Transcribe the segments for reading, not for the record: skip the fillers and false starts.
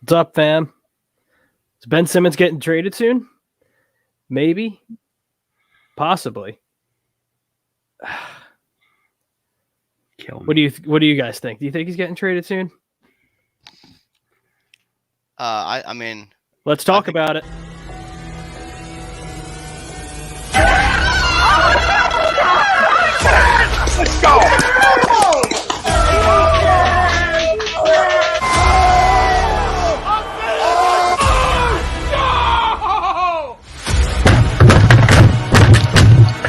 What's up, fam? Is Ben Simmons getting traded soon? Maybe. Possibly. Kill me. What do you guys think? Do you think he's getting traded soon? I mean, let's talk about it. Let's go.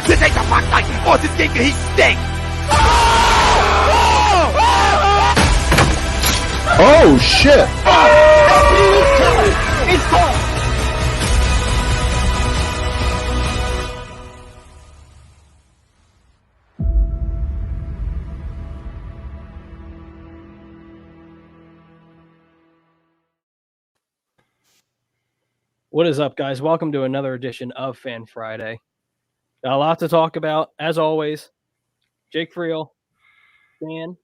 This ain't the fuck night. Oh, this game he stink. Oh shit! It's gone. What is up, guys? Welcome to another edition of Fan Friday. Got a lot to talk about, as always. Jake Friel, Dan,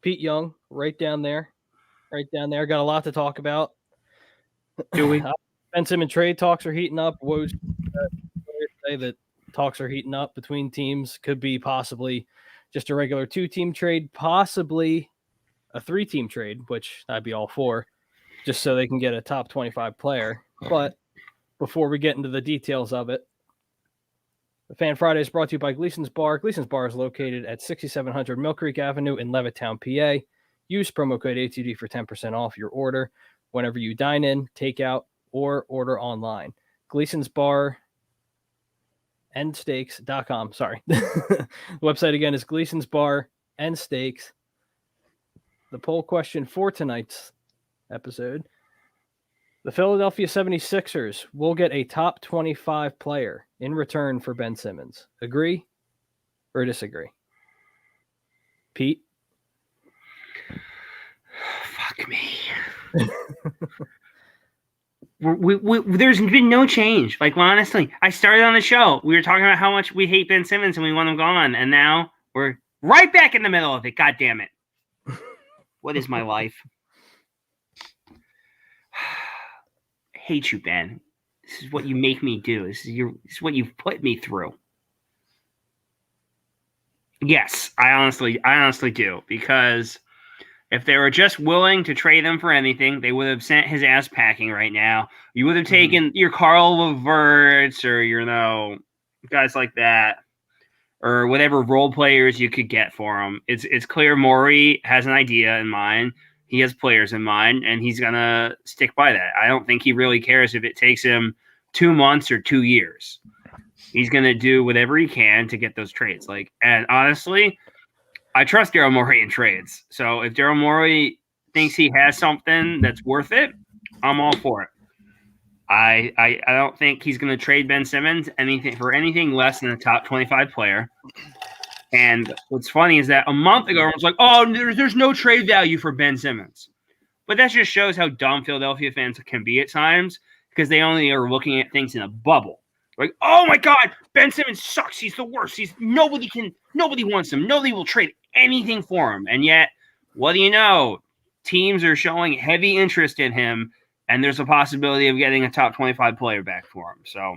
Pete Young, right down there. Got a lot to talk about. Do we? Ben Simmons trade talks are heating up. Woj say that talks are heating up between teams. Could be possibly just a regular 2-team trade, possibly a 3-team trade, which I'd be all for, just so they can get a top 25 player. But before we get into the details of it, the Fan Friday is brought to you by Gleason's Bar. Gleason's Bar is located at 6700 Mill Creek Avenue in Levittown, PA. Use promo code A2D for 10% off your order whenever you dine in, take out, or order online. Gleason's Bar and Steaks.com. Sorry. The website again is Gleason's Bar and Steaks. The poll question for tonight's episode: the Philadelphia 76ers will get a top 25 player in return for Ben Simmons. Agree or disagree? Pete? Fuck me. There's been no change. Like, well, honestly, I started on the show. We were talking about how much we hate Ben Simmons and we want him gone. And now we're right back in the middle of it. God damn it. What is my life? I hate you, Ben. This is what you make me do. This is what you've put me through. Yes, I honestly do. Because if they were just willing to trade him for anything, they would have sent his ass packing right now. You would have taken your Carl Leverts or, guys like that, or whatever role players you could get for him. It's clear Morey has an idea in mind. He has players in mind, and he's going to stick by that. I don't think he really cares if it takes him 2 months or 2 years. He's going to do whatever he can to get those trades. And honestly, I trust Daryl Morey in trades. So if Daryl Morey thinks he has something that's worth it, I'm all for it. I don't think he's going to trade Ben Simmons for anything less than a top 25 player. And what's funny is that a month ago, everyone's like, oh, there's no trade value for Ben Simmons. But that just shows how dumb Philadelphia fans can be at times, because they only are looking at things in a bubble. Like, oh my God, Ben Simmons sucks. He's the worst. Nobody wants him. Nobody will trade anything for him. And yet, what do you know? Teams are showing heavy interest in him, and there's a possibility of getting a top 25 player back for him. So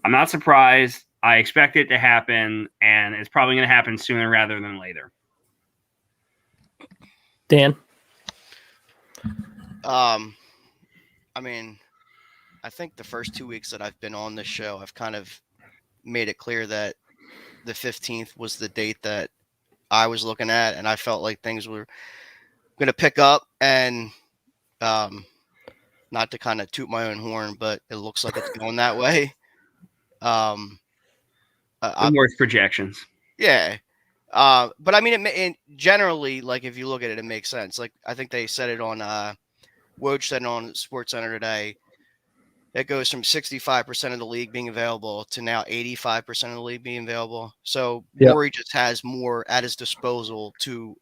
I'm not surprised. I expect it to happen, and it's probably going to happen sooner rather than later. Dan? I mean, I think the first 2 weeks that I've been on this show, I've kind of made it clear that the 15th was the date that I was looking at, and I felt like things were going to pick up. And not to kind of toot my own horn, but it looks like it's going that way. Worth projections. Yeah. But I mean, it generally, like, if you look at it, it makes sense. Like, I think they said it on, Woj said it on SportsCenter today. It goes from 65% of the league being available to now 85% of the league being available. So Morey just has more at his disposal to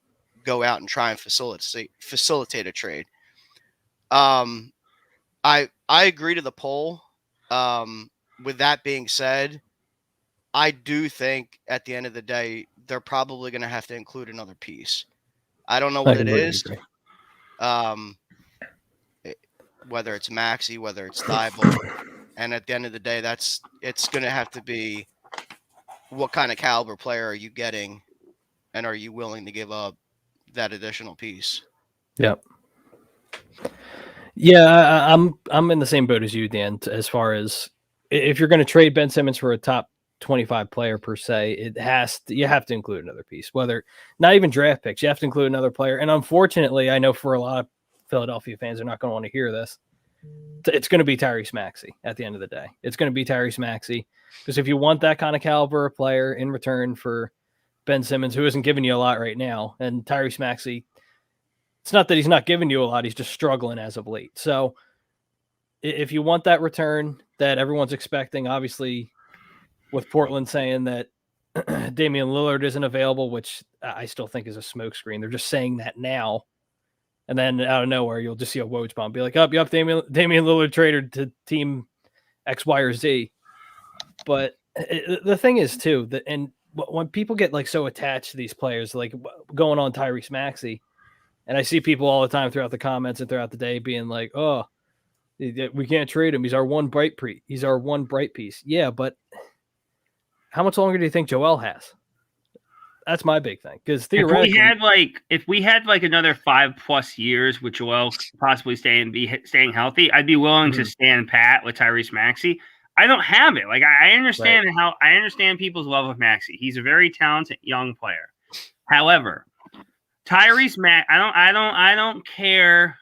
go out and try and facilitate a trade. I agree to the poll. With that being said, I do think at the end of the day, they're probably going to have to include another piece. I don't know what it is. whether it's Maxey, whether it's Thibault. And at the end of the day, it's going to have to be what kind of caliber player are you getting, and are you willing to give up that additional piece? Yep. Yeah, I'm in the same boat as you, Dan, as far as if you're going to trade Ben Simmons for a top 25 player per se, you have to include another piece, whether not even draft picks, you have to include another player. And unfortunately, I know for a lot of Philadelphia fans, they're not going to want to hear this. It's going to be Tyrese Maxey at the end of the day. It's going to be Tyrese Maxey, because if you want that kind of caliber of player in return for Ben Simmons, who isn't giving you a lot right now, and Tyrese Maxey, it's not that he's not giving you a lot, he's just struggling as of late. So if you want that return that everyone's expecting, obviously with Portland saying that Damian Lillard isn't available, which I still think is a smokescreen. They're just saying that now. And then out of nowhere, you'll just see a Woj bomb be like, oh, yep, Damian Lillard traded to team X, Y, or Z. But the thing is, too, and when people get like so attached to these players, like going on Tyrese Maxey, and I see people all the time throughout the comments and throughout the day being like, oh, we can't trade him. He's our one bright piece. Yeah, but how much longer do you think Joel has? That's my big thing. Because theoretically, if we had another 5+ years with Joel possibly staying healthy, I'd be willing to stand pat with Tyrese Maxey. I don't have it. Like I understand I understand people's love of Maxey. He's a very talented young player. However, Tyrese I don't care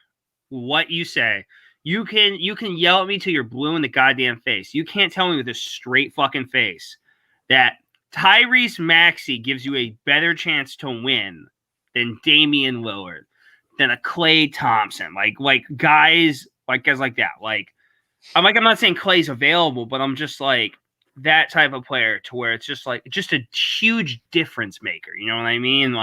what you say. You can yell at me till you're blue in the goddamn face. You can't tell me with a straight fucking face that Tyrese Maxey gives you a better chance to win than Damian Lillard, than a Klay Thompson, like guys like that. I'm not saying Klay's available, but I'm just like that type of player to where it's just a huge difference maker. You know what I mean?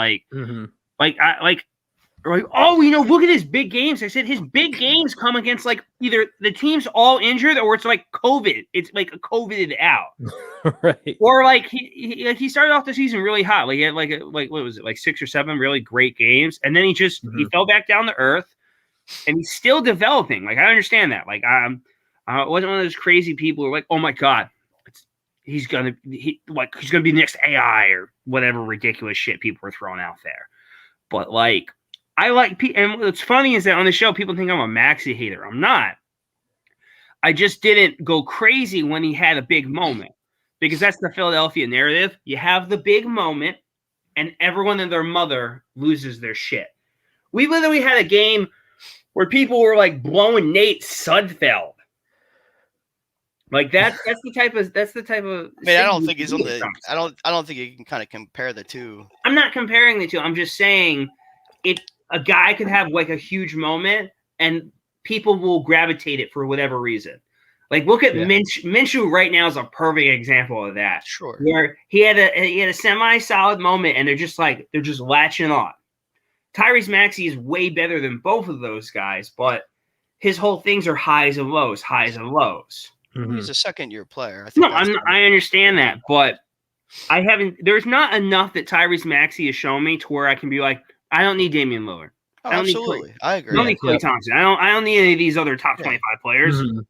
Look at his big games. I said his big games come against either the team's all injured or it's COVID. It's a COVIDed out. Right. Or he started off the season really hot. He had what was it, 6 or 7 really great games, and then he fell back down to earth, and he's still developing. I understand that. I wasn't one of those crazy people who are oh my god, he's gonna be the next AI or whatever ridiculous shit people are throwing out there. But and what's funny is that on the show people think I'm a Maxey hater. I'm not. I just didn't go crazy when he had a big moment. Because that's the Philadelphia narrative. You have the big moment, and everyone and their mother loses their shit. We literally had a game where people were blowing Nate Sudfeld. That's the type of. I mean, I don't think he's on the. I don't think you can kind of compare the two. I'm not comparing the two. I'm just saying, a guy could have a huge moment, and people will gravitate it for whatever reason. Look at Minshew right now is a perfect example of that. Sure. Where he had a semi-solid moment, and they're just latching on. Tyrese Maxey is way better than both of those guys, but his whole things are highs and lows. Mm-hmm. He's a second-year player. I understand that, but there's not enough that Tyrese Maxey has shown me to where I can be I don't need Damian Lillard. Oh, absolutely. I agree. I don't need Klay Thompson. I don't need any of these other top 25 players. Mm-hmm.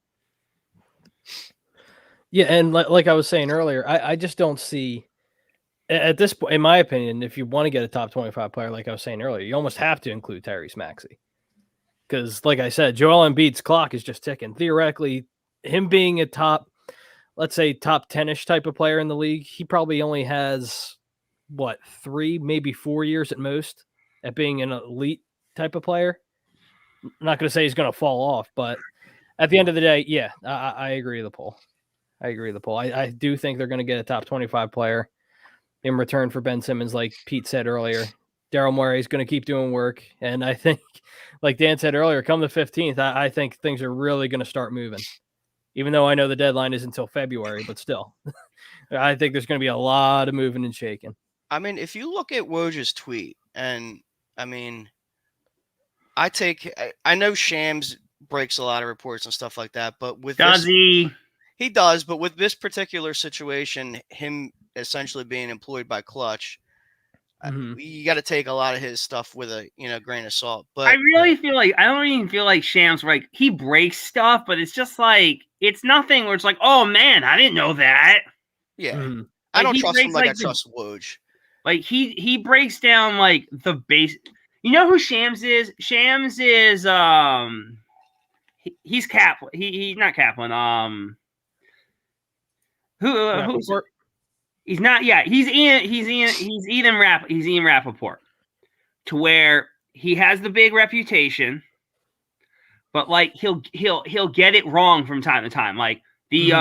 Yeah, and like I was saying earlier, I just don't see at this point, in my opinion, if you want to get a top 25 player, like I was saying earlier, you almost have to include Tyrese Maxey. Because, like I said, Joel Embiid's clock is just ticking. Theoretically, him being a top 10-ish type of player in the league, he probably only has, 3, maybe 4 years at most at being an elite type of player. I'm not going to say he's going to fall off, but at the end of the day, yeah, I agree with the poll. I do think they're going to get a top 25 player in return for Ben Simmons, like Pete said earlier. Daryl Morey is going to keep doing work. And I think, like Dan said earlier, come the 15th, I think things are really going to start moving. Even though I know the deadline is until February, but still. I think there's going to be a lot of moving and shaking. I mean, if you look at Woj's tweet, and I mean, I know Shams breaks a lot of reports and stuff like that, but with he does, but with this particular situation, him essentially being employed by Clutch, You got to take a lot of his stuff with a grain of salt. But I really feel like I don't even feel like Shams like he breaks stuff, but it's just like it's nothing where it's like, oh man, I didn't know that. Yeah, Like, I don't he trust him breaks, like I like, trust Woj. Like he breaks down like the base. You know who Shams is? Shams is he's Kaplan. He's not Kaplan. Who's he's not? Yeah, he's Ian Rappaport, to where he has the big reputation, but like he'll get it wrong from time to time. Like the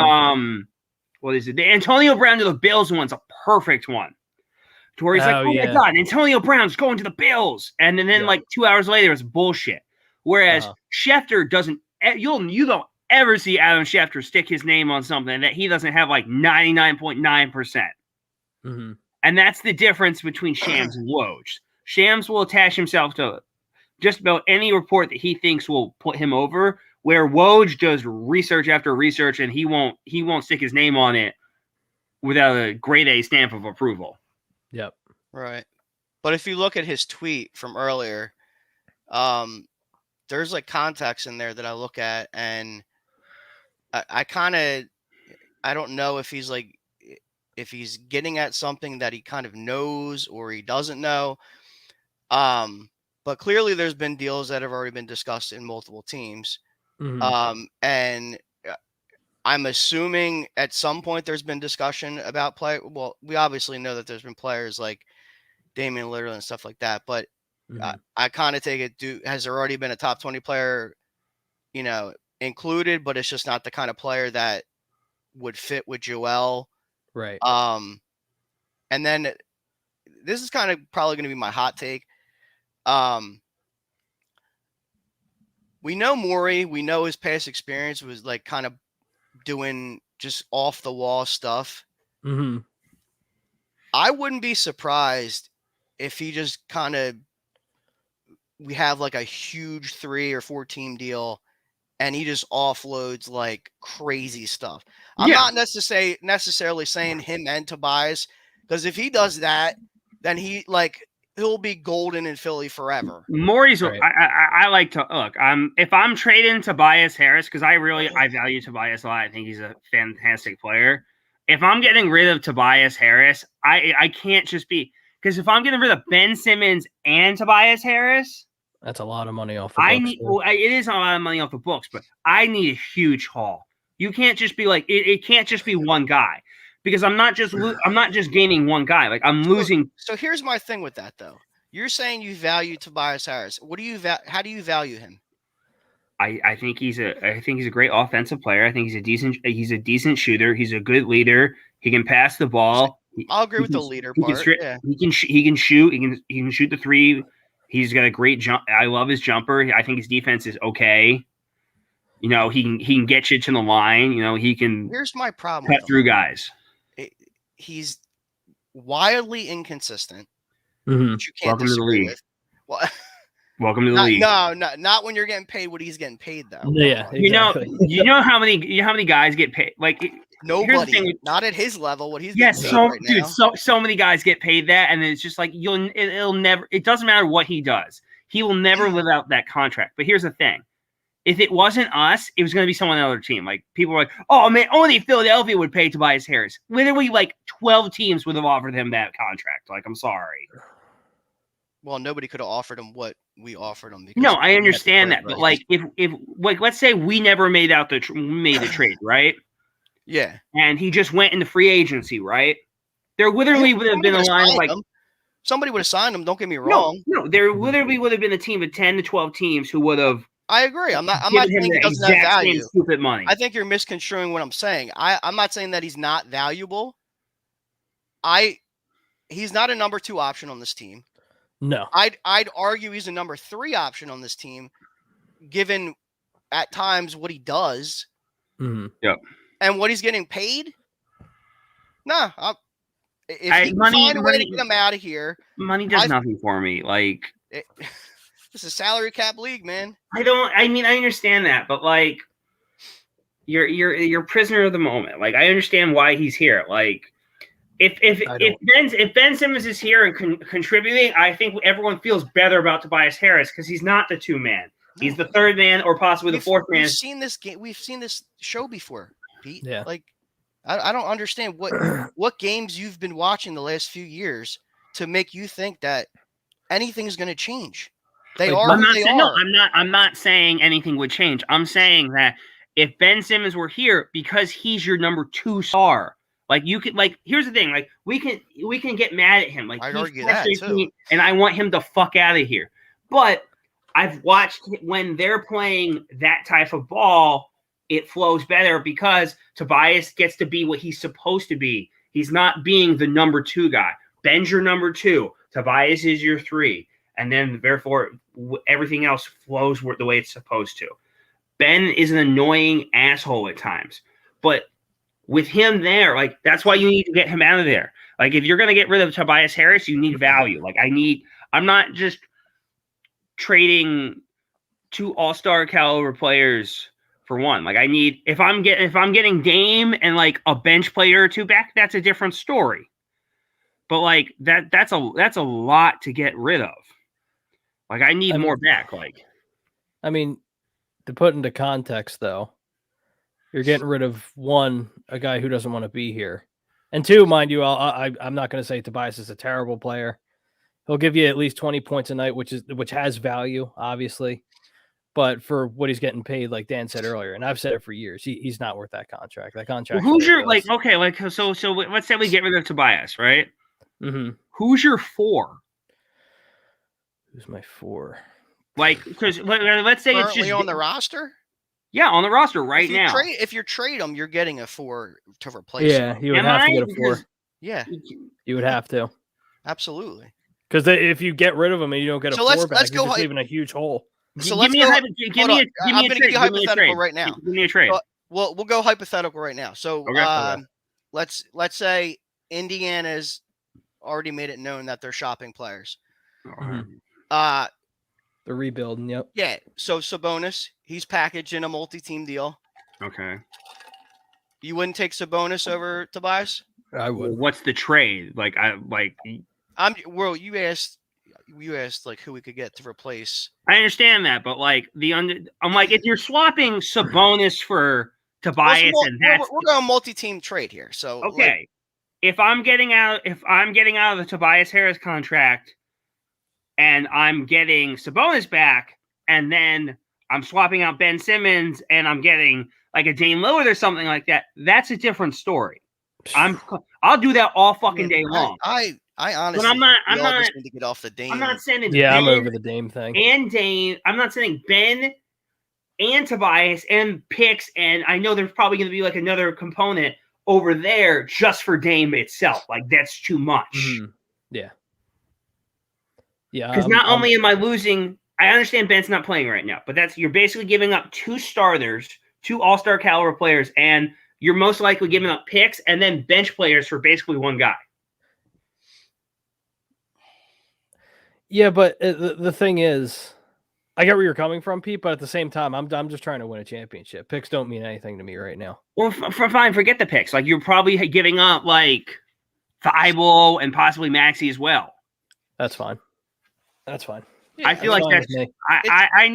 what is it? The Antonio Brown to the Bills one's a perfect one. To where he's like, oh my God, Antonio Brown's going to the Bills. And then like 2 hours later, it's bullshit. Whereas Schefter doesn't, you don't ever see Adam Schefter stick his name on something that he doesn't have like 99.9%. And that's the difference between Shams and Woj. Shams will attach himself to just about any report that he thinks will put him over, where Woj does research after research and he won't stick his name on it without a grade A stamp of approval. Yep. Right. But if you look at his tweet from earlier, there's like context in there that I look at, and I don't know if he's getting at something that he kind of knows or he doesn't know. But clearly there's been deals that have already been discussed in multiple teams. And I'm assuming at some point there's been discussion about play. Well, we obviously know that there's been players like Damian Lillard and stuff like that, but I kind of take it. Has there already been a top 20 player, included, but it's just not the kind of player that would fit with Joel. Right. And then this is kind of probably going to be my hot take. We know Morey. We know his past experience was like kind of doing just off the wall stuff. I wouldn't be surprised if he just we have like a huge 3 or 4 team deal and he just offloads like crazy stuff. I'm not necessarily saying him and Tobias, because if he does that, then he'll be golden in Philly forever. Morey's right. I like to look. If I'm trading Tobias Harris, because I value Tobias a lot. I think he's a fantastic player. If I'm getting rid of Tobias Harris, I can't just be, because if I'm getting rid of Ben Simmons and Tobias Harris, that's a lot of money off the books. It is a lot of money off the books, but I need a huge haul. You can't just be like it can't just be one guy, because I'm not just gaining one guy. Like I'm losing. So here's my thing with that though. You're saying you value Tobias Harris. How do you value him? I think he's a great offensive player. I think he's a decent shooter. He's a good leader. He can pass the ball. I'll agree with the leader part. He can shoot. He can shoot the 3. He's got a great jump. I love his jumper. I think his defense is okay. He can get you to the line. He can. Here's my problem. Cut through guys. He's wildly inconsistent. Which you can't Welcome to the league. With. Well, Welcome to the league. No, not when you're getting paid what he's getting paid though. Yeah, exactly. You know how many guys get paid? Like nobody. Not at his level. What he's getting paid right now. So many guys get paid that, and it's just like it'll never. It doesn't matter what he does. He will never live out that contract. But here's the thing: if it wasn't us, it was going to be someone on another team. Like people were like, "Oh man, only Philadelphia would pay Tobias Harris." Literally, like 12 teams would have offered him that contract. Like, I'm sorry. Well, nobody could have offered him what we offered him. No, I understand that, but like, if let's say we never made the trade, right? Yeah, and he just went into free agency, right? There literally would have been a line like somebody would have signed him. Don't get me wrong. No, there literally would have been a team of 10 to 12 teams who would have. I agree. I'm not saying he doesn't have value. Stupid money. I think you're misconstruing what I'm saying. I'm not saying that he's not valuable. He's not a number 2 option on this team. No. I'd argue he's a number 3 option on this team, given at times what he does. Yeah. And what he's getting paid. Nah. If you find a way to get him out of here. Money does nothing for me. Like it's a salary cap league, man. I understand that, but like you're prisoner of the moment. Like I understand why he's here. Like If Ben Simmons is here and contributing, I think everyone feels better about Tobias Harris because he's not the 2-man. He's the 3rd man or possibly the 4th man. We've seen this show before, Pete. Yeah. Like, I don't understand what games you've been watching the last few years to make you think that anything's going to change. I'm not saying anything would change. I'm saying that if Ben Simmons were here, because he's your number 2 star, like you could, like, here's the thing, like we can get mad at him, like I'd he's argue that too. and I want him to fuck out of here. But I've watched when they're playing that type of ball, it flows better because Tobias gets to be what he's supposed to be. He's not being the number 2 guy. Ben's your number 2. Tobias is your 3. And then, therefore, everything else flows the way it's supposed to. Ben is an annoying asshole at times. But with him there, like, that's why you need to get him out of there. Like, if you're going to get rid of Tobias Harris, you need value. Like, I'm not just trading 2 all-star caliber players for one. Like, if I'm getting Dame and, like, a bench player or 2 back, that's a different story. But, like, that's a lot to get rid of. Like, I need more back. Like, I mean, to put into context, though, you're getting rid of 1, a guy who doesn't want to be here, and 2, mind you, I'm not going to say Tobias is a terrible player. He'll give you at least 20 points a night, which has value, obviously. But for what he's getting paid, like Dan said earlier, and I've said it for years, he's not worth that contract. That contract. Well, who's your so let's say we get rid of Tobias, right? Mm-hmm. Who's your 4? Who's my 4? Like, because let's say it's just on the roster. Yeah, on the roster right now. If you trade him, you're getting a 4 to replace him. Yeah, you would have to get a 4. Yeah, you would have to. Absolutely. Because if you get rid of him and you don't get a 4 back, let's you're go just leaving a huge hole. So let's go. I'm going to give you hypothetical right now. Give me a trade. We'll go hypothetical right now. So okay. Let's say Indiana's already made it known that they're shopping players. Mm-hmm. They're rebuilding. Yep. Yeah. So Sabonis, he's packaged in a multi-team deal. Okay. You wouldn't take Sabonis over Tobias? I would. What's the trade? You asked like who we could get to replace. I understand that, but like I'm like, if you're swapping Sabonis for Tobias, we're going multi-team trade here. So okay, like, if I'm getting out of the Tobias Harris contract, and I'm getting Sabonis back, and then I'm swapping out Ben Simmons, and I'm getting like a Dame Lillard or something like that, that's a different story. I'll do that all fucking day long. I honestly, but I'm not need to get off the Dame. I'm not sending. Yeah, Ben I'm over the Dame thing. And Dame, I'm not sending Ben and Tobias and picks, and I know there's probably going to be like another component over there just for Dame itself. Like, that's too much. Mm-hmm. Yeah. Yeah. Because not only am I losing, I understand Ben's not playing right now, but you're basically giving up 2 starters, 2 all-star caliber players, and you're most likely giving up picks and then bench players for basically 1 guy. Yeah, but the thing is, I get where you're coming from, Pete, but at the same time, I'm just trying to win a championship. Picks don't mean anything to me right now. Well, fine, forget the picks. Like, you're probably giving up like Thibault and possibly Maxey as well. That's fine. That's fine. Yeah, I feel like that's I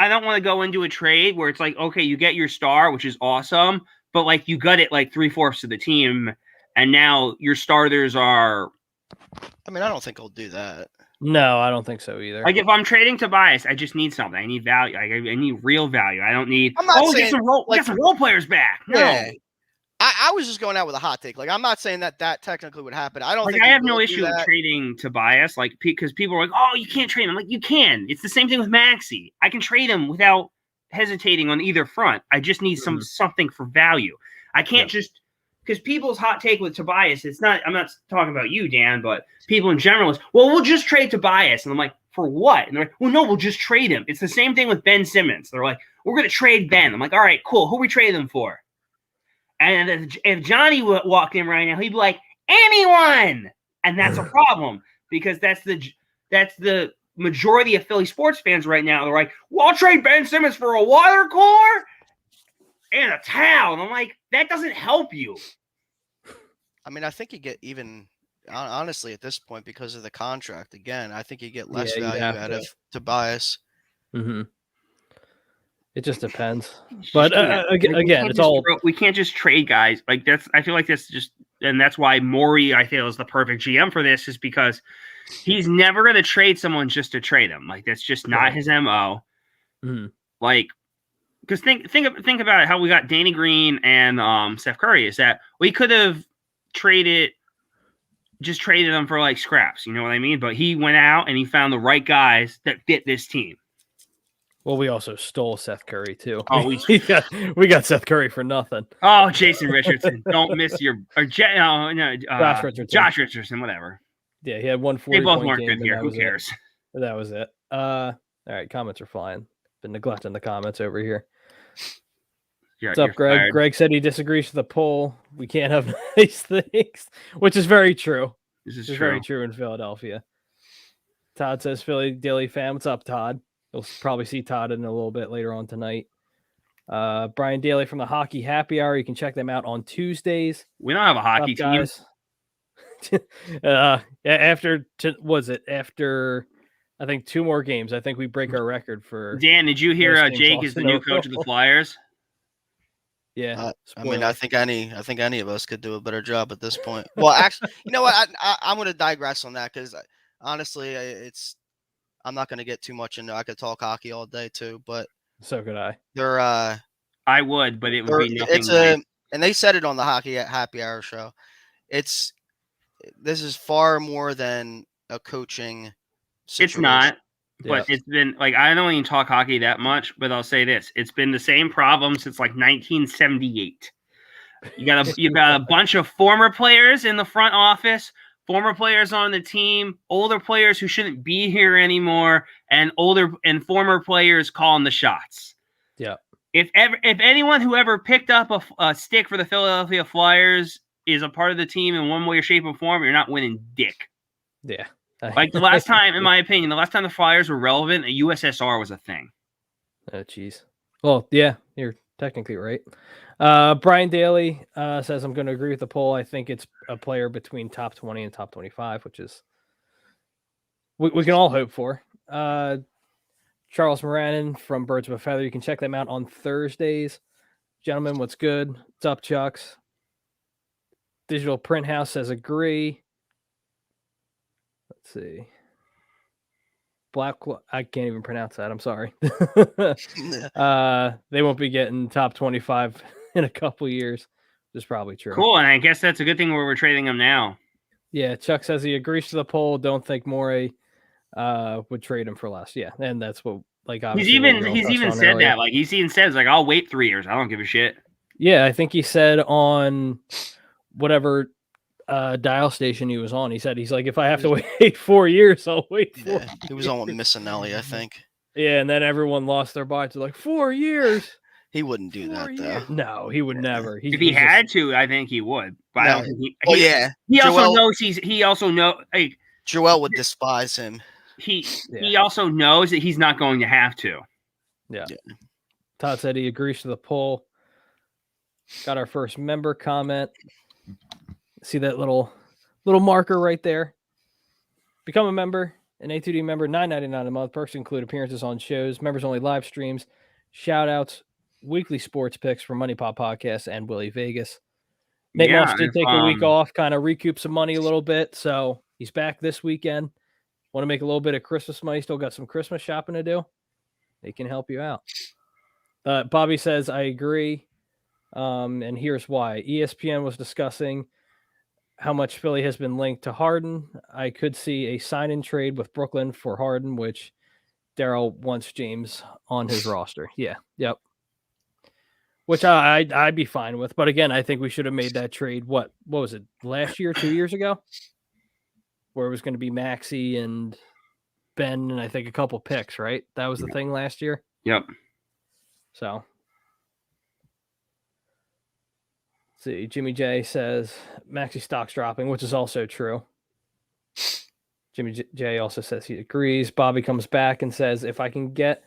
don't want to go into a trade where it's like, okay, you get your star, which is awesome, but like you got it like 3/4 of the team, and now your starters are. I mean, I don't think I'll do that. No, I don't think so either. Like, if I'm trading Tobias, I just need something. I need value. I need real value. I don't need. Get some role players back. No. Yeah. I was just going out with a hot take. Like, I'm not saying that technically would happen. I don't think I have no issue with trading Tobias, like, because people are like, "Oh, you can't trade him." I'm like, you can. It's the same thing with Maxey. I can trade him without hesitating on either front. I just need something for value. I can't just because people's hot take with Tobias. It's not. I'm not talking about you, Dan, but people in general is, well, we'll just trade Tobias, and I'm like, for what? And they're like, well, no, we'll just trade him. It's the same thing with Ben Simmons. They're like, we're going to trade Ben. I'm like, all right, cool. Who are we trading him for? And if Johnny walked in right now, he'd be like, anyone. And that's a problem because that's the majority of Philly sports fans right now. They're like, well, I'll trade Ben Simmons for a water cooler and a towel. And I'm like, that doesn't help you. I mean, I think you get even honestly at this point because of the contract. Again, I think you get less Yeah, you'd value have out to. of Tobias. Mm-hmm. It just depends. You just But can't. Like, again, it's all we can't just trade guys. Like I feel like that's just, and that's why Morey, I feel, is the perfect GM for this, is because he's never going to trade someone just to trade him. Like, that's just not his MO. Mhm. Like, because think about it, how we got Danny Green and Steph Curry, is that we could have traded them for like scraps, you know what I mean? But he went out and he found the right guys that fit this team. Well, we also stole Seth Curry too. Oh, we got Seth Curry for nothing. Oh, Jason Richardson, don't miss your Josh Richardson. Josh Richardson, whatever. Yeah, he had 140. They both point weren't game, good and here. Who cares? That was it. All right, comments are flying. Been neglecting the comments over here. What's up, Greg? Fired. Greg said he disagrees with the poll. We can't have nice things, which is very true. This is It's true. very true in Philadelphia. Todd says Philly Daily fan. What's up, Todd? You'll probably see Todd in a little bit later on tonight. Brian Daly from the Hockey Happy Hour. You can check them out on Tuesdays. We don't have a hockey team. After I think 2 more games, I think we break our record for. Dan, did you hear most games Jake lost is the in a new coach of the row. Flyers? Yeah, I mean, I think any of us could do a better job at this point. Well, actually, you know what? I'm going to digress on that because honestly, I'm not going to get too much into. I could talk hockey all day too, but so could I. they're I would, but it would be nothing. And they said it on the Hockey Happy Hour show. This is far more than a coaching situation. It's not, but it's been like, I don't even talk hockey that much, but I'll say this: it's been the same problem since like 1978. You got a bunch of former players in the front office, former players on the team, older players who shouldn't be here anymore, and former players calling the shots. Yeah. If anyone who ever picked up a stick for the Philadelphia Flyers is a part of the team in one way or shape or form, you're not winning dick. Yeah. Like the last time, in my opinion, the Flyers were relevant, a USSR was a thing. Oh, jeez. Well, yeah, you're technically right. Brian Daly says, I'm going to agree with the poll. I think it's a player between top 20 and top 25, which is we can all hope for. Charles Moranin from Birds of a Feather. You can check them out on Thursdays. Gentlemen, what's good? What's up, Chucks? Digital Print House says agree. Let's see. I can't even pronounce that. I'm sorry. They won't be getting top 25 in a couple years. Which is probably true. Cool, and I guess that's a good thing where we're trading them now. Yeah, Chuck says he agrees to the poll. Don't think Morey would trade him for less. Yeah, and that's what he's even said earlier. that. Like he's even said, like, I'll wait 3 years. I don't give a shit. Yeah, I think he said on whatever dial station he was on. He's like, if I have to wait 4 years, I'll wait 4 years. He was on with Missinelli, I think. Yeah, and then everyone lost their minds. They're like, 4 years. He wouldn't do that, though. No, he would never. If he had to, I think he would. But I don't think he also knows he also knows. Like, Joel would despise him. He also knows that he's not going to have to. Yeah. Todd said he agrees to the poll. Got our first member comment. See that little marker right there? Become a member, an A2D member, $9.99 a month. Perks include appearances on shows, members only live streams, shout outs, weekly sports picks from Money Pop Podcast and Willie Vegas. Nate Moss did take a week off, kind of recoup some money a little bit, so he's back this weekend. Want to make a little bit of Christmas money? Still got some Christmas shopping to do? They can help you out. Bobby says, I agree, and here's why. ESPN was discussing how much Philly has been linked to Harden. I could see a sign-in trade with Brooklyn for Harden, which Daryl wants James on his roster. Yeah, yep. Which I'd be fine with. But again, I think we should have made that trade, what was it, last year, 2 years ago? Where it was going to be Maxey and Ben and I think a couple picks, right? That was the thing last year? Yep. So, let's see. Jimmy J says Maxey stock's dropping, which is also true. Jimmy J also says he agrees. Bobby comes back and says, if I can get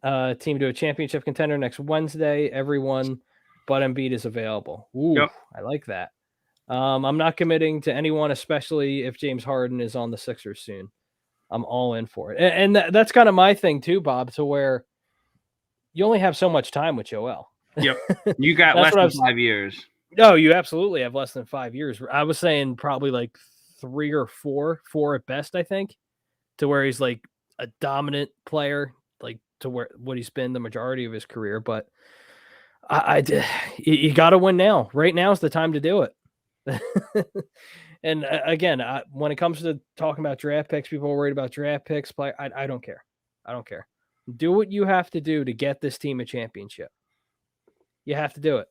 a team to a championship contender next Wednesday, everyone but Embiid is available. Ooh, yep. I like that. I'm not committing to anyone, especially if James Harden is on the Sixers soon. I'm all in for it. And that's kind of my thing too, Bob, to where you only have so much time with Joel. Yep. You got less than 5 years. No, you absolutely have less than 5 years. I was saying probably like 3 or 4 at best, I think, to where he's like a dominant player, like to where what he's been the majority of his career. But you got to win now. Right now is the time to do it. And again, when it comes to talking about draft picks, people are worried about draft picks. I don't care. I don't care. Do what you have to do to get this team a championship. You have to do it.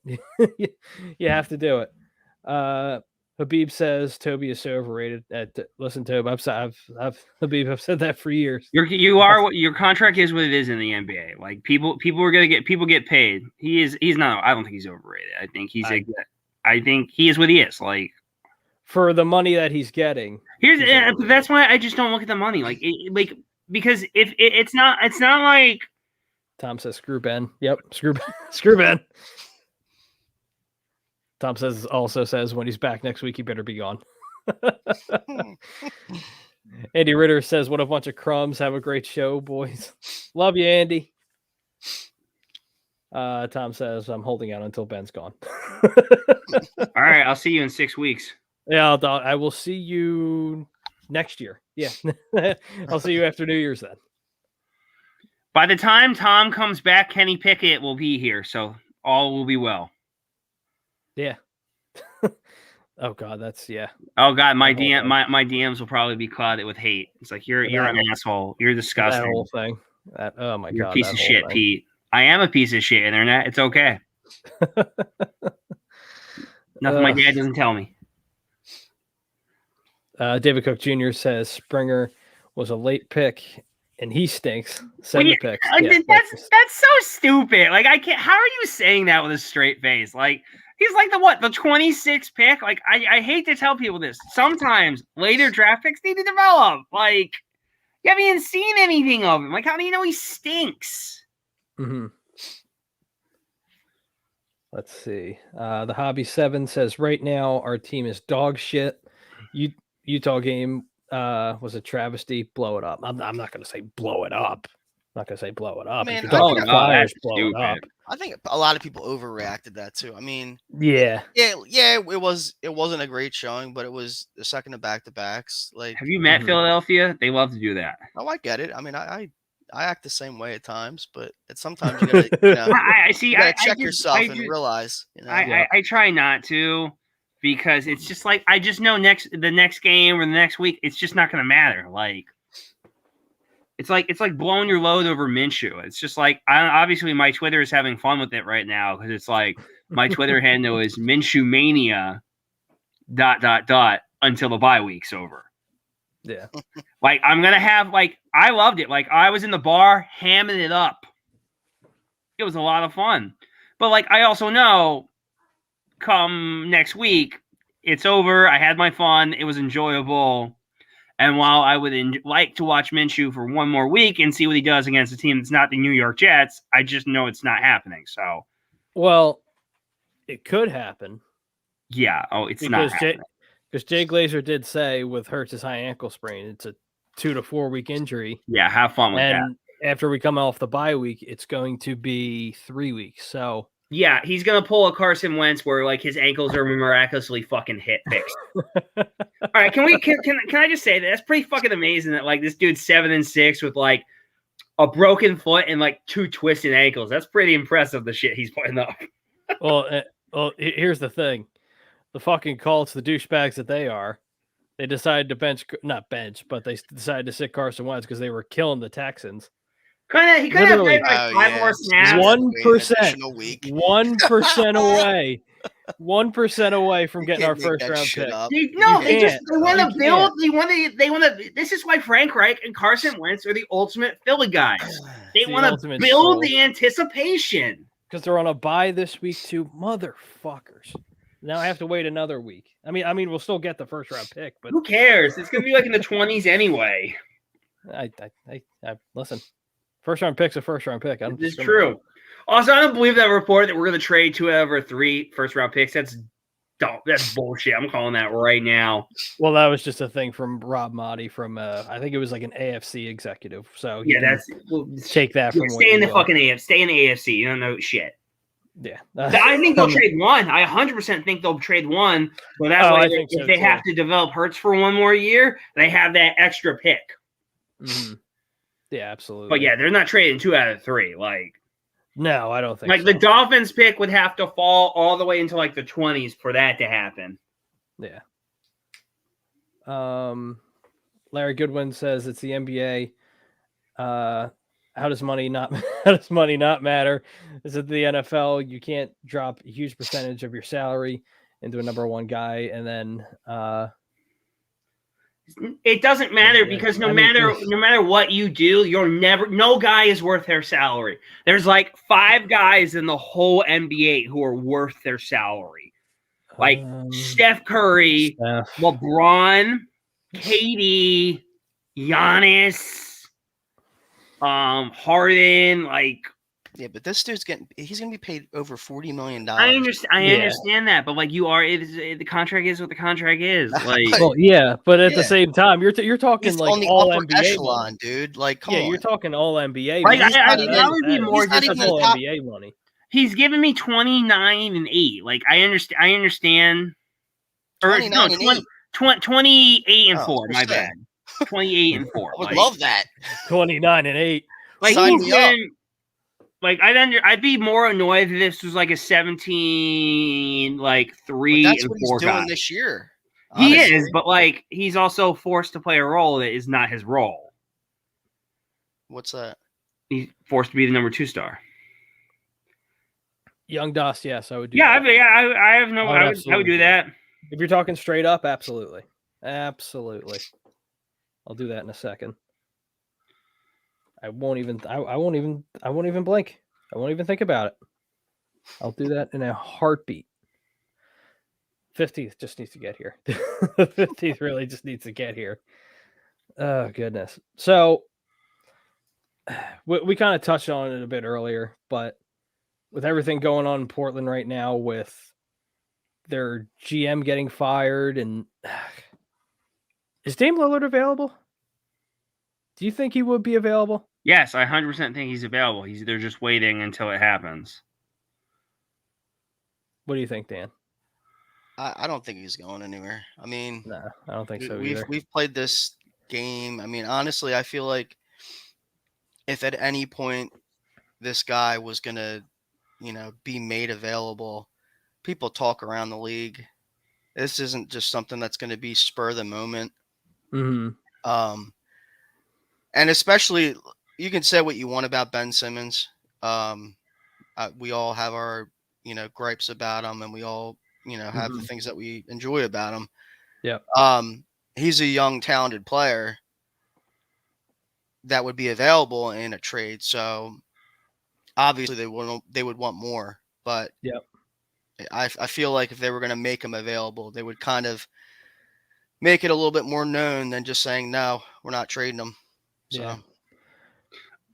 You have to do it. Habib says Toby is so overrated. Listen, Toby, Habib, I've said that for years. Your contract is what it is in the NBA. Like people are gonna get paid. He's not. I don't think he's overrated. I think I think he is what he is. Like for the money that he's getting. That's why I just don't look at the money. Because if it's not like. Tom says screw Ben. Yep, screw Ben. Tom also says when he's back next week, he better be gone. Andy Ritter says, "What a bunch of crumbs! Have a great show, boys. Love you, Andy." Tom says, "I'm holding out until Ben's gone." All right, I'll see you in 6 weeks. Yeah, I will see you next year. Yeah, I'll see you after New Year's then. By the time Tom comes back, Kenny Pickett will be here, so all will be well. Yeah. Oh God, yeah. Oh God, my DMs will probably be clouded with hate. It's like you're an asshole. You're disgusting. That whole thing. Oh my You're God, a piece of shit, Pete. I am a piece of shit, internet. It's okay. Nothing my dad doesn't tell me. David Cook Jr. says Springer was a late pick. And he stinks. Send the picks. That's so stupid. Like I can't. How are you saying that with a straight face? Like he's like the 26th pick. Like I hate to tell people this. Sometimes later draft picks need to develop. Like you haven't even seen anything of him. Like how do you know he stinks? Mm-hmm. Let's see. The Hobby 7 says right now our team is dog shit. Utah game. Was a travesty. Blow it up. I'm not going to say blow it up. I'm not going to say blow it up. Man, blow it up. I think a lot of people overreacted that too. I mean, yeah. It wasn't a great showing, but it was the second of back-to-backs. Like, have you met Philadelphia? They love to do that. Oh, I get it. I mean, I act the same way at times, but sometimes you gotta, you gotta check yourself and realize. I try not to. Because it's just like I just know the next game or the next week, it's just not going to matter. Like it's like blowing your load over Minshew. It's just like obviously my Twitter is having fun with it right now because it's like my Twitter handle is Minshew Mania ... until the bye week's over. Yeah, like I'm gonna have I loved it. Like I was in the bar hamming it up. It was a lot of fun, but I also know. Come next week, it's over. I had my fun. It was enjoyable. And while I would like to watch Minshew for one more week and see what he does against a team that's not the New York Jets, I just know it's not happening. So, well, it could happen. Yeah. Oh, it's not happening. Because Jay Glazer did say with Hurts' high ankle sprain, it's a 2 to 4 week injury. Yeah, have fun with that. And after we come off the bye week, it's going to be 3 weeks. So. Yeah, he's gonna pull a Carson Wentz where his ankles are miraculously fucking fixed. All right, can I just say that's pretty fucking amazing that this dude's 7-6 with a broken foot and 2 twisted ankles. That's pretty impressive. The shit he's putting up. Well, here's the thing: the fucking Colts, the douchebags that they are, they decided to but they decided to sit Carson Wentz because they were killing the Texans. He could have played 5 more snaps. 1%. 1% away. 1% away from getting our first round pick. They want to build. They want to. This is why Frank Reich and Carson Wentz are the ultimate Philly guys. They want to build the anticipation because they're on a bye this week too, motherfuckers. Now I have to wait another week. I mean, we'll still get the first round pick, but who cares? It's gonna be in the 20s anyway. I listen. First round pick's a first round pick. It's true. Also, I don't believe that report that we're going to trade 2 out of our 3 first round picks. That's That's bullshit. I'm calling that right now. Well, that was just a thing from Rob Motti from I think it was like an AFC executive. So Yeah, that's take that from stay in the fucking AFC. Stay in the AFC. You don't know shit. Yeah, I think they'll trade one. I 100% think they'll trade one. So that way, if they have to develop Hurts for one more year, they have that extra pick. Mm-hmm. Yeah, absolutely. But yeah, they're not trading 2 out of 3. Like, no, I don't think like so. the Dolphins pick would have to fall all the way into like the 20s for that to happen. Yeah. Larry Goodwin says it's the NBA. How does money not matter? Is it the NFL? You can't drop a huge percentage of your salary into a number one guy, and then it doesn't matter because no matter what you do, no guy is worth their salary. There's like 5 guys in the whole NBA who are worth their salary. Like Steph Curry, LeBron, KD, Giannis, Harden, like. Yeah, but this dude's he's gonna be paid over $40 million. I understand that, but like the contract is what the contract is. Like, well, yeah, but at the same time, you're talking he's like on the all upper NBA echelon, money. Dude. Like, come on, you're talking all NBA. Like, I would be more just all NBA money. He's giving me 29 and 8. Like, I understand. Or no, 28 and 4. My bad. 28 and 4. I would love that. 29 and 8. Like, he's been. Like, I'd be more annoyed if this was like a 17, like 3 and 4 what he's guy. doing this year. Honestly. He is, but like he's also forced to play a role that is not his role. What's that? He's forced to be the number 2 star. Young Dust, yes, I would do. Yeah, that. I would do that. If you're talking straight up, absolutely. I'll do that in a second. I won't even blink. I won't even think about it. I'll do that in a heartbeat. 50th just needs to get here. 50th really just needs to get here. Oh, goodness. So we kind of touched on it a bit earlier, but with everything going on in Portland right now with their GM getting fired, and is Dame Lillard available? Do you think he would be available? Yes, I 100% think he's available. They're just waiting until it happens. What do you think, Dan? I don't think he's going anywhere. I mean, no, I don't think so either. We've played this game. I mean, honestly, I feel like if at any point this guy was going to, be made available, people talk around the league. This isn't just something that's going to be spur of the moment. Mm-hmm. And especially, you can say what you want about Ben Simmons. We all have our, gripes about him, and we all, have the things that we enjoy about him. Yeah. He's a young, talented player that would be available in a trade. So obviously they would want more, but yeah, I feel like if they were going to make him available, they would kind of make it a little bit more known than just saying, no, we're not trading him. So. Yeah.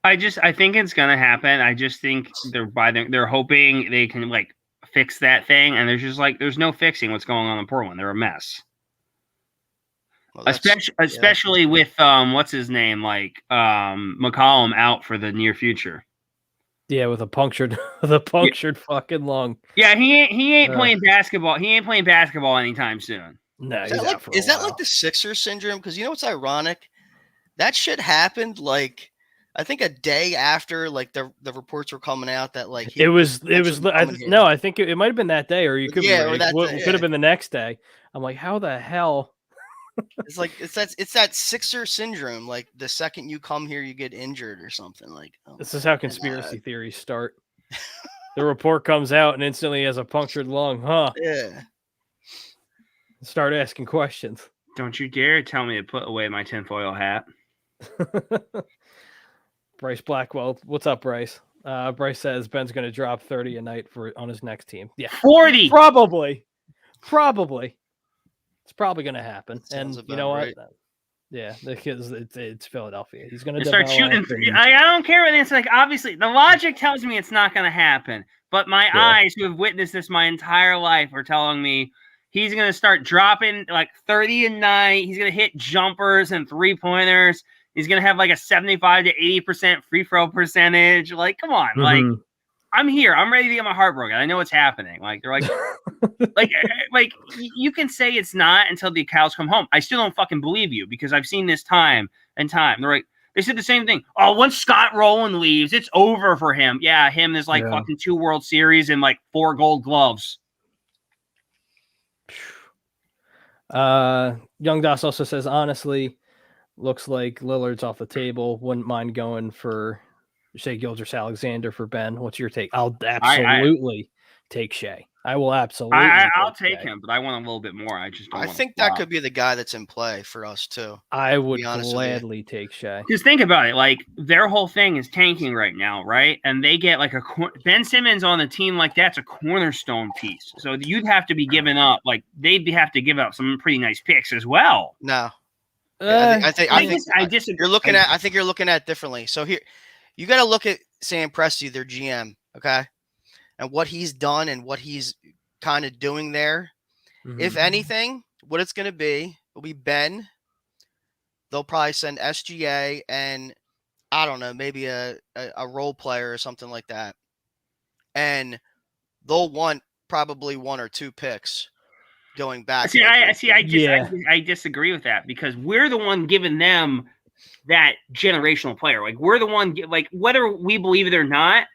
I think it's gonna happen. I just think they're hoping they can like fix that thing, and there's no fixing what's going on in Portland. They're a mess. Well, especially with what's his name, like McCollum out for the near future. Yeah, with a punctured fucking lung. Yeah, he ain't playing basketball. He ain't playing basketball anytime soon. No, is that like the Sixers syndrome? Because you know what's ironic? That shit happened like I think a day after like the reports were coming out that like I think it might have been that day, or you could could have been the next day. I'm like, how the hell? It's like it's that Sixer syndrome. Like the second you come here, you get injured or something. Like this is how conspiracy theories start. The report comes out and instantly has a punctured lung, huh? Yeah. Start asking questions. Don't you dare tell me to put away my tinfoil hat. Bryce Blackwell, what's up, Bryce? Bryce says Ben's going to drop 30 a night on his next team. Yeah, 40. Probably. It's probably going to happen. And you know what? Right. Yeah, because it's Philadelphia. He's going to start shooting. I don't care what it's like. Obviously, the logic tells me it's not going to happen. But my eyes, who have witnessed this my entire life, are telling me He's going to start dropping like 30 a night. He's going to hit jumpers and 3-pointers. He's going to have like a 75 to 80% free throw percentage. Like, come on. Like, I'm here. I'm ready to get my heart broken. I know what's happening. Like, they're like, you can say it's not until the cows come home. I still don't fucking believe you because I've seen this time and time. They're like, they said the same thing. Oh, once Scott Rowland leaves, it's over for him. Yeah, him is like fucking 2 World Series and like 4 Gold Gloves. Young Das also says, honestly, looks like Lillard's off the table. Wouldn't mind going for Shai Gilgeous-Alexander for Ben. What's your take? I'll absolutely take Shai. I will absolutely. I'll take him, but I want a little bit more. I just don't. I think that could be the guy that's in play for us too. I would gladly take Shai. Just think about it. Like their whole thing is tanking right now, right? And they get like Ben Simmons on a team like that's a cornerstone piece. So you'd have to be giving up. Like they'd have to give up some pretty nice picks as well. No, I think I disagree. You're looking at. I think you're looking at it differently. So here, you got to look at Sam Presti, their GM, okay, and what he's done and what he's kind of doing there. If anything, what it's going to be will be Ben. They'll probably send SGA and I don't know, maybe a role player or something like that. And they'll want probably 1 or 2 picks going back. I disagree with that because we're the one giving them that generational player. Like we're the one, like whether we believe it or not,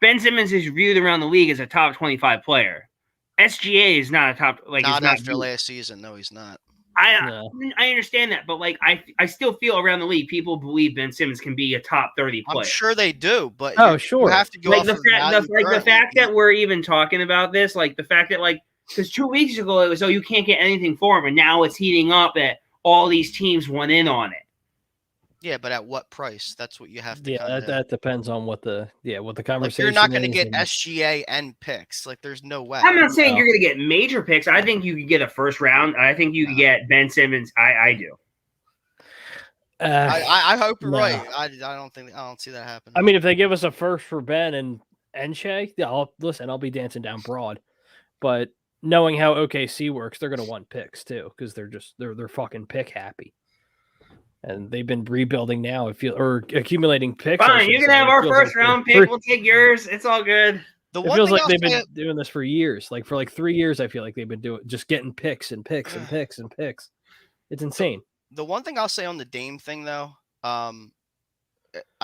Ben Simmons is viewed around the league as a top 25 player. SGA is not a top, like not after last season. No, he's not. I understand that, but like I still feel around the league people believe Ben Simmons can be a top 30 player. I'm sure they do, but sure, you have to go like off the fact that we're even talking about this, like the fact that like because 2 weeks ago it was you can't get anything for him, and now it's heating up that all these teams went in on it. Yeah, but at what price? That's what you have to. Yeah, that depends on what the conversation. Like you're not going to get SGA and picks. Like there's no way. I'm not saying you're going to get major picks. I think you could get a first round. I think you could get Ben Simmons. I do. I hope you're right. I don't see that happening. I mean, if they give us a first for Ben and Shai, yeah, I'll be dancing down broad. But knowing how OKC works, they're going to want picks too because they're fucking pick happy. And they've been rebuilding now, or accumulating picks. Fine, you can have our first round pick. We'll take yours. It's all good. It feels like they've been doing this for years. Like for 3 years, I feel like they've been just getting picks and picks and picks and picks. It's insane. The one thing I'll say on the Dame thing, though, I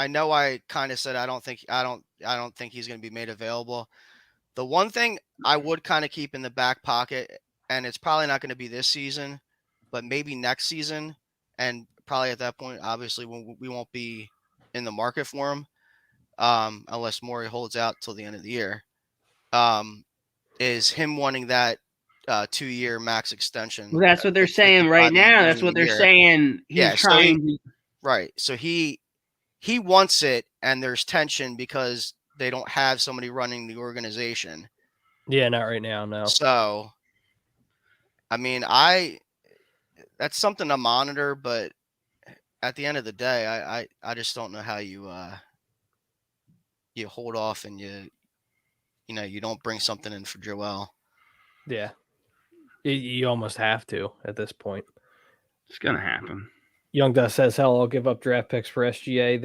know I kind of said I don't think he's going to be made available. The one thing I would kind of keep in the back pocket, and it's probably not going to be this season, but maybe next season, and probably at that point, obviously, we won't be in the market for him unless Morey holds out till the end of the year, is him wanting that 2-year max extension. Well, that's what they're saying right now. That's what they're saying. He's trying. Right. So he wants it, and there's tension because they don't have somebody running the organization. Yeah, not right now, no. So, I mean, that's something to monitor, but at the end of the day, I just don't know how you hold off and you don't bring something in for Joel. Yeah, you almost have to at this point. It's gonna happen. Young Dust says, "Hell, I'll give up draft picks for SGA.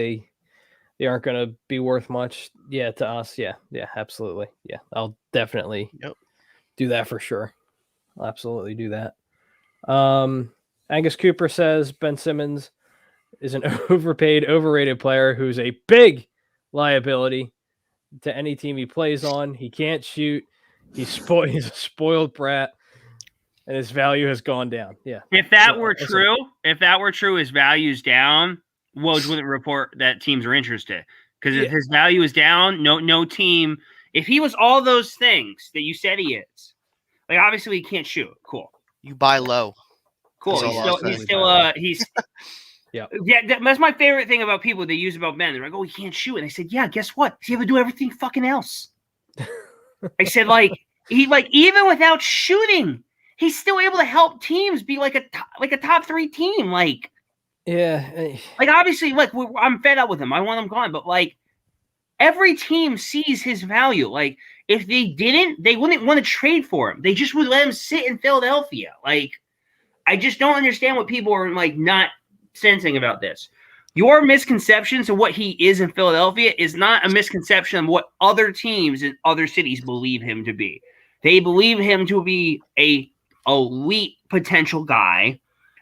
They aren't going to be worth much. Yeah, to us. Yeah, absolutely. Yeah, I'll definitely do that for sure. I'll absolutely do that." Angus Cooper says Ben Simmons is an overpaid, overrated player who's a big liability to any team he plays on. He can't shoot. He's a spoiled brat, and his value has gone down. Yeah. If that were true, his value's down. Woj wouldn't report that teams are interested because if his value is down, no team. If he was all those things that you said he is, like obviously he can't shoot. Cool. You buy low. Cool. He's that's my favorite thing about people they use about Ben. They're like, "Oh, he can't shoot," and I said, "Yeah, guess what? He's able to do everything fucking else." I said, even without shooting, he's still able to help teams be like a top 3 team. Obviously, I'm fed up with him. I want him gone, but every team sees his value. If they didn't, they wouldn't want to trade for him. They just would let him sit in Philadelphia. Like, I just don't understand what people are like not sensing about this. Your misconceptions of what he is in Philadelphia is not a misconception of what other teams in other cities believe him to be. They believe him to be a elite potential guy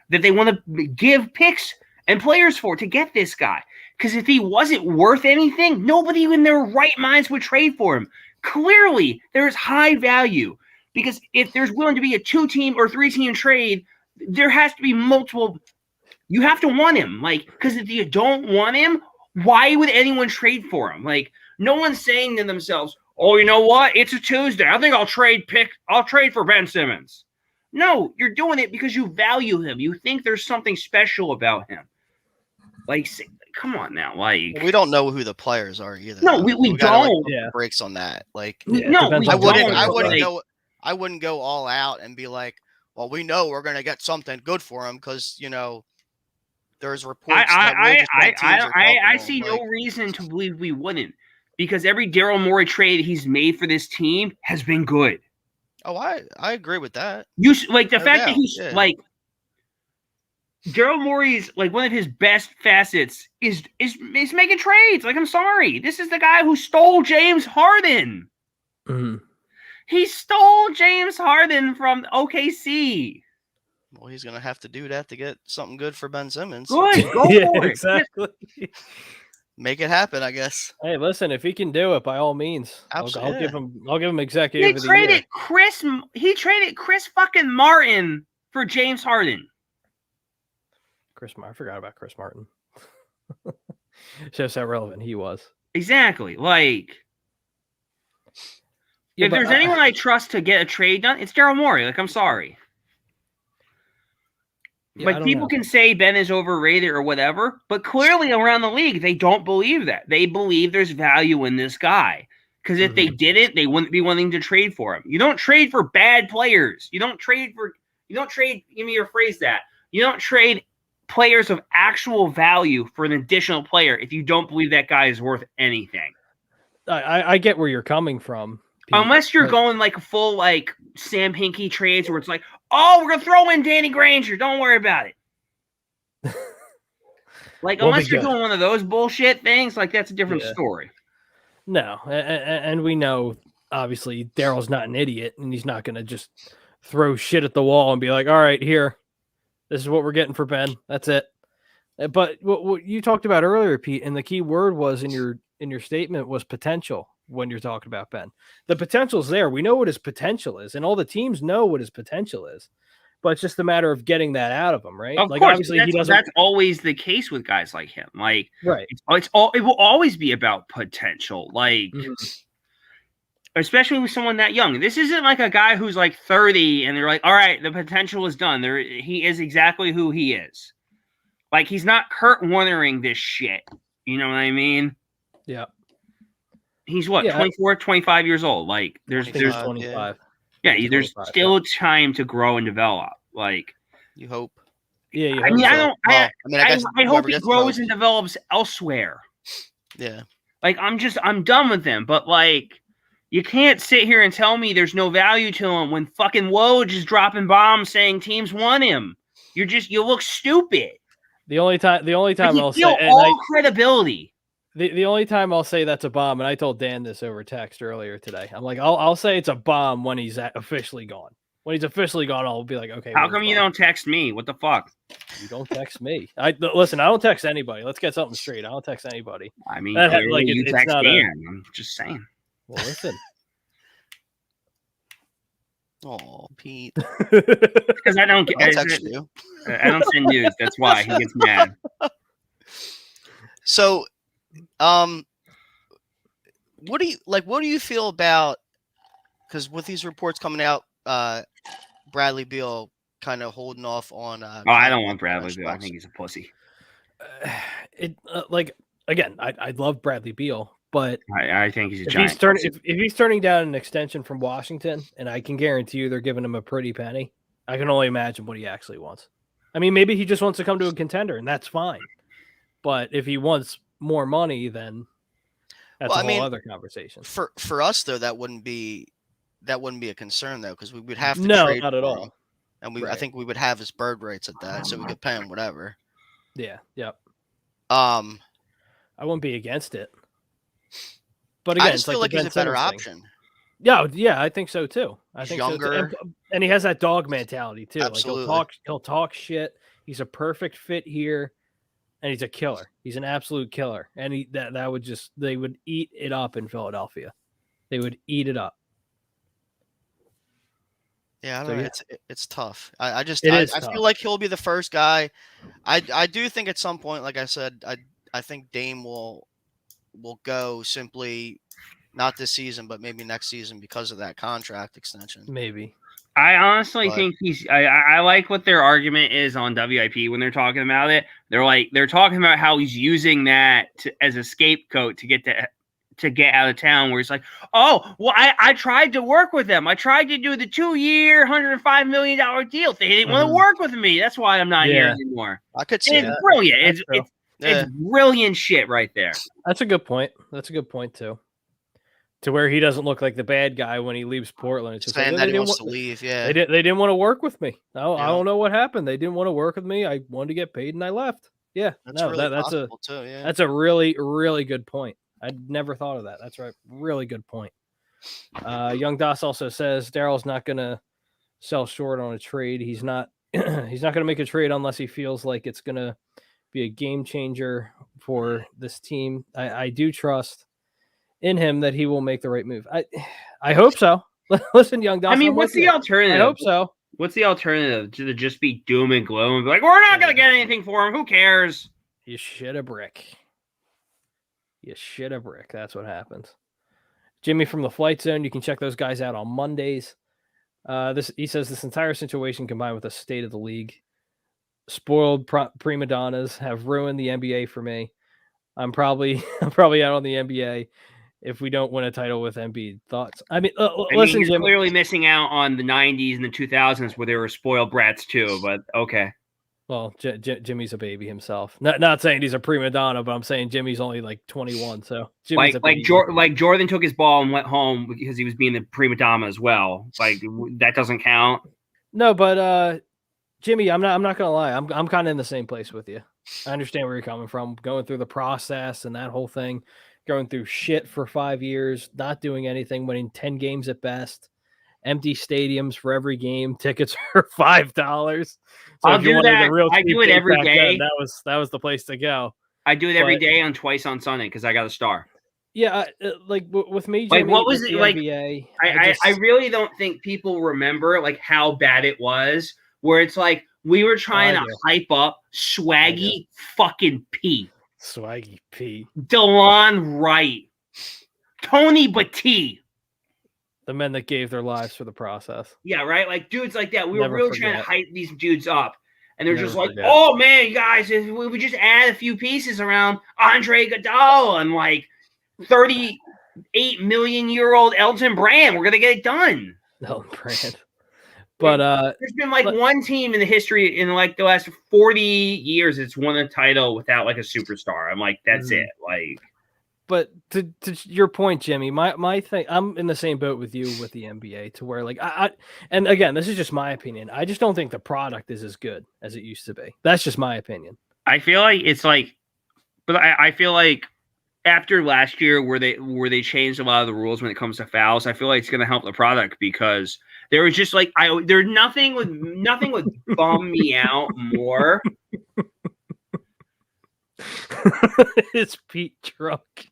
that they want to give picks and players for to get this guy. Because if he wasn't worth anything, nobody in their right minds would trade for him. Clearly, there is high value. Because if there's willing to be a 2-team or 3-team trade, there has to be multiple. You have to want him. Like, because if you don't want him, why would anyone trade for him? Like, no one's saying to themselves, oh, you know what? It's a Tuesday. I think I'll trade for Ben Simmons. No, you're doing it because you value him. You think there's something special about him. Like, come on now. Like, we don't know who the players are either. No, we don't. Gotta, like, breaks on that. Like, no, I wouldn't go all out and be like, well, we know we're going to get something good for him because, you know, there's reports. I see no reason to believe we wouldn't, because every Daryl Morey trade he's made for this team has been good. Oh, I agree with that. You like the fact that he's like Daryl Morey's like one of his best facets is making trades. Like, I'm sorry, this is the guy who stole James Harden. Mm-hmm. He stole James Harden from OKC. Well, he's gonna have to do that to get something good for Ben Simmons. Good, go for it. Exactly. Make it happen, I guess. Hey, listen, if he can do it, by all means, I'll give him executive of the year. He traded Chris fucking Martin for James Harden. I forgot about Chris Martin. Shows how relevant he was. Exactly. Like, if there's anyone I trust to get a trade done, it's Daryl Morey. Like, I'm sorry. Yeah, like, people can say Ben is overrated or whatever, but clearly around the league, they don't believe that. They believe there's value in this guy. Because if they didn't, they wouldn't be wanting to trade for him. You don't trade for bad players. You don't trade, give me your phrase that. You don't trade players of actual value for an additional player if you don't believe that guy is worth anything. I get where you're coming from. Pete, unless you're going like full like Sam Hinkie trades where it's like, oh, we're gonna throw in Danny Granger, don't worry about it. Like, unless you're doing one of those bullshit things, like, that's a different story. No, and we know obviously Daryl's not an idiot, and he's not gonna just throw shit at the wall and be like, all right, here, this is what we're getting for Ben. That's it. But what you talked about earlier, Pete, and the key word was in your statement was potential. When you're talking about Ben, the potential's there. We know what his potential is, and all the teams know what his potential is, but it's just a matter of getting that out of him, right? Of like, course, obviously he doesn't. That's always the case with guys like him. Like, right? It will always be about potential. Like, especially with someone that young. This isn't like a guy who's like 30 and they're like, all right, the potential is done. He is exactly who he is. Like, he's not Kurt Warnering this shit. You know what I mean? Yeah. He's what, 24, 25 years old. Like, there's 25. Yeah, there's still time to grow and develop. Like, you hope. Yeah, I mean, I hope he grows and develops elsewhere. Yeah. Like, I'm done with him. But like, you can't sit here and tell me there's no value to him when fucking Woj is dropping bombs saying teams want him. You look stupid. The only time I'll say all credibility. The only time I'll say that's a bomb, and I told Dan this over text earlier today. I'm like, I'll say it's a bomb when he's officially gone. When he's officially gone, I'll be like, okay. How come you don't text me? What the fuck? You don't text me. Listen, I don't text anybody. Let's get something straight. I don't text anybody. I mean, like, you text Dan. I'm just saying. Well, listen. Oh, Pete. Because I don't get. I'll text you. I don't send news. That's why he gets mad. So, what do you feel about? Because with these reports coming out, Bradley Beal kind of holding off on. I don't want Bradley Beal. I think he's a pussy. I love Bradley Beal, but I think he's a giant. If he's turning down an extension from Washington, and I can guarantee you they're giving him a pretty penny, I can only imagine what he actually wants. I mean, maybe he just wants to come to a contender, and that's fine. But if he wants more money, then That's a whole other conversation. For us though, that wouldn't be a concern though, because we would have to No, trade not at for all. him. And I think we would have his bird rights at that, so we could pay him whatever. Yeah, yep. I I wouldn't be against it. But again, just it's feel like like he's a better option. Yeah, I think so too. I He's think younger. So too. And he has that dog mentality too. Absolutely. Like he'll talk shit. He's a perfect fit here, and he's a killer. He's an absolute killer. And they would eat it up in Philadelphia. They would eat it up. Yeah, I don't know. It's tough. I tough. feel like he'll be the first guy. I do think at some point, like I said, I think Dame will go simply not this season, but maybe next season because of that contract extension. Maybe. I honestly think I like what their argument is on WIP when they're talking about it. They're talking about how he's using that as a scapegoat to get out of town, where he's like, oh, well, I tried to work with them. I tried to do the 2-year, $105 million deal. They didn't want to work with me. That's why I'm not here anymore. I could see it's that. Brilliant. It's brilliant shit right there. That's a good point. That's a good point too. To where he doesn't look like the bad guy when he leaves Portland. It's just saying like, that he wants to leave. Yeah, they didn't want to work with me. No, I don't know what happened. They didn't want to work with me. I wanted to get paid and I left. Yeah, that's possible too. Yeah, that's a really, really good point. I'd never thought of that. That's right. Really good point. Young Das also says Daryl's not going to sell short on a trade. He's not going to make a trade unless he feels like it's going to be a game changer for this team. I do trust in him that he will make the right move. I hope so. Listen, Young Das. I mean, what's the alternative? I hope so. What's the alternative? To just be doom and gloom and be like, we're not going to get anything for him. Who cares? You shit a brick. You shit a brick. That's what happens. Jimmy from the Flight Zone. You can check those guys out on Mondays. He says this entire situation combined with the state of the league, spoiled prima donnas have ruined the NBA for me. I'm probably out on the NBA if we don't win a title with Embiid. Thoughts? Listen, you're Jimmy. Clearly missing out on the 90s and the 2000s where they were spoiled brats too. But okay. Well, Jimmy's a baby himself. Not saying he's a prima donna, but I'm saying Jimmy's only like 21. So Jimmy's like Jordan took his ball and went home because he was being the prima donna as well. Like that doesn't count. No, but Jimmy, I'm not gonna lie. I'm kind of in the same place with you. I understand where you're coming from, going through the process and that whole thing, going through shit for 5 years, not doing anything, winning 10 games at best. Empty stadiums for every game. Tickets are $5. So I'll do that. I do it every day. Then, that was the place to go. I do it every day and twice on Sunday because I got a star. Yeah, like with me, Jimmy, like what was it like? NBA, I really don't think people remember like how bad it was. Where it's like we were trying to hype up Swaggy fucking P, Swaggy P, DeLon Wright, Tony Battie. The men that gave their lives for the process. Yeah, right? Like, dudes like that. We were really trying to hype these dudes up. And they're just like, forget. Oh, man, you guys, if we just add a few pieces around Andre Iguodala and, like, 38 million-year-old Elton Brand, we're going to get it done. Elton Brand. But there's been, like, one team in the history in, like, the last 40 years that's won a title without, like, a superstar. I'm like, that's it. Like... But to your point, Jimmy, my thing, I'm in the same boat with you with the NBA to where like and again, this is just my opinion. I just don't think the product is as good as it used to be. That's just my opinion. I feel like it's like, but I feel like after last year where they changed a lot of the rules when it comes to fouls, I feel like it's going to help the product because there was just like there's nothing would bum me out more. It's Pete drunk.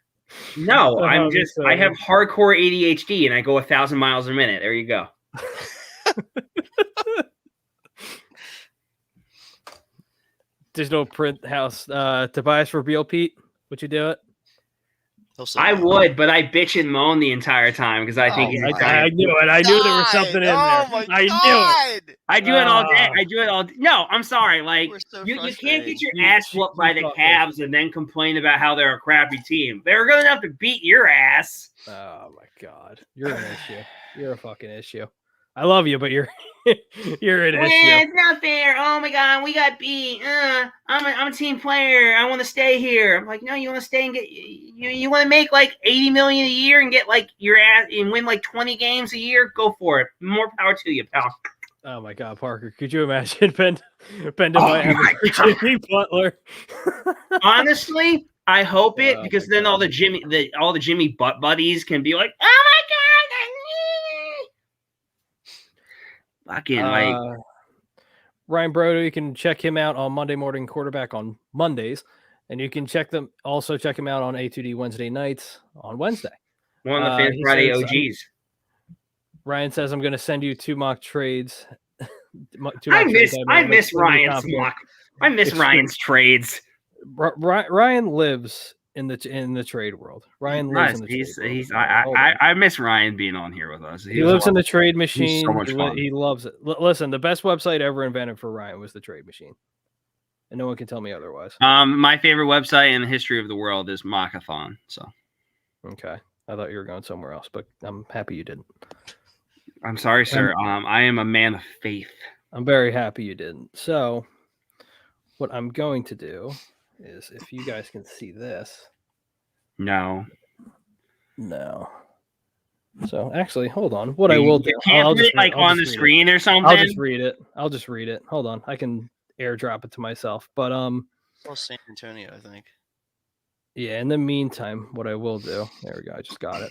No, I have hardcore ADHD and I go 1,000 miles a minute. There you go. Digital print house. Tobias for Beal, Pete. Would you do it? I would, but I bitch and moan the entire time because I think I knew it. I knew there was something in there. I knew it. I do it all day. I do it all day. No, I'm sorry. Like you can't get your ass whooped by the Cavs and then complain about how they're a crappy team. They're gonna have to beat your ass. Oh my God, you're an issue. You're a fucking issue. I love you, but you're you're an issue. It's not fair. Oh my god, we got beat. I'm a team player. I want to stay here. I'm like, no, you want to stay and get you want to make like $80 million a year and get like your ass and win like 20 games a year. Go for it. More power to you, pal. Oh my God, Parker! Could you imagine Ben might have Jimmy Butler? Honestly, I hope it because then all the Jimmy butt buddies can be like, oh my god. Fucking like Ryan Brodo, you can check him out on Monday Morning Quarterback on Mondays, and you can check him out on A2D Wednesday nights on Wednesday. One of the Fan Friday OGs. Ryan says I'm going to send you 2 mock trades. I miss Ryan's mock. I miss Ryan's trades. Ryan lives in the trade world. Ryan lives in the trade world. I miss Ryan being on here with us. He lives in the trade machine. So much fun. He loves it. Listen, the best website ever invented for Ryan was the trade machine, and no one can tell me otherwise. My favorite website in the history of the world is Mockathon. So, okay, I thought you were going somewhere else, but I'm happy you didn't. I'm sorry, sir. I am a man of faith. I'm very happy you didn't. So, what I'm going to do is, if you guys can see this. No. So actually, hold on. What I will do, I'll just on the screen or something. I'll just read it. Hold on, I can airdrop it to myself. But San Antonio, I think. Yeah. In the meantime, what I will do. There we go. I just got it.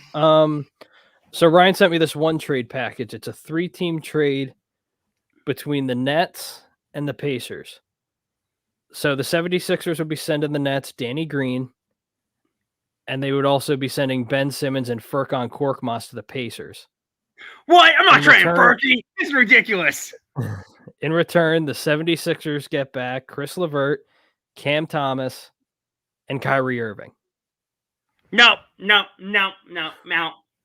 So Ryan sent me this one trade package. It's a 3-team trade between the Nets and the Pacers. So the 76ers would be sending the Nets Danny Green, and they would also be sending Ben Simmons and Furkan Korkmaz to the Pacers. What? I'm not trading Furky. This is ridiculous. In return, the 76ers get back Chris LeVert, Cam Thomas, and Kyrie Irving. No.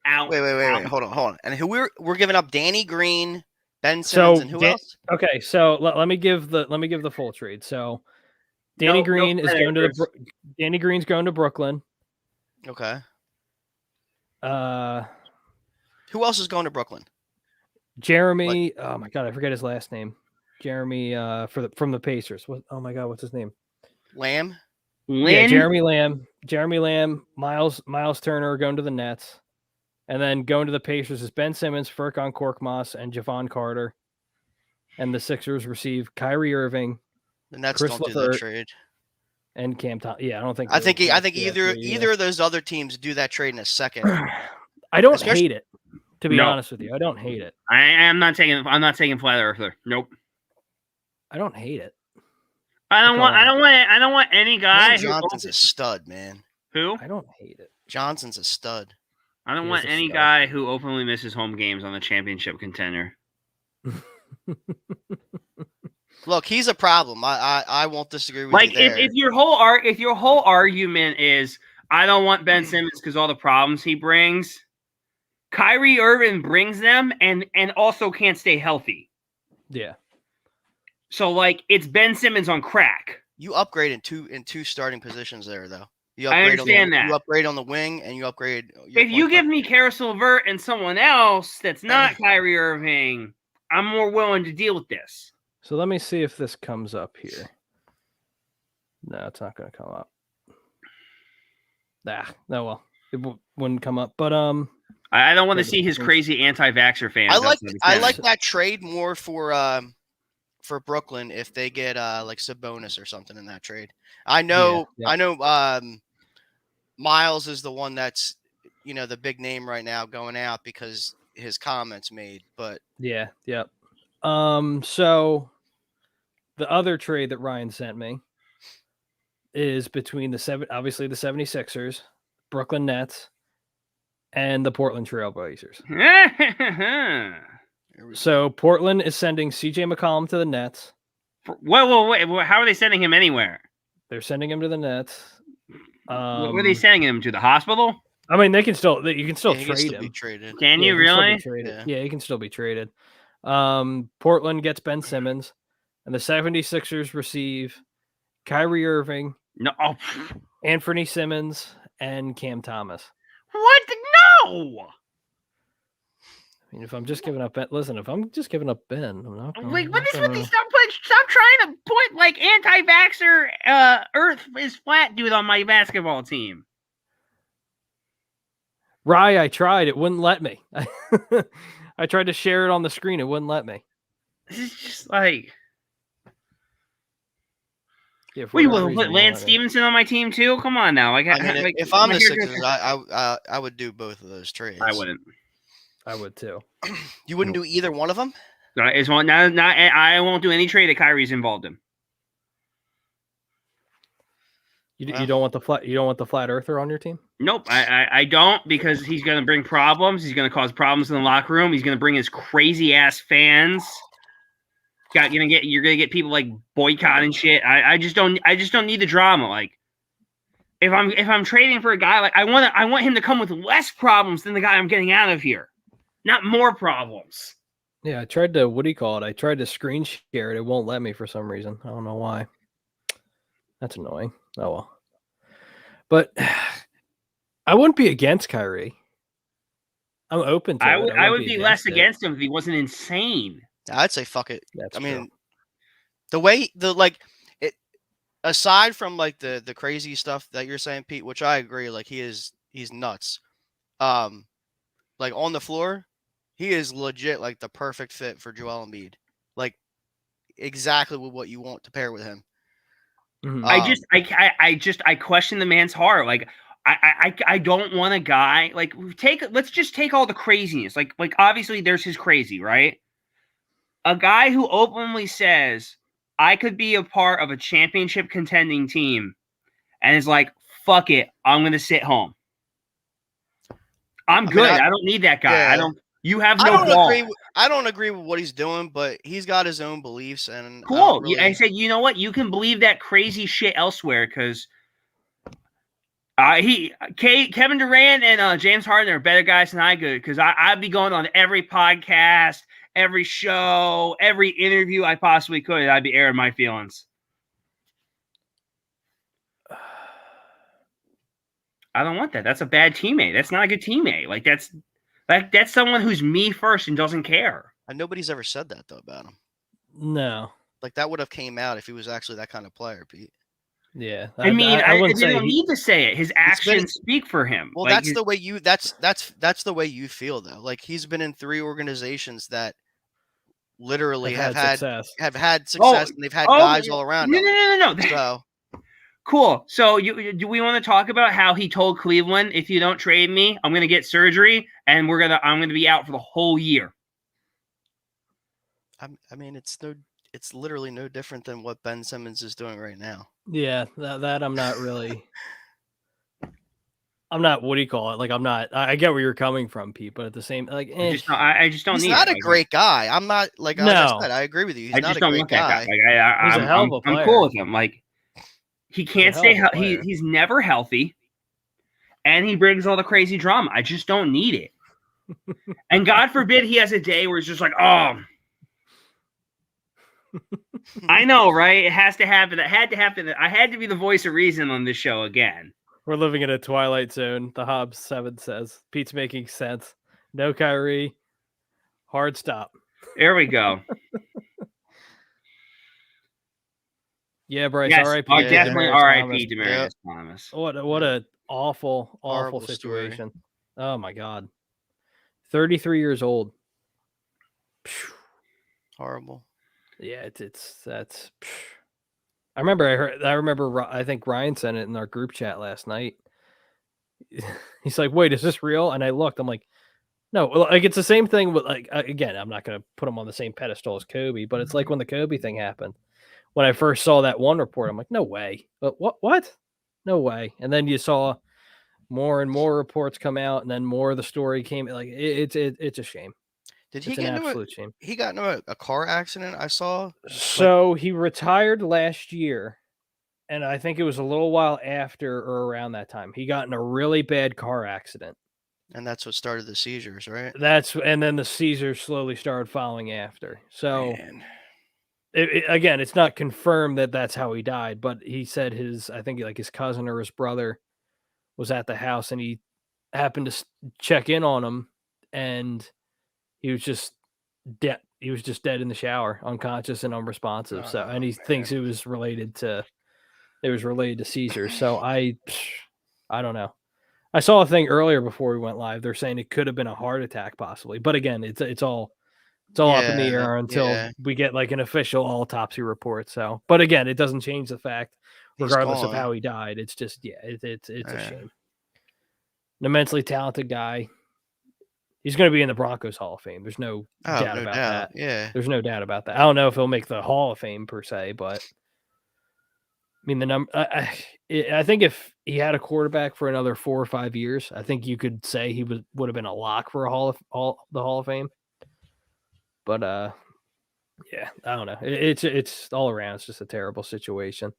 Out. Wait. Hold on. And who we're giving up Danny Green, Ben Simmons, and who else? Okay, so let me give the full trade. So Danny Green's going to Brooklyn. Okay. Who else is going to Brooklyn? Jeremy. Oh my God, I forget his last name. Jeremy from the Pacers. Oh my God, what's his name? Lamb. Yeah, Jeremy Lamb. Miles Turner are going to the Nets, and then going to the Pacers is Ben Simmons, Furkan Korkmaz, and Javon Carter. And the Sixers receive Kyrie Irving. The Nets Chris don't LeVert, do that trade. And Cam Thomas. Yeah, I don't think. I think either of those other teams do that trade in a second. I don't hate it. To be honest with you, I don't hate it. I'm not taking Flat Earther. Nope. I don't hate it. I don't want any guy. Johnson's a stud, man. Who? I don't hate it. Johnson's a stud. I don't want any guy who openly misses home games on the championship contender. Look, he's a problem. I won't disagree with you there. If your whole argument is I don't want Ben Simmons because all the problems he brings, Kyrie Irving brings them and also can't stay healthy. Yeah. So it's Ben Simmons on crack. You upgrade in two starting positions there, though. I understand that. You upgrade on the wing and you upgrade. If you give me Karis LeVert and someone else that's not Kyrie Irving, I'm more willing to deal with this. So let me see if this comes up here. No, it's not going to come up. No, well, it wouldn't come up. But I don't want to see his crazy anti-vaxxer fans. I like that trade more for Brooklyn if they get Sabonis or something in that trade. I know Miles is the one that's the big name right now going out because his comments made. But so the other trade that Ryan sent me is between the 76ers, Brooklyn Nets, and the Portland Trail Blazers. So Portland is sending CJ McCollum to the Nets. Wait. How are they sending him anywhere? They're sending him to the Nets. Where are they sending him to? The hospital? I mean, you can still trade him. Can you really? Yeah, he can still be traded. Portland gets Ben Simmons, and the 76ers receive Kyrie Irving, Anthony Simmons, and Cam Thomas. What? No! I mean, if I'm just giving up Ben, listen, if I'm just giving up Ben, I'm not going Like, what is with these? Stop trying to put like anti-vaxxer, Earth is flat dude on my basketball team. Rye, I tried. It wouldn't let me. I tried to share it on the screen. It wouldn't let me. This is just like. Yeah, What, you want to put Lance Stevenson on my team too? Come on now. If I'm the Sixers, I would do both of those trades. I wouldn't. I would too. You wouldn't do either one of them? I won't do any trade that Kyrie's involved in. You don't want the flat earther on your team? Nope, I don't, because he's going to bring problems. He's going to cause problems in the locker room. He's going to bring his crazy ass fans. You're gonna get people like boycotting shit. I just don't need the drama. Like, if I'm trading for a guy, like I want him to come with less problems than the guy I'm getting out of here, not more problems. Yeah, I tried to I tried to screen share it. It won't let me for some reason. I don't know why. That's annoying. Oh well. But I wouldn't be against Kyrie. I'm open to it. I would be less against him if he wasn't insane. I'd say fuck it. That's I true. mean, aside from like the crazy stuff that you're saying, Pete, which I agree, like he's nuts. Like on the floor, he is legit like the perfect fit for Joel Embiid. Like exactly what you want to pair with him. Mm-hmm. I question the man's heart. Like I don't want a guy like let's just take all the craziness. Like obviously there's his crazy, right? A guy who openly says, I could be a part of a championship contending team and is like, fuck it, I'm going to sit home. I'm good. I don't need that guy. Yeah. You have no ball. I don't agree with what he's doing, but he's got his own beliefs. And cool. I said, you know what? You can believe that crazy shit elsewhere because Kevin Durant and James Harden are better guys than I could, because I'd be going on every podcast, every show, every interview I possibly could. I'd be airing my feelings. I don't want that. That's a bad teammate. That's not a good teammate. Like that's someone who's me first and doesn't care. And nobody's ever said that though about him. No. Like that would have came out if he was actually that kind of player, Pete. Yeah. I don't need to say it. His actions speak for him. Well, that's the way that's the way you feel though. Like he's been in 3 organizations that literally have had success, and they've had guys all around him. No. So cool. So do we want to talk about how he told Cleveland, if you don't trade me, I'm going to get surgery and I'm going to be out for the whole year? I mean, it's literally no different than what Ben Simmons is doing right now. Yeah, that I'm not really. I'm not. What do you call it? Like I'm not. I get where you're coming from, Pete, but at the same, like, I just don't. He's not a great guy. I'm not like I said. I agree with you. He's not a great guy. He's a hell of a player. I'm cool with him. Like he can't stay. He's never healthy, and he brings all the crazy drama. I just don't need it. And God forbid he has a day where he's just like, oh. I know, right? It has to happen. It had to happen. I had to be the voice of reason on this show again. We're living in a twilight zone. The Hobbs 7 says Pete's making sense. No Kyrie. Hard stop. There we go. Yeah, Bryce. Yes, R.I.P. Definitely R.I.P. Demaryius Thomas. What a awful situation. Story. Oh my God. 33 years old. Horrible. Yeah, that's. I remember. I think Ryan sent it in our group chat last night. He's like, "Wait, is this real?" And I looked. I'm like, "No." Like it's the same thing. With like again, I'm not going to put him on the same pedestal as Kobe, but it's like when the Kobe thing happened. When I first saw that one report, I'm like, "No way!" But what? No way! And then you saw more and more reports come out, and then more of the story came. Like it's a shame. Did he get an absolute shame? He got into a car accident, I saw. So he retired last year, and I think it was a little while after or around that time. He got in a really bad car accident. And that's what started the seizures, right? And then the seizures slowly started following after. So again, it's not confirmed that that's how he died, but he said I think like his cousin or his brother was at the house and he happened to check in on him, and he was just dead. He was just dead in the shower, unconscious and unresponsive. And he thinks it was related to seizures. So I don't know. I saw a thing earlier before we went live. They're saying it could have been a heart attack possibly, but again, it's all up in the air until we get like an official autopsy report. So, but again, it doesn't change the fact, regardless of how he died. It's just, it's a shame. An immensely talented guy. He's going to be in the Broncos Hall of Fame. There's no doubt about that. Yeah. There's no doubt about that. I don't know if he'll make the Hall of Fame per se, but I mean, the number, I think if he had a quarterback for another 4 or 5 years, I think you could say he would have been a lock for the Hall of Fame. But yeah, I don't know. It's all around. It's just a terrible situation.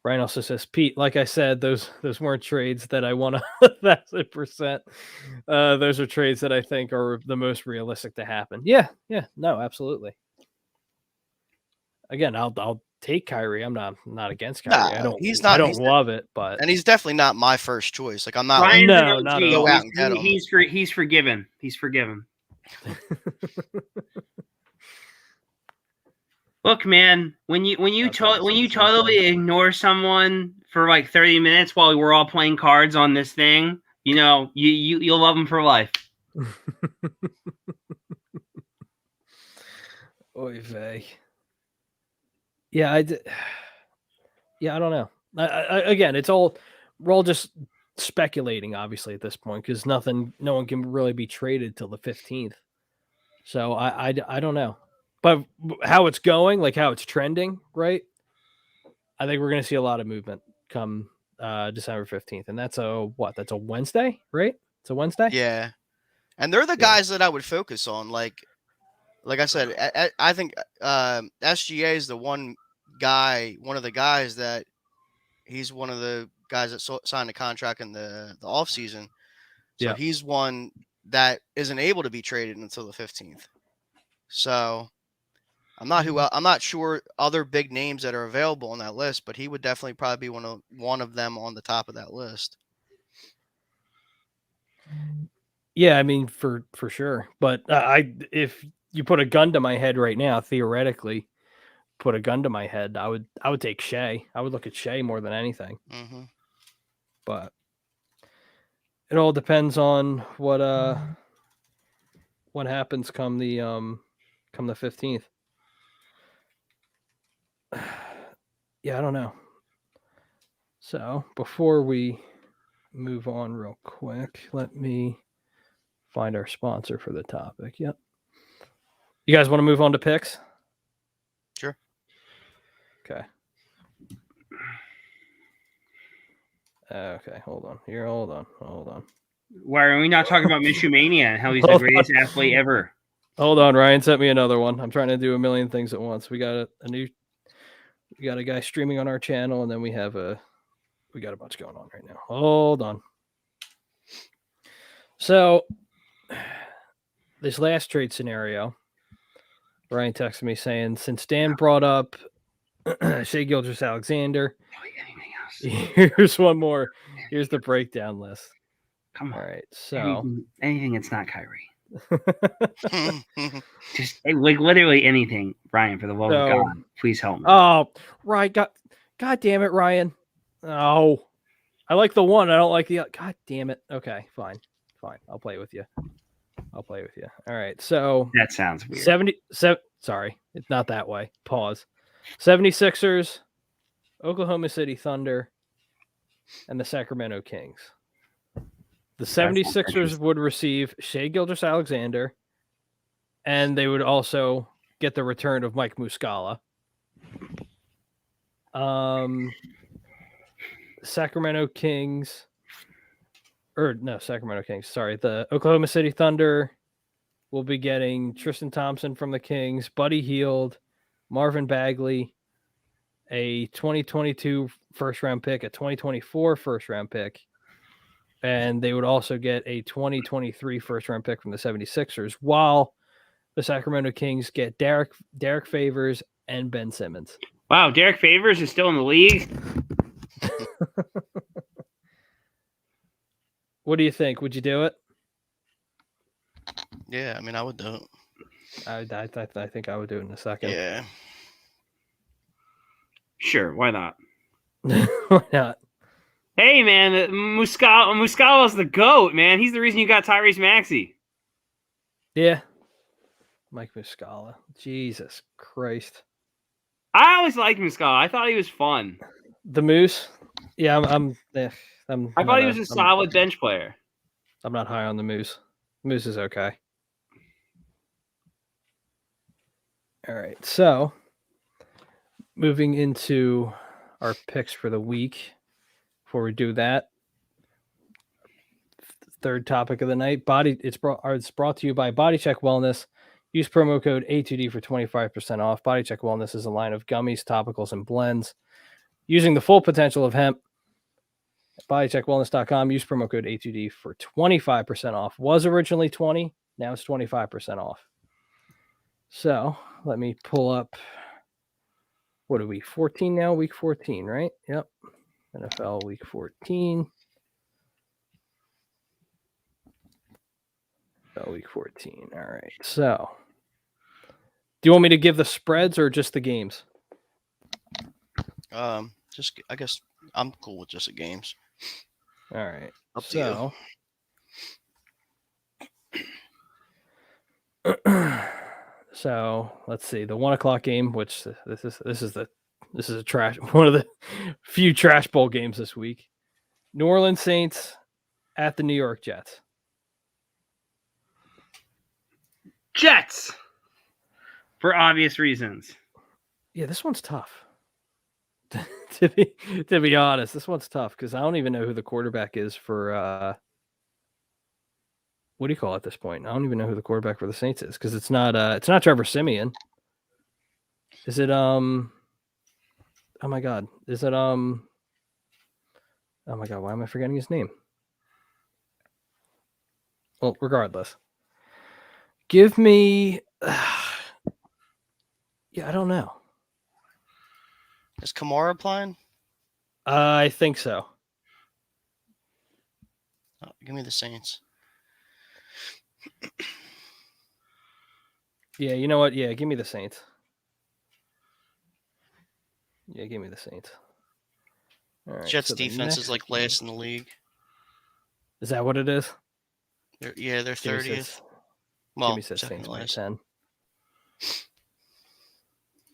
Ryan also says, Pete, like I said, those weren't trades that I want 1,000%. Those are trades that I think are the most realistic to happen. Yeah, no, absolutely. Again, I'll take Kyrie. I'm not against Kyrie. I don't love it, but and he's definitely not my first choice. Like I'm not. Ryan's not at all. He's forgiven. He's forgiven. Look, man, when you totally ignore someone for like 30 minutes while we're all playing cards on this thing, you'll love them for life. Oy vey. Yeah, I don't know. Again, we're all just speculating, obviously, at this point, because no one can really be traded till the 15th. So I don't know. But how it's going, like how it's trending, right? I think we're going to see a lot of movement come December 15th. And that's that's a Wednesday, right? It's a Wednesday? Yeah. And they're the guys that I would focus on. Like I said, I think SGA is one of the guys that he's one of the guys that signed a contract in the offseason. So he's one that isn't able to be traded until the 15th. So I'm not sure other big names that are available on that list, but he would definitely probably be one of them on the top of that list. Yeah, I mean for sure. But if you put a gun to my head right now, theoretically, put a gun to my head, I would take Shea. I would look at Shea more than anything. Mm-hmm. But it all depends on what happens come the 15th. Yeah, I don't know. So before we move on real quick, let me find our sponsor for the topic. Yep. You guys want to move on to picks? Sure. Okay. Okay, hold on. Here, hold on. Why are we not talking about Minshew Mania and how he's the greatest athlete ever? Hold on, Ryan sent me another one. I'm trying to do a million things at once. We got a guy streaming on our channel, and then we got a bunch going on right now. Hold on. So this last trade scenario, Ryan texted me saying, since Dan brought up Shai Gilgeous-Alexander, here's one more. Here's the breakdown list. Come on. All right. So anything that's not Kyrie. Just like literally anything, Ryan, for the love of God, please help me. Oh, right. God damn it, Ryan. Oh, I like the one. I don't like the other. God damn it. Okay, fine. I'll play with you. All right. So that sounds weird. Sorry, it's not that way. Pause. 76ers, Oklahoma City Thunder, and the Sacramento Kings. The 76ers would receive Shai Gilgeous-Alexander, and they would also get the return of Mike Muscala. Sacramento Kings. Sorry. The Oklahoma City Thunder will be getting Tristan Thompson from the Kings, Buddy Hield, Marvin Bagley, a 2022 first-round pick, a 2024 first-round pick, and they would also get a 2023 first-round pick from the 76ers, while the Sacramento Kings get Derek Favors and Ben Simmons. Wow, Derek Favors is still in the league? What do you think? Would you do it? Yeah, I mean, I would do it. I think I would do it in a second. Yeah. Sure, why not? Why not? Hey, man, Muscala's the GOAT, man. He's the reason you got Tyrese Maxey. Yeah. Mike Muscala. Jesus Christ. I always liked Muscala. I thought he was fun. The Moose. Yeah, I thought he was a solid bench player. I'm not high on the Moose. Moose is okay. All right, so moving into our picks for the week. Before we do that, third topic of the night: It's brought to you by Body Check Wellness. Use promo code A2D for 25% off. Body Check Wellness is a line of gummies, topicals, and blends using the full potential of hemp. BodyCheckWellness.com. Use promo code A2D for 25% off. Was originally 20, now it's 25% off. So let me pull up. What are we? 14 now? Week 14, right? Yep. NFL Week 14. Week 14. All right. So, do you want me to give the spreads or just the games? Just I guess I'm cool with just the games. All right. Up to you. So let's see the 1 o'clock game, which this is a trash, one of the few trash bowl games this week. New Orleans Saints at the New York Jets. Jets, for obvious reasons. Yeah, this one's tough. to be honest, this one's tough because I don't even know who the quarterback is for. What do you call it at this point? I don't even know who the quarterback for the Saints is because it's not Trevor Siemian. Is it Oh my God! Is it Oh my God! Why am I forgetting his name? Well, regardless. Give me, yeah, I don't know. Is Kamara playing? I think so. Oh, give me the Saints. Yeah, you know what? Yeah, give me the Saints. Yeah, give me the Saints. All right, Jets so the defense next is like game- last in the league. Is that what it is? They're Jimmy 30th. says- Well, Jimmy says second Saints to by last. 10.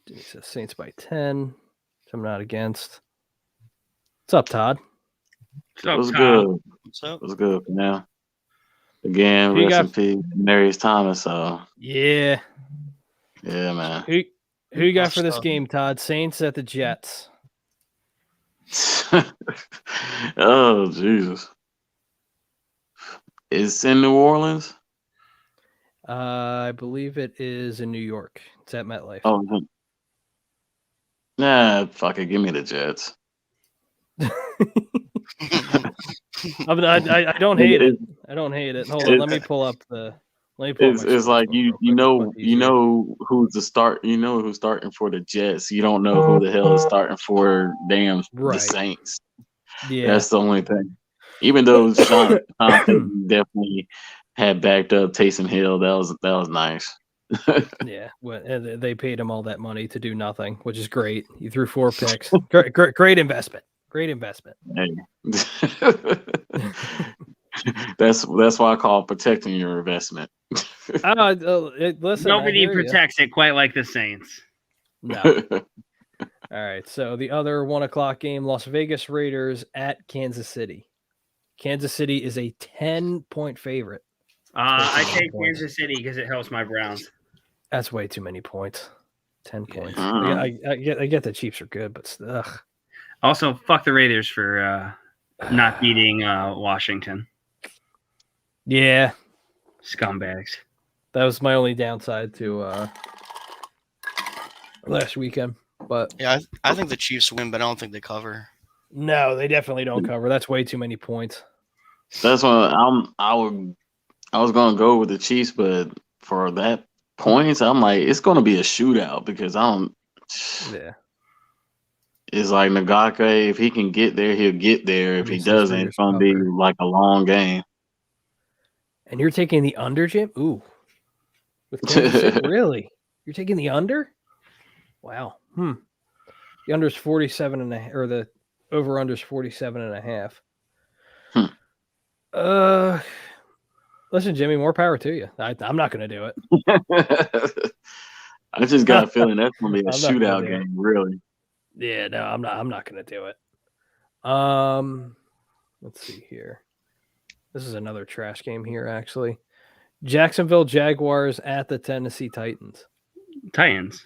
Jimmy says Saints by 10. Which I'm not against. What's up, Todd? So, What's good? So What's good for now? Again, Who you rest got? in peace, Demaryius Thomas. So Yeah. yeah, man. Who you got Tough for this stuff. game, Todd? Saints at the Jets. Oh Jesus! It's in New Orleans. I believe it is in New York. It's at MetLife. Oh, nah, fuck it. Give me the Jets. I don't hate it. I don't hate it. Hold on, let me pull up the. Let me pull up my It's like sportsbook real quick. Much you easier. know who's the start. You know who's starting for the Jets. You don't know who the hell is starting for the Right. Saints. Yeah, That's the only thing. Even though Sean Payton definitely had backed up Taysom Hill, that was nice. yeah. And they paid him all that money to do nothing, which is great. He threw 4 picks. Great investment. Great investment. Hey. That's why I call protecting your investment. Listen, nobody protects it quite like the Saints. No. All right. So the other 1 o'clock game, Las Vegas Raiders at Kansas City. Kansas City is a 10-point favorite. I That's take points. Kansas City because it helps my Browns. That's way too many points. 10 points. Uh-huh. I get the Chiefs are good, but ugh. Also, fuck the Raiders for not beating Washington. Yeah, Scumbags. that was my only downside to last weekend. But yeah, I think the Chiefs win, but I don't think they cover. no, they definitely don't cover. That's way too many points. That's why I was gonna go with the Chiefs, but for that points, I'm like it's gonna be a shootout because Yeah. It's like Nagake, if he can get there, he'll get there. If he Yes, doesn't, Raiders it's gonna be cover. like a long game. And you're taking the under, Jim? Ooh, With Kansas City? Really? You're taking the under? Wow. The under is 47.5, or the over under is 47.5. Listen, Jimmy, more power to you. I'm not going to do it. I just got a feeling that's going to be a I'm not gonna shootout do it. game, really. Yeah, no, I'm not going to do it. Let's see here. This is another trash game here, actually. Jacksonville Jaguars at the Tennessee Titans. Titans.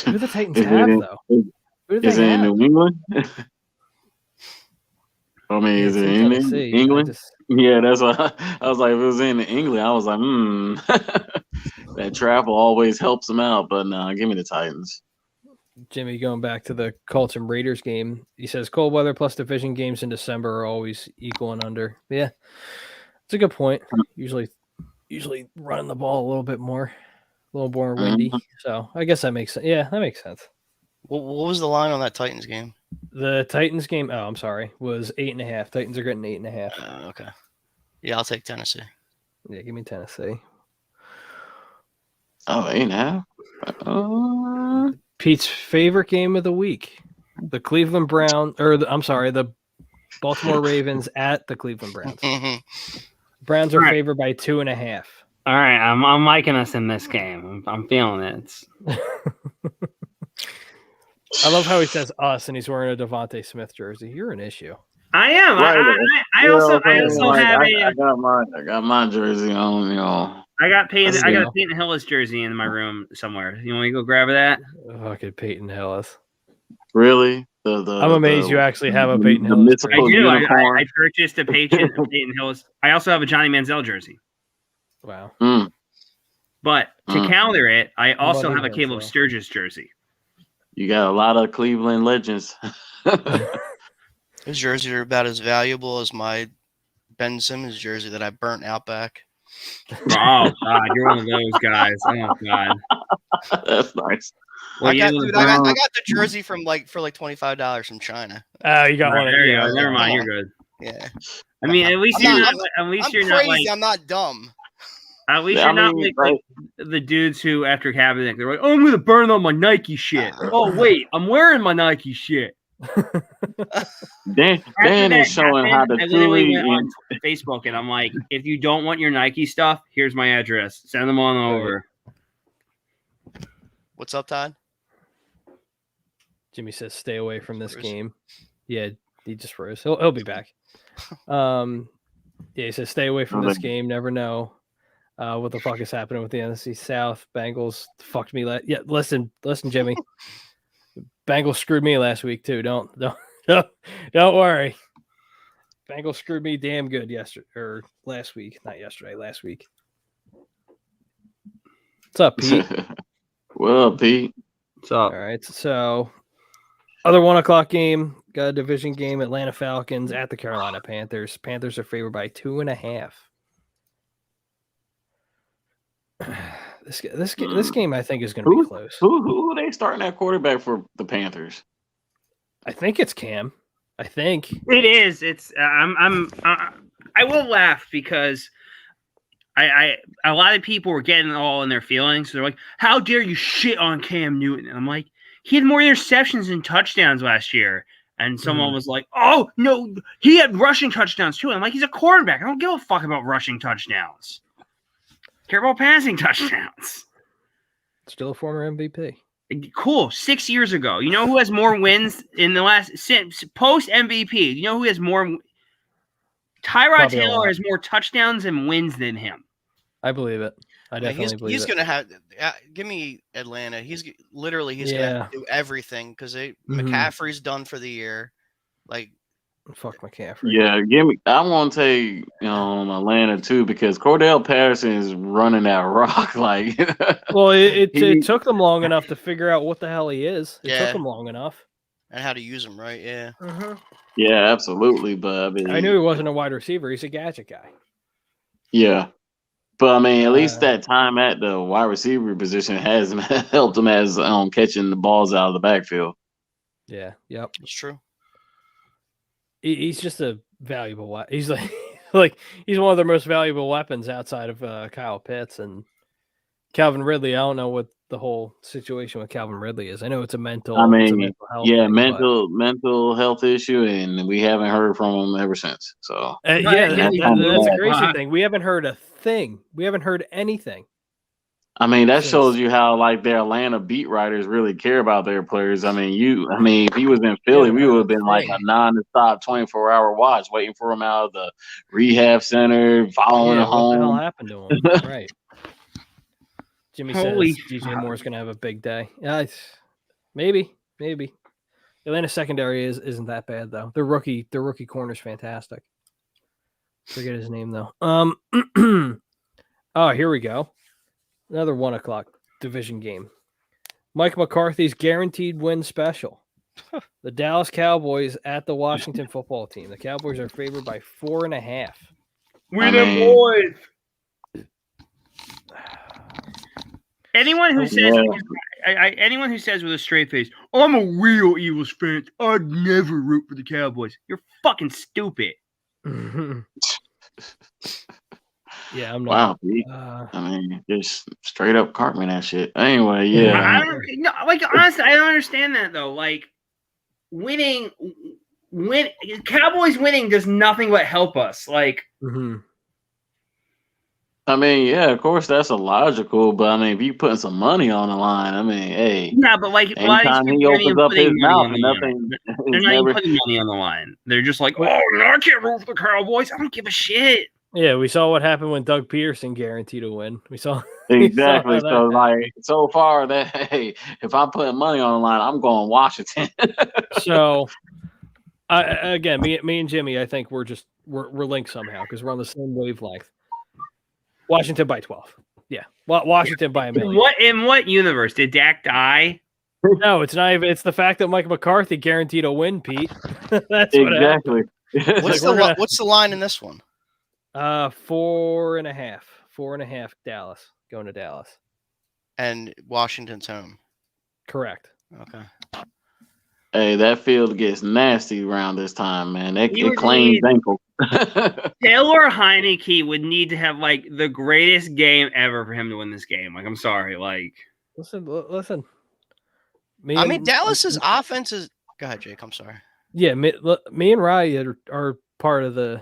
Who do the Titans have, though? Who do Is they it in have? New England? I mean, Yeah, is it's it in in Tennessee. England? Yeah, that's what I was like. If it was in England, I was like, that travel always helps them out. But no, give me the Titans. Jimmy, going back to the Colts and Raiders game, he says cold weather plus division games in December are always equal and under. Yeah, it's a good point. Usually running the ball a little bit more, a little more windy. So I guess that makes sense. Yeah, that makes sense. What was the line on that Titans game? The Titans game, I'm sorry, was 8.5. Titans are getting 8.5. Okay. Yeah, I'll take Tennessee. Yeah, give me Tennessee. Oh, 8.5. Pete's favorite game of the week: the Cleveland Browns, the Baltimore Ravens at the Cleveland Browns. Browns are favored by 2.5. All right, I'm liking us in this game. I'm feeling it. I love how he says us and he's wearing a Devontae Smith jersey. You're an issue. I am. Right. I also have I got my jersey on. You know, I got Let's Peyton go. Hillis jersey in my room somewhere. You want me to go grab that? Fucking Peyton Hillis. really? I'm amazed you actually have a Peyton the Hillis. mythical I do. unicorn. I purchased a Peyton Hillis. I also have a Johnny Manziel jersey. Wow. But to counter it, I also Money have a Caleb Manziel. Sturgis jersey. You got a lot of Cleveland legends. His jerseys are about as valuable as my Ben Simmons jersey that I burnt out back. Oh God, you're one of those guys. Oh God. That's nice. Well, I got the jersey for like $25 from China. Oh, you got one. There you Yeah, go. Never mind. You're good. Yeah. I mean, at least I'm you're not- not. At least I'm you're crazy. not like. I'm not dumb. At least Yeah, you're I not mean, like the dudes who, after Kaepernick, they're like, "Oh, I'm gonna burn all my Nike shit." Oh wait, I'm wearing my Nike shit. Dan After is showing how to I literally truly. went on Facebook and I'm like, if you don't want your Nike stuff, here's my address. Send them on over. What's up, Todd? Jimmy says stay away from this Froze. game. Yeah, he just froze. He'll be back. Yeah, he says stay away from this game. Never know what the fuck is happening with the NFC South. Bengals fucked me. Listen, Jimmy. Bengals screwed me last week too. Don't worry. Bengals screwed me damn good last week. Not yesterday, last week. What's up, Pete? Well, Pete. What's up? All right, so other 1:00 game, got a division game. Atlanta Falcons at the Carolina Panthers. Panthers are favored by 2.5. This game I think is going to be close. Who are they starting at quarterback for the Panthers? I think it's Cam. I think It is. It's. I will laugh because a lot of people were getting all in their feelings. They're like, "How dare you shit on Cam Newton?" And I'm like, he had more interceptions than touchdowns last year. And someone was like, "Oh no, he had rushing touchdowns too." And I'm like, he's a quarterback. I don't give a fuck about rushing touchdowns. Care about passing touchdowns. still a former MVP. Cool. 6 years ago. You know who has more wins in the last post MVP? You know who has more? Tyrod Probably a Taylor lot. has more touchdowns and wins than him. I believe it. I definitely believe he's it. gonna have. Give me Atlanta. He's gonna have to do everything because McCaffrey's done for the year. Like, fuck McCaffrey. Yeah, I want to take Atlanta too because Cordell Patterson is running that rock like. Well, it took them long enough to figure out what the hell he is. It Yeah. took them long enough. and how to use him right. Yeah. Yeah, absolutely. But I mean, I knew he wasn't a wide receiver. He's a gadget guy. Yeah, but I mean, at least that time at the wide receiver position has helped him as catching the balls out of the backfield. Yeah. Yep. It's true. He's just a valuable. He's like he's one of their most valuable weapons outside of Kyle Pitts, and Calvin Ridley. I don't know what the whole situation with Calvin Ridley is. I know it's a mental. I it's a mean, mental health yeah, thing, mental health issue, and we haven't heard from him ever since. So but, Yeah, that's bad. a crazy thing. We haven't heard a thing. We haven't heard anything. I mean, that Since- shows you how like their Atlanta beat writers really care about their players. I mean, if he was in Philly, we would have been like a non-stop 24-hour watch, waiting for him out of the rehab center, following him what the hell home. happened to him? Right. Jimmy Holy says DJ Moore's going to have a big day. Yeah, maybe. Atlanta secondary isn't that bad though. Their rookie corner's fantastic. Forget his name though. Oh, here we go. Another 1:00 division game. Mike McCarthy's guaranteed win special. The Dallas Cowboys at the Washington football team. The Cowboys are favored by 4.5. We them boys. Anyone who says anyone who says with a straight face, "I'm a real Eagles fan. I'd never root for the Cowboys." You're fucking stupid. Yeah, I'm not. Wow, I mean, just straight up Cartman that shit. Anyway, yeah. Honestly, I don't understand that though. Like, Cowboys winning does nothing but help us. Like, I mean, yeah, of course that's illogical, but I mean, if you putting some money on the line, I mean, hey, yeah, but like, anytime he opens up his mouth, nothing. They're not even putting money on the line. They're just like, oh, no, I can't root for the Cowboys. I don't give a shit. Yeah, we saw what happened when Doug Peterson guaranteed a win. We saw exactly. So happened. Like so far that hey, if I'm putting money on the line, I'm going Washington. So, again, me and Jimmy, I think we're linked somehow because we're on the same wavelength. Washington by 12. Yeah, Washington by a million. In what universe did Dak die? No, it's not even. It's the fact that Mike McCarthy guaranteed a win, Pete. That's exactly. What's the line in this one? 4.5. 4.5 Dallas. Going to Dallas. And Washington's home. Correct. Okay. Hey, that field gets nasty around this time, man. It claims ankle. Taylor Heineke would need to have like the greatest game ever for him to win this game. Like, I'm sorry. Like, listen. Dallas's offense is. Go ahead, Jake. I'm sorry. Yeah, me and Ryan are part of the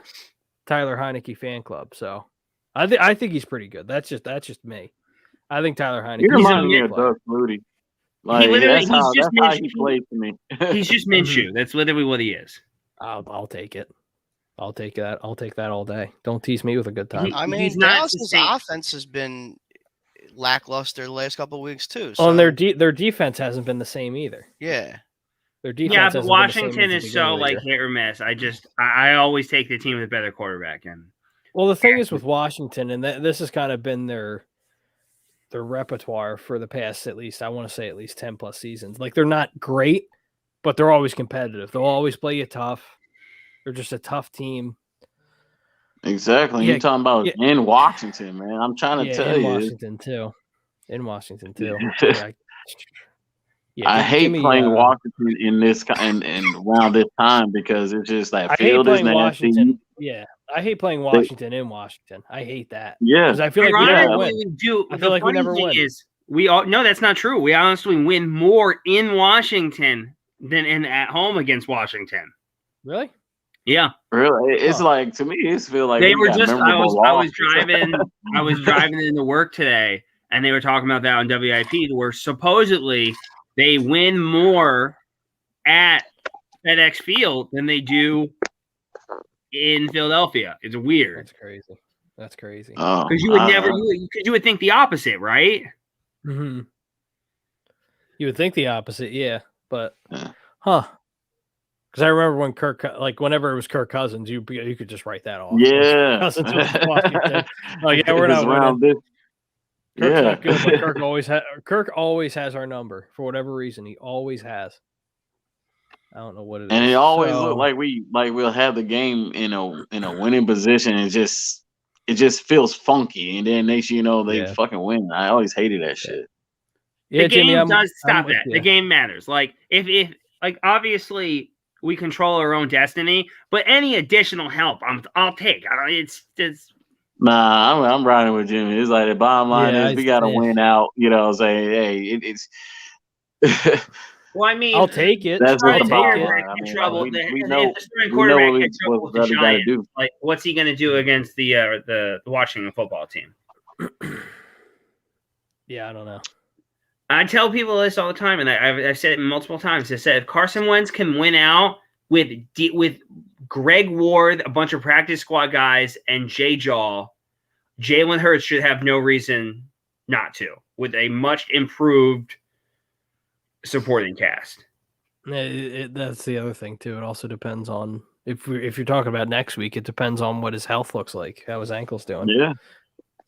Tyler Heineke fan club, so I think he's pretty good. That's just me. I think Tyler Heineke. He reminds me of Doug Flutie. Like that's how he plays to me. He's just Minshew. That's literally what he is. I'll take it. I'll take that. I'll take that all day. Don't tease me with a good time. Dallas's offense has been lackluster the last couple of weeks too. So. And their defense hasn't been the same either. Yeah. Their defense. Yeah, but Washington is so like hit or miss. I always take the team with a better quarterback. And well, the thing is with Washington, and this has kind of been their repertoire for the past at least 10 plus seasons. Like they're not great, but they're always competitive. They'll always play you tough. They're just a tough team. Exactly. You're talking about in Washington, man. I'm trying to tell you. In Washington too. I hate playing Washington in this and around this time because it's just like field is nasty. Yeah, I hate playing Washington in Washington. I hate that. Yeah, because I feel like we never win. I feel like we never win. No, that's not true. We honestly win more in Washington than at home against Washington. Really? Yeah. Really? It's like to me, it feels like they were just. I was driving into work today, and they were talking about that on WIP, where supposedly they win more at FedEx Field than they do in Philadelphia. It's weird. That's crazy. Because you would never, you would think the opposite, right? Mm-hmm. You would think the opposite, yeah. But, Because I remember when whenever it was Kirk Cousins, you could just write that off. Yeah. Cousins we're not around this. Kirk's not good, but Kirk always has our number for whatever reason. He always has. I don't know what it is. And it always looked like we'll have the game in a winning position and it just feels funky. And then next you know they fucking win. I always hated that shit. Yeah, the game does stop that. The game matters. Like if obviously we control our own destiny, but any additional help I'll take. Nah, I'm riding with Jimmy. It's like the bottom line is we got to win out. You know, say, hey, it's. Well, I mean, I'll take it. That's I'll what the take bottom it. line. I mean, trouble. we If know the starting quarterback had trouble with the what we got to Giants, do. like, what's he going to do against the Washington football team? Yeah, I don't know. I tell people this all the time, and I've said it multiple times. I said if Carson Wentz can win out with Greg Ward, a bunch of practice squad guys, and Jay Jaw, Jalen Hurts should have no reason not to, with a much improved supporting cast. That's the other thing too. It also depends on if you're talking about next week. It depends on what his health looks like, how his ankle's doing. Yeah.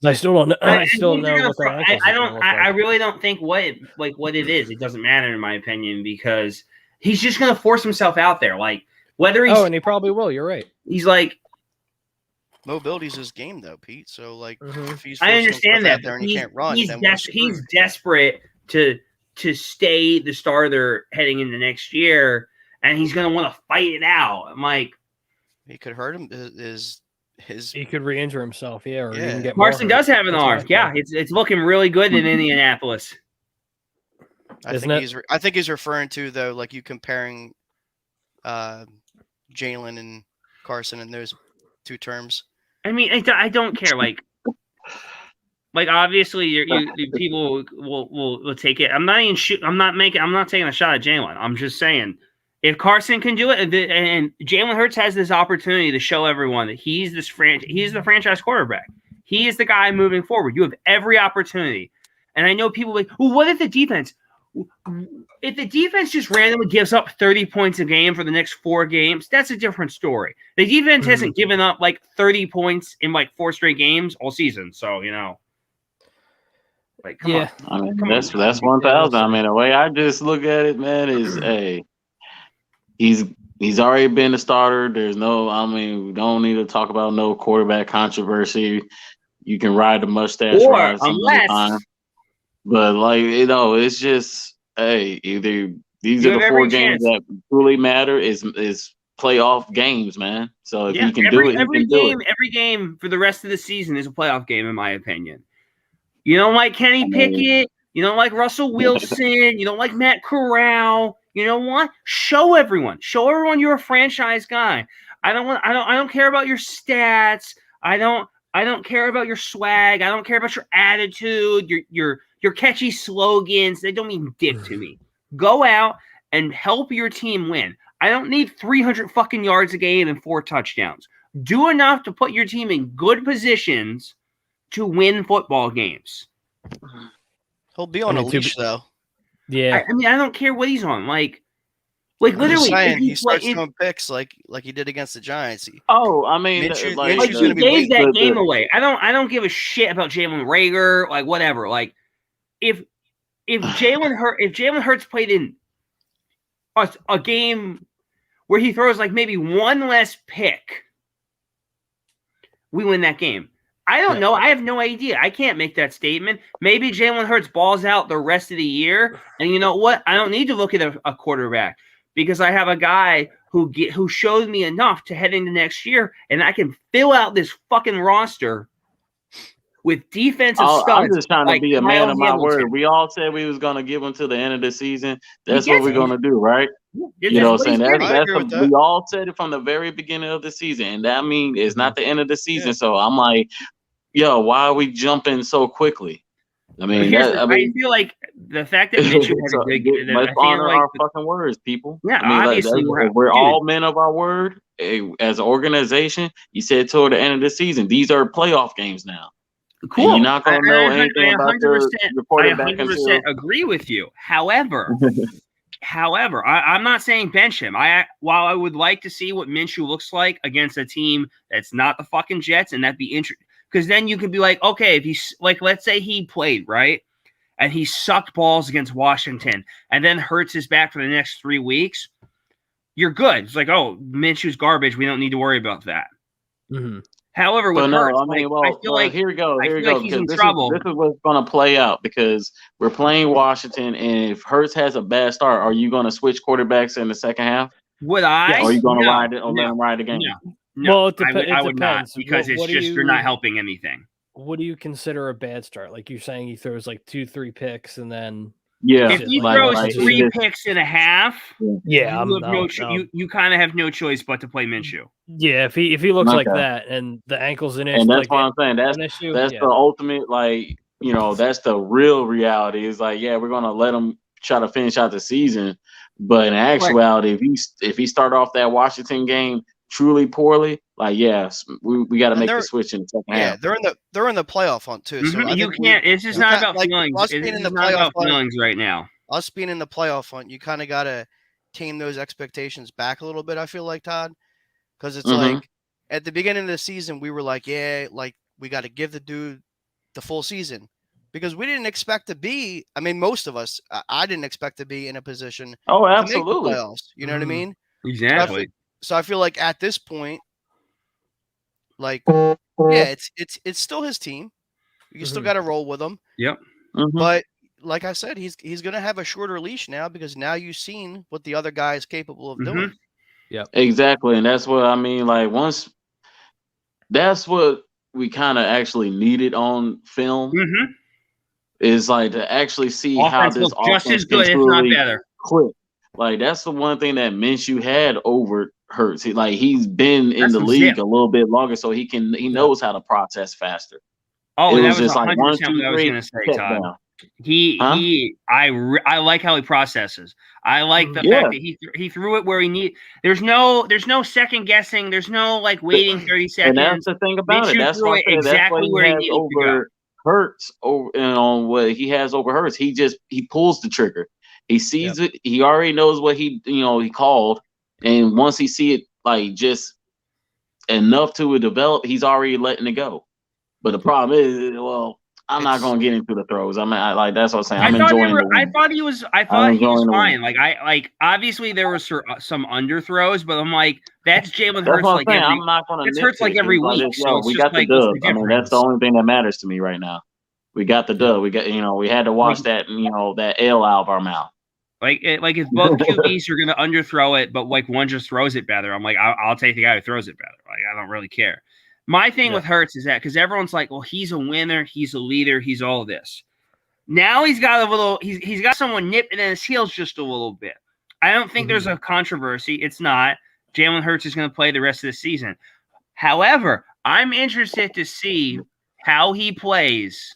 I still don't know. I still don't know what their ankles I are don't. gonna look like. I really don't think what it is. It doesn't matter in my opinion because he's just going to force himself out there. Like whether he's and he probably will. You're right. He's like mobility's his game though, Pete. So like, if he's I understand that. there and he can't run, he's then desperate to stay the starter heading into next year, and he's going to want to fight it out. I'm like, he could hurt him. He could re-injure himself, or even get Carson more hurt. does have an arm. Yeah, it's looking really good in Indianapolis. I think he's referring to though, like you comparing Jalen and Carson in those two terms. I mean, I don't care. Like obviously, people will take it. I'm not taking a shot at Jalen. I'm just saying, if Carson can do it, and Jalen Hurts has this opportunity to show everyone that he's the franchise quarterback. He is the guy moving forward. You have every opportunity. And I know people like, well, what if the defense? If the defense just randomly gives up 30 points a game for the next 4 games, that's a different story. The defense hasn't given up like 30 points in like 4 straight games all season. So, like, come on. I mean, that's 1,000. I mean, the way I just look at it, man, is he's already been a starter. There's we don't need to talk about no quarterback controversy. You can ride the mustache ride sometime. But it's just either these are the 4 games that truly matter is playoff games, man. So if he can do it, every game for the rest of the season is a playoff game, in my opinion. You don't like Kenny Pickett, you don't like Russell Wilson, you don't like Matt Corral. You know what? Show everyone you're a franchise guy. I don't care about your stats. I don't care about your swag. I don't care about your attitude, your catchy slogans. They don't mean dick to me. Go out and help your team win. I don't need 300 fucking yards a game and 4 touchdowns. Do enough to put your team in good positions to win football games. He'll be on a leash though. Yeah. I mean, I don't care what he's on. Like literally, he starts throwing picks like he did against the Giants. Minshew's he gave that game away. I don't give a shit about Jalen Reagor, like whatever. Like if Jalen Hurts played in a game where he throws like maybe 1 less pick, we win that game. I don't know. I have no idea. I can't make that statement. Maybe Jalen Hurts balls out the rest of the year, and you know what? I don't need to look at a quarterback because I have a guy who showed me enough to head into next year, and I can fill out this fucking roster with defensive studs. I'm just trying to be a man of my Hamilton. word. We all said we was going to give him to the end of the season. That's what we're going to do, right? You know what I'm saying? We all said it from the very beginning of the season, and that means it's not the end of the season. Yeah. So I'm like, why are we jumping so quickly? I mean, I feel like the fact that Minshew had a big game. Let's honor our fucking words, people. Yeah, obviously we're all men of our word. As an organization, you said toward the end of the season, these are playoff games now. Cool. And you're not going to know anything about your quarterback. I 100% agree with you. However, I'm not saying bench him. While I would like to see what Minshew looks like against a team that's not the fucking Jets, and that'd be interesting. Because then you could be like, okay, if he's like, let's say he played, right? And he sucked balls against Washington and then Hurts his back for the next 3 weeks. You're good. It's like, oh, Minshew's garbage. We don't need to worry about that. Mm-hmm. However, with Hurts, I feel like here we go. He's in trouble. This is what's going to play out because we're playing Washington, and if Hurts has a bad start, are you going to switch quarterbacks in the second half? Would I? Or are you going to ride it or let him ride the game? No, Well, it I would not depends. because What do you're not helping anything. What do you consider a bad start? Like you're saying, he throws like 2-3 picks, and then Yeah, if he like, throws like, three just- picks and a half, yeah, you have you kind of have no choice but to play Minshew. yeah. If he looks like Okay. that, and the ankle's an issue, And that's like what I'm saying. That's an issue, the ultimate, like, you know, that's the real reality. Is like, yeah, we're gonna let him try to finish out the season, but in actuality, if he start off that Washington game truly poorly, like, yes, we got to make the switch in the second half. Yeah, they're in the playoff hunt too. So I you think can't. It's just not about feelings. Us It's being in the not about playoff feelings right now. Us being in the playoff hunt, you kind of got to tame those expectations back a little bit. I feel like, Todd, because it's like at the beginning of the season, we were like, yeah, like we got to give the dude the full season because we didn't expect to be. I mean, most of us, I didn't expect to be in a position. Oh, to make the absolutely. playoffs. You know what I mean? Exactly. So I feel like at this point, like, yeah, it's still his team. You still got to roll with him. Yep. But like I said, he's going to have a shorter leash now because now you've seen what the other guy is capable of doing. Yeah, exactly, and that's what I mean. Like that's what we kind of actually needed on film is like to actually see how this just as good, if not better. Click. Like that's the one thing that Minshew had over Hurts. He's been in the league a little bit longer, so he knows how to process faster. Oh, it that was just like 100% one, two, what I was three, going to say, Todd. down. I like how he processes. I like the fact that he threw it where he need. There's no second guessing. There's no like waiting 30 seconds. And that's the thing about it. That's why exactly where he needed to go. Hurts on what he has over Hurts. He pulls the trigger. He sees it. He already knows what he called, and once he see it like just enough to develop, he's already letting it go. But the problem is, I'm not going to get into the throws. I mean, that's what I'm saying. I thought he was fine. Like obviously there was some underthrows, but I'm like, that's Jalen Hurts. Like I'm not going to. It's Hurts like every week. So we got the dub. I mean, that's the only thing that matters to me right now. We got the dub. We got we had to wash that that L out of our mouth. Like if both QBs are going to underthrow it, but like one just throws it better, I'm like, I'll take the guy who throws it better. Like I don't really care. My thing with Hurts is that because everyone's like, well, he's a winner, he's a leader, he's all this. Now he's got he's got someone nipping at his heels just a little bit. I don't think there's a controversy. It's not. Jalen Hurts is going to play the rest of the season. However, I'm interested to see how he plays.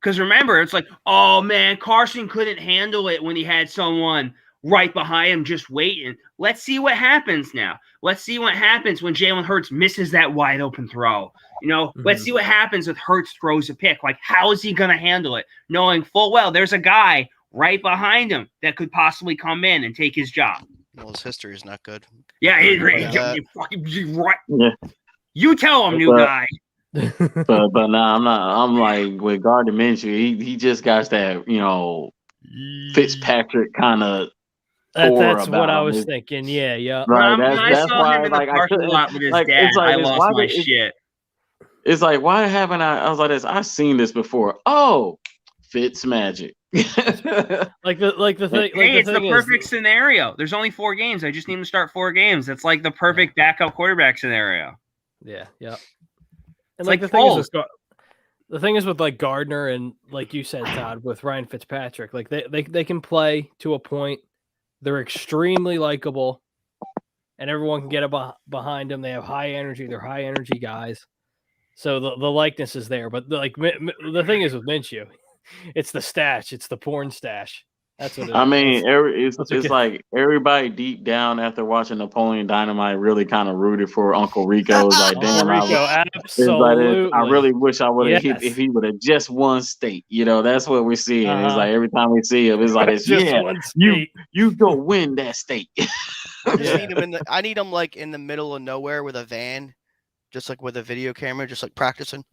Because remember, it's like, oh man, Carson couldn't handle it when he had someone right behind him just waiting. Let's see what happens now. Let's see what happens when Jalen Hurts misses that wide open throw. Let's see what happens if Hurts throws a pick. Like, how is he going to handle it? Knowing full well there's a guy right behind him that could possibly come in and take his job. Well, his history is not good. Yeah, right. Yeah. You tell him, new guy. but now I'm like with Gardner Minshew, he just got that Fitzpatrick kind of. That's what I was thinking. Yeah. Right. When I saw him in the parking lot with his dad, I lost my shit. It's like, why haven't I was like this? I've seen this before. Oh, Fitz magic. like the thing. Hey, it's the perfect scenario. There's only 4 games. I just need him to start 4 games. It's like the perfect backup quarterback scenario. Yeah. And like the thing is with like Gardner and like you said, Todd, with Ryan Fitzpatrick, like they can play to a point. They're extremely likable, and everyone can get behind them. They have high energy. They're high energy guys, so the likeness is there. But the thing is with Minshew, it's the stash. It's the porn stash. That's what it is. I mean, it's like everybody deep down after watching Napoleon Dynamite really kind of rooted for Uncle Rico. It's like, damn, absolutely. I really wish I would have hit if he would have just won state. That's what we're seeing. It's like every time we see him, it's like, you go win that state. I need him like in the middle of nowhere with a van, just like with a video camera, just like practicing.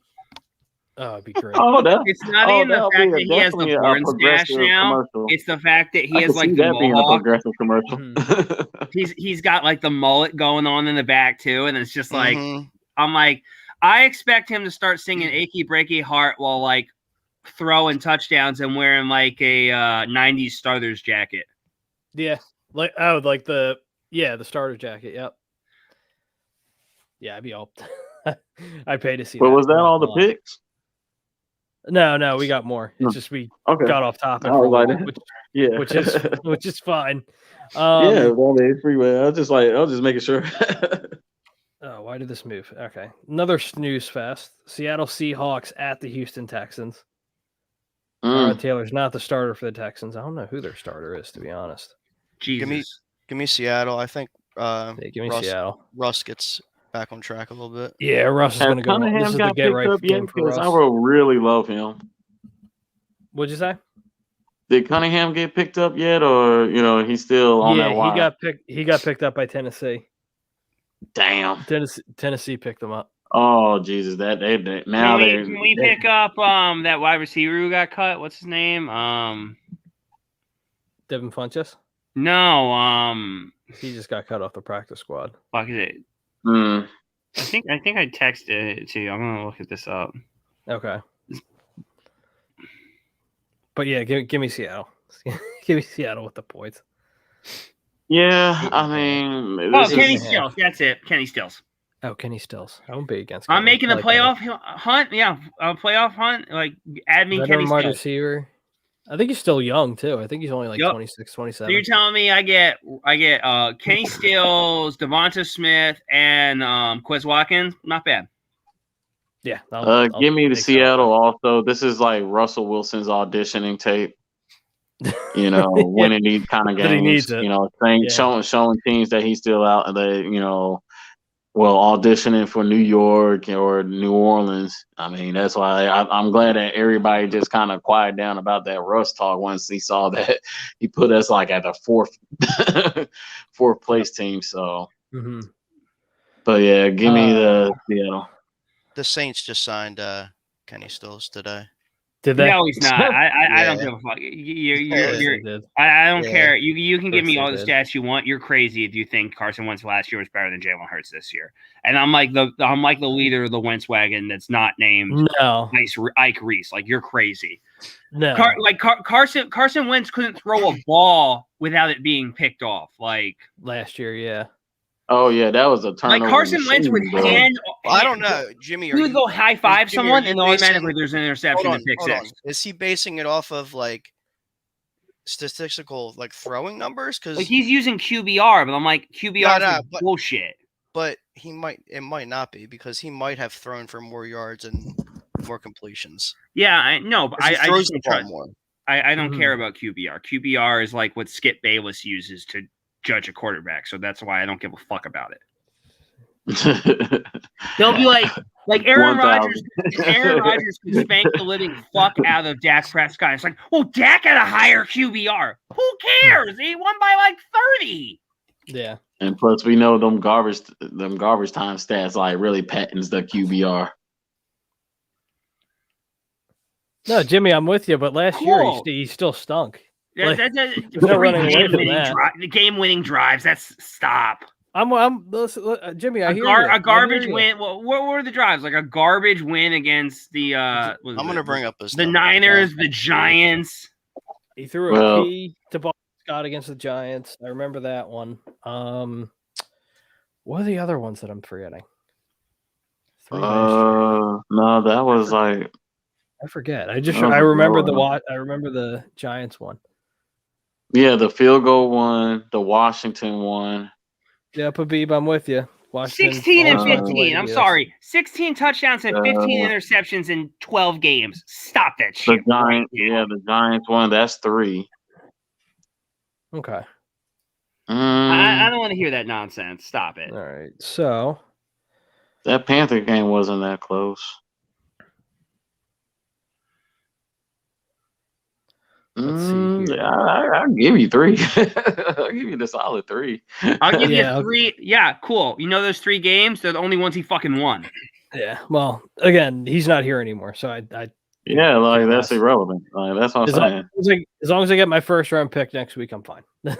Oh, it'd be great. It's not even the fact that he has the porn stash now. Commercial. It's the fact that he has like the mohawk. Progressive commercial. He's got like the mullet going on in the back too, and it's just like I'm like, I expect him to start singing "Achy Breaky Heart" while like throwing touchdowns and wearing like a '90s starters jacket. Yeah, the starter jacket. Yep. Yeah, I'd be all. I pay to see. But that. was that I'm not all the gonna lie. picks? No, we got more. It's No. just we Okay. got off topic I for a was little, like, yeah. which is fine. Yeah, well, it's freeway. I was just making sure. Oh, why did this move? Okay, another snooze fest. Seattle Seahawks at the Houston Texans. Taylor's not the starter for the Texans. I don't know who their starter is, to be honest. Jesus. Give me Seattle. I think Give me Seattle. Russ gets back on track a little bit. Yeah, Russ is going to go. Cunningham This is the got get picked right up game yet? for Russ. I will really love him. What'd you say? Did Cunningham get picked up yet, or he's still on that wire? He got picked up by Tennessee. Damn. Tennessee picked him up. Oh Jesus! Can we pick up that wide receiver who got cut? What's his name? Devin Funchess? No. He just got cut off the practice squad. Fuck is it? I think I texted it to you. I'm gonna look at this up. Okay. But yeah, give me Seattle. Give me Seattle with the points. Yeah, I mean, Kenny Stills. That's it. Kenny Stills. Oh, Kenny Stills. I won't be against. I'm making the playoff hunt. Yeah, playoff hunt. Like, add me Kenny Stills. Receiver. I think he's still young too. I think he's only like 26, 27. So you're telling me I get Kenny Stills, Devonta Smith, and Quez Watkins? Not bad. Yeah. Give me the Seattle also. This is like Russell Wilson's auditioning tape. Winning these kind of games. He needs it. Showing teams that he's still out, and they, auditioning for New York or New Orleans. I mean, that's why I'm glad that everybody just kind of quieted down about that Russ talk once he saw that he put us like at the fourth place team. So, but yeah, give me the Seattle. The Saints just signed Kenny Stills today. Did they? No, he's not. I don't give a fuck. I don't care. You can give me all the stats you want. You're crazy if you think Carson Wentz last year was better than Jalen Hurts this year. And I'm like the leader of the Wentz wagon that's not named Ike Reese. Like, you're crazy. No, Carson Wentz couldn't throw a ball without it being picked off. Like last year, yeah. Oh yeah, that was a turnover. Like Carson Wentz would I don't know, Jimmy. He would go high five someone, and automatically there's an interception to pick six. Is he basing it off of like statistical throwing numbers? Because he's using QBR, but I'm like QBR is bullshit. But it might not be, because he might have thrown for more yards and more completions. Yeah, I know, but I throws just the ball more. I don't care about QBR. QBR is like what Skip Bayless uses to judge a quarterback, so that's why I don't give a fuck about it. They'll be like Aaron Rodgers. Aaron Rodgers can spank the living fuck out of Dak Prescott. It's like, well, Dak had a higher QBR. Who cares? He won by like 30. Yeah. And plus, we know them garbage time stats like really patents the QBR. No, Jimmy, I'm with you. But last year he still stunk. The game-winning drives. That's stop. Jimmy. I hear a garbage win. What were the drives? Like a garbage win against the. I'm going to bring up the Niners, the Giants. He threw a key to Boston Scott against the Giants. I remember that one. What are the other ones that I'm forgetting? No, that was like. I forget. I remember the Giants one. Yeah, the field goal one, the Washington one. Yeah, Habib, I'm with you. Washington, 16 and 15. I'm sorry. 16 touchdowns and 15 interceptions in 12 games. Stop that shit. The Giants one, that's 3. Okay. I don't want to hear that nonsense. Stop it. All right. So that Panther game wasn't that close. Let's see here. I'll give you 3. I'll give you the solid 3. I'll give you 3. Yeah, cool. You know those 3 games? They're the only ones he fucking won. Yeah. Well, again, he's not here anymore, so I that's irrelevant. That's what I'm saying. As long as I get my first round pick next week, I'm fine. Right?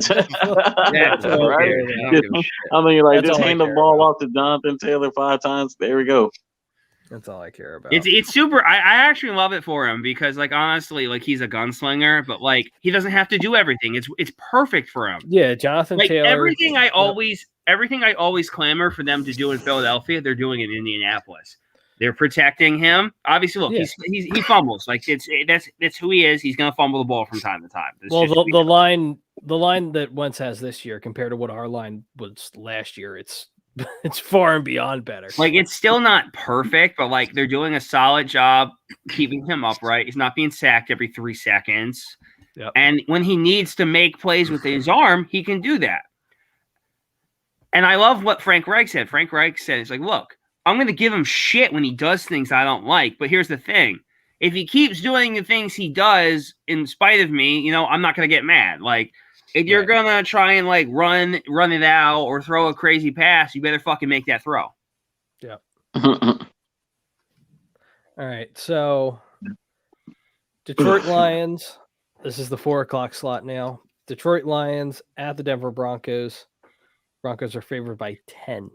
Just hand the ball off to Jonathan Taylor 5 times. There we go. That's all I care about. It's super. I actually love it for him because, honestly, he's a gunslinger, but he doesn't have to do everything. It's perfect for him. Yeah, Jonathan Taylor. Everything I always everything I always clamor for them to do in Philadelphia, they're doing in Indianapolis. They're protecting him. Obviously, look, he fumbles. Like that's who he is. He's going to fumble the ball from time to time. Well, the line that Wentz has this year compared to what our line was last year, it's far and beyond better. Like, it's still not perfect, but like they're doing a solid job keeping him upright. He's not being sacked every 3 seconds. Yep. And when he needs to make plays with his arm, he can do that. And I love what Frank Reich said. Frank Reich said, it's like, look, I'm going to give him shit when he does things I don't like. But here's the thing. If he keeps doing the things he does in spite of me, I'm not going to get mad. Like, if you're going to try and, like, run it out or throw a crazy pass, you better fucking make that throw. Yeah. All right. So, Detroit Lions. This is the 4:00 slot now. Detroit Lions at the Denver Broncos. Broncos are favored by 10.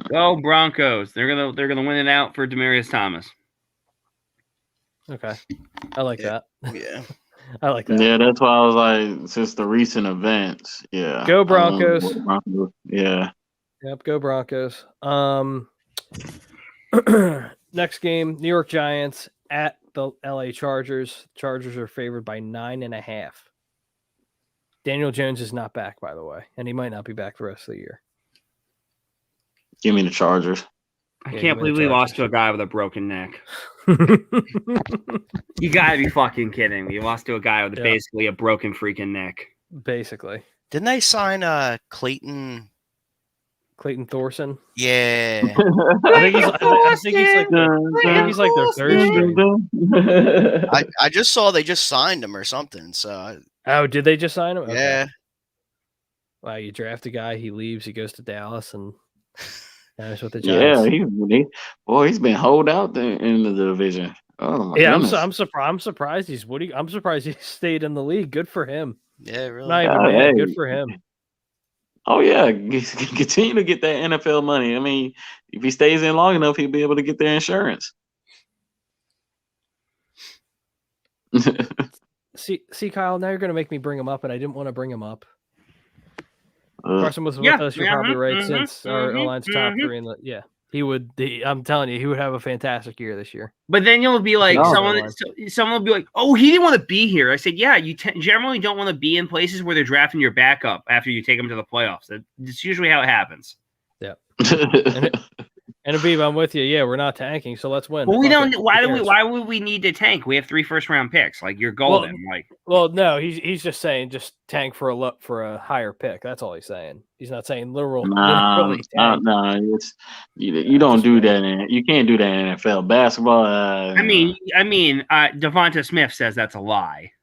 Go Broncos! They're gonna win it out for Demaryius Thomas. Okay, I like that. Yeah, I like that. Yeah, that's why I was like, since the recent events, yeah. Go Broncos. Yeah. Yep, go Broncos. Next game, New York Giants at the LA Chargers. Chargers are favored by 9.5. Daniel Jones is not back, by the way, and he might not be back the rest of the year. Give me the Chargers. I can't believe we lost to a guy with a broken neck. You gotta be fucking kidding me. You lost to a guy with basically a broken freaking neck. Basically. Didn't they sign Clayton Thorson? Yeah. I think he's like their third string. I just saw they just signed him or something. So did they just sign him? Okay. Yeah. Wow, you draft a guy, he leaves, he goes to Dallas, and that's what the Giants. Yeah, he's been holed out there in the division. Oh my goodness. I'm surprised he's Woody. I'm surprised he stayed in the league. Good for him. Yeah, really. Not even mad. Good for him. Oh yeah, continue to get that NFL money. I mean, if he stays in long enough, he'll be able to get their insurance. See, Kyle. Now you're going to make me bring him up, and I didn't want to bring him up. Carson was with us. You're probably right. Since our line's top three in the he would. I'm telling you, he would have a fantastic year this year. But then you'll be like, someone will be like, "Oh, he didn't want to be here." I said, "Yeah, you generally don't want to be in places where they're drafting your backup after you take them to the playoffs. That's usually how it happens." Yeah. And Abib, I'm with you. Yeah, we're not tanking, so let's win. Well, we don't. Why would we need to tank? We have 3 first-round picks. Like, you're golden. No, he's just saying just tank for a higher pick. That's all he's saying. He's not saying literally tank. No, you don't do that. You can't do that in NFL basketball. I mean, Devonta Smith says that's a lie.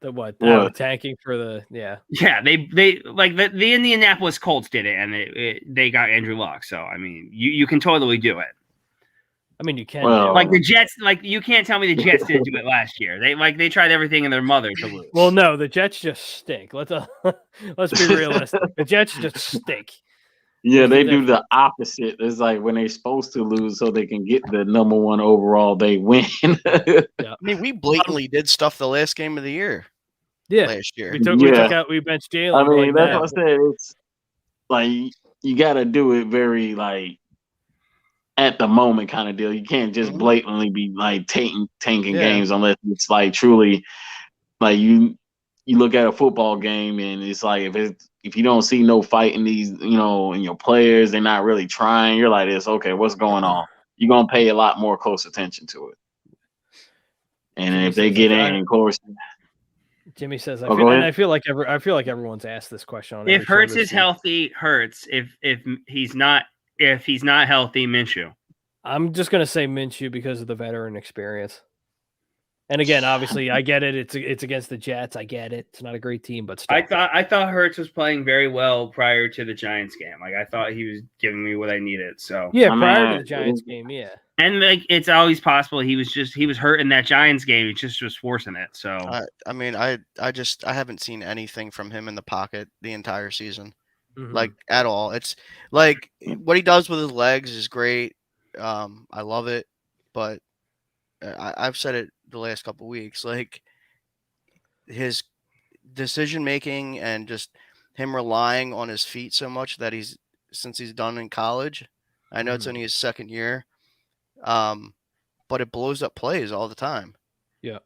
The what? Tanking for the Yeah, they like the Indianapolis Colts did it, and they got Andrew Luck. So I mean, you can totally do it. I mean, you can. Like the Jets, like you can't tell me the Jets didn't do it last year. They tried everything in their mother to lose. Well, no, the Jets just stink. Let's be realistic. The Jets just stink. Yeah, they do the opposite. It's like when they're supposed to lose so they can get the number 1 overall, they win. I mean, we blatantly did stuff the last game of the year. Yeah. Last year. We benched Jalen. I mean, that's what I said. It's like you got to do it very like at the moment kind of deal. You can't just blatantly be like tanking games unless it's like truly like you look at a football game and it's like if you don't see no fight in these, in your players, they're not really trying. You're like, this, okay, what's going on? You're going to pay a lot more close attention to it. And if they get in, of course. Jimmy says, I feel like everyone's asked this question. If Hurts is healthy, Hurts. If he's not healthy, Minshew. I'm just going to say Minshew because of the veteran experience. And again, obviously, I get it. It's against the Jets. I get it. It's not a great team, but still. I thought Hurts was playing very well prior to the Giants game. Like I thought he was giving me what I needed. So prior to the Giants game, yeah. And like it's always possible he was hurt in that Giants game. He just was forcing it. So I mean, I haven't seen anything from him in the pocket the entire season, like at all. It's like what he does with his legs is great. I love it, but I've said it the last couple of weeks. Like his decision making and just him relying on his feet so much that since he's done in college. I know it's only his second year, but it blows up plays all the time. Yeah.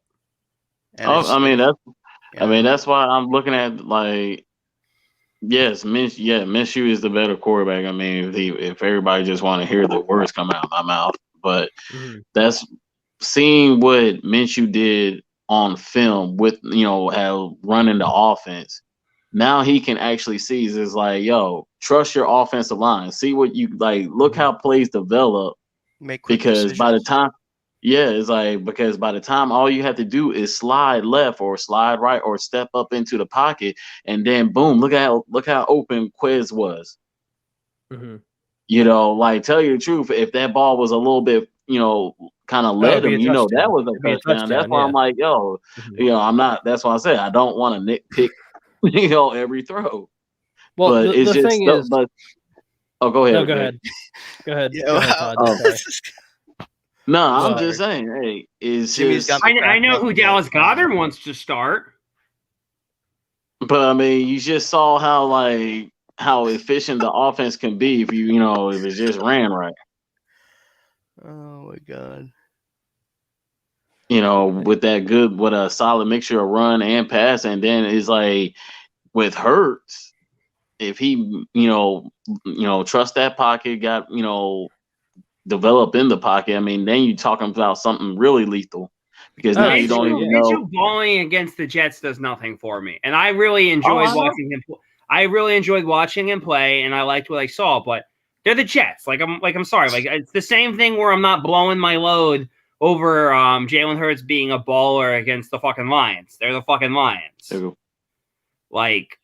And that's why I'm looking at like, yes, Minshew is the better quarterback. I mean, if everybody just want to hear the words come out of my mouth, but that's seeing what Minshew did on film with, how running the offense. Now he can actually see is like, yo, trust your offensive line. See what you like. Look how plays develop. Make quick because decisions. by the time all you have to do is slide left or slide right or step up into the pocket, and then boom, look how open Quez was. Like, tell you the truth, if that ball was a little bit, kind of led him, that was a touchdown. That's why I'm like, yo, I'm not. That's why I said I don't want to nitpick, every throw. Well, but the thing is, go ahead. No, go ahead. Go ahead. Yeah, Go ahead, Todd. No, I'm just saying, hey, I know who Dallas Goddard wants to start. But I mean, you just saw how efficient the offense can be if if it just ran right. Oh my God. With a solid mixture of run and pass, and then it's like with Hurts, if he trust that pocket, got develop in the pocket. I mean, then you're talking about something really lethal because now you don't even know. Minshew balling against the Jets does nothing for me, and I really enjoyed watching him. I really enjoyed watching him play, and I liked what I saw. But they're the Jets. I'm sorry. Like, it's the same thing where I'm not blowing my load over Jalen Hurts being a baller against the fucking Lions. They're the fucking Lions. Like,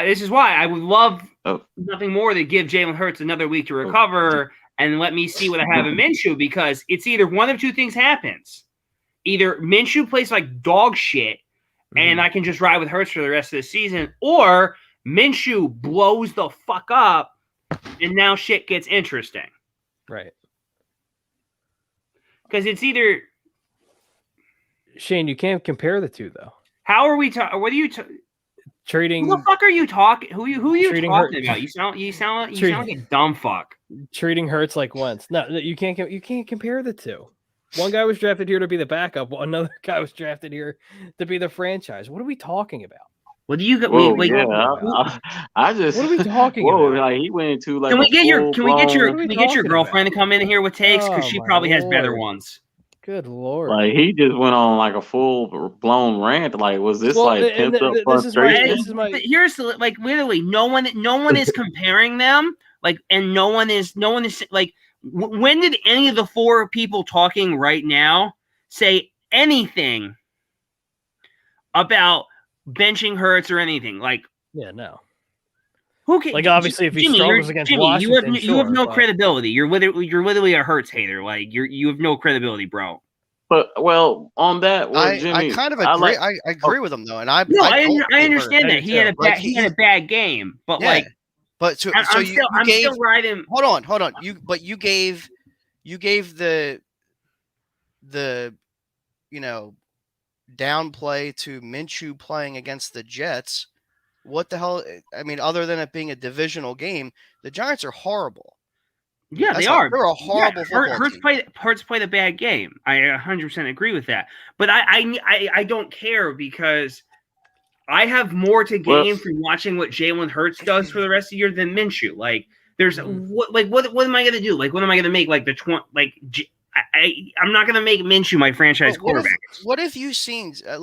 this is why I would love nothing more than give Jalen Hurts another week to recover and let me see what I have in Minshew, because it's either one of two things happens. Either Minshew plays like dog shit and I can just ride with Hurts for the rest of the season, or Minshew blows the fuck up and now shit gets interesting. Right. Because it's either... Shane, you can't compare the two, though. How are we talking? What are you trading? Who the fuck are you talking? Who are you talking Hurts. about? You sound like a dumb fuck. Treating Hurts like Wentz. No, you can't compare the two. One guy was drafted here to be the backup. Another guy was drafted here to be the franchise. What are we talking about? What do you get? I just. What are we talking about? Like, he went into like. Can we get your girlfriend to come in here with takes, because she probably has better ones. Good Lord! Like, he just went on like a full blown rant. Like, was this pent up frustration? Here's literally no one is comparing them. Like, and no one is like. When did any of the four people talking right now say anything about benching Hurts or anything? Like, yeah, no. Who can, like, obviously, if he struggles against Washington, you have no credibility. You're literally a Hurts hater. Like, you have no credibility, bro. But on that, Jimmy, I kind of agree. I agree with him though, and I understand that he had a bad game, but but so I'm you gave. Still riding. Hold on. You gave the downplay to Minshew playing against the Jets. What the hell? I mean, other than it being a divisional game, the Giants are horrible. Yeah, they are. They're a horrible football team. Hurts played a bad game. I 100% agree with that. But I don't care, because I have more to gain from watching what Jalen Hurts does for the rest of the year than Minshew. Like, there's what am I gonna do? Like, what am I gonna make? Like I'm not gonna make Minshew my franchise quarterback. What have you seen? I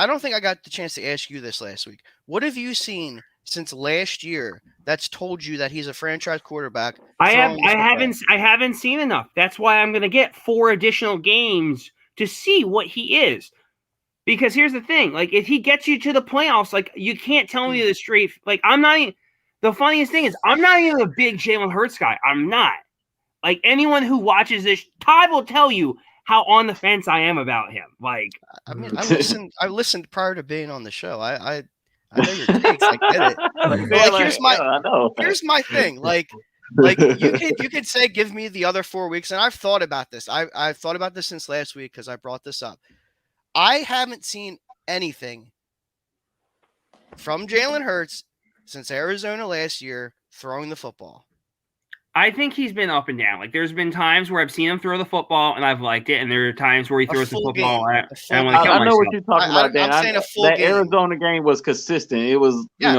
don't think I got the chance to ask you this last week. What have you seen since last year that's told you that he's a franchise quarterback? I haven't seen enough. That's why I'm gonna get 4 additional games to see what he is. Because here's the thing, like, if he gets you to the playoffs, like, you can't tell me the straight, like, I'm not even, the funniest thing is, I'm not even a big Jalen Hurts guy. I'm not. Like, anyone who watches this, Todd will tell you how on the fence I am about him. Like, I mean, I listened prior to being on the show. I know your takes. I get it. Here's my thing. Like you could say, give me the other 4 weeks, and I've thought about this. I've thought about this since last week because I brought this up. I haven't seen anything from Jalen Hurts since Arizona last year throwing the football? I think he's been up and down. Like, there's been times where I've seen him throw the football and I've liked it, and there are times where he throws the football and I want to kill I know myself. what you're talking about, Dan. I'm saying a full that game. Arizona game was consistent. It was, Yes.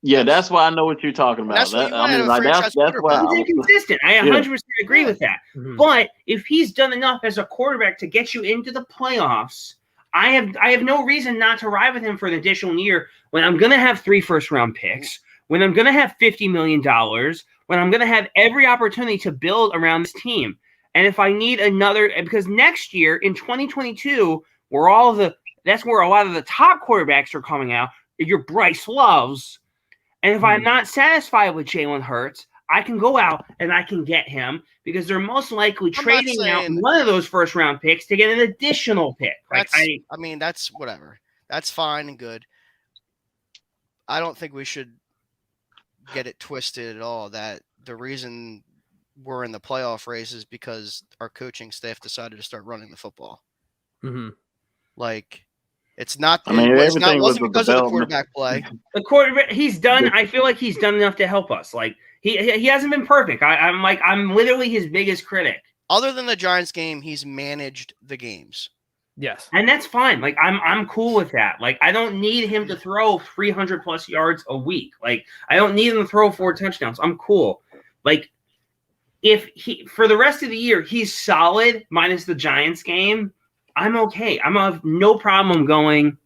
Yeah, that's why I know what you're talking about. That's what you want out of a franchise that's why quarterback. He's inconsistent. I 100% agree with that. Mhm. But if he's done enough as a quarterback to get you into the playoffs, I have no reason not to ride with him for an additional year when I'm going to have 3 first-round picks, when I'm going to have $50 million, when I'm going to have every opportunity to build around this team. And if I need another – because next year in 2022, that's where a lot of the top quarterbacks are coming out, your Bryce Loves. And if I'm not satisfied with Jalen Hurts, I can go out and I can get him because they're most likely trading out one of those first-round picks to get an additional pick. That's whatever. That's fine and good. I don't think we should get it twisted at all that the reason we're in the playoff race is because our coaching staff decided to start running the football. Mm-hmm. Like, it's not. Everything wasn't because of the quarterback play. The quarterback, he's done. I feel like he's done enough to help us. Like, he hasn't been perfect. I'm literally his biggest critic. Other than the Giants game, he's managed the games. Yes, and that's fine. Like, I'm cool with that. Like, I don't need him to throw 300 plus yards a week. Like, I don't need him to throw 4 touchdowns. I'm cool. Like, if he for the rest of the year he's solid minus the Giants game, I'm okay. I'm have no problem going.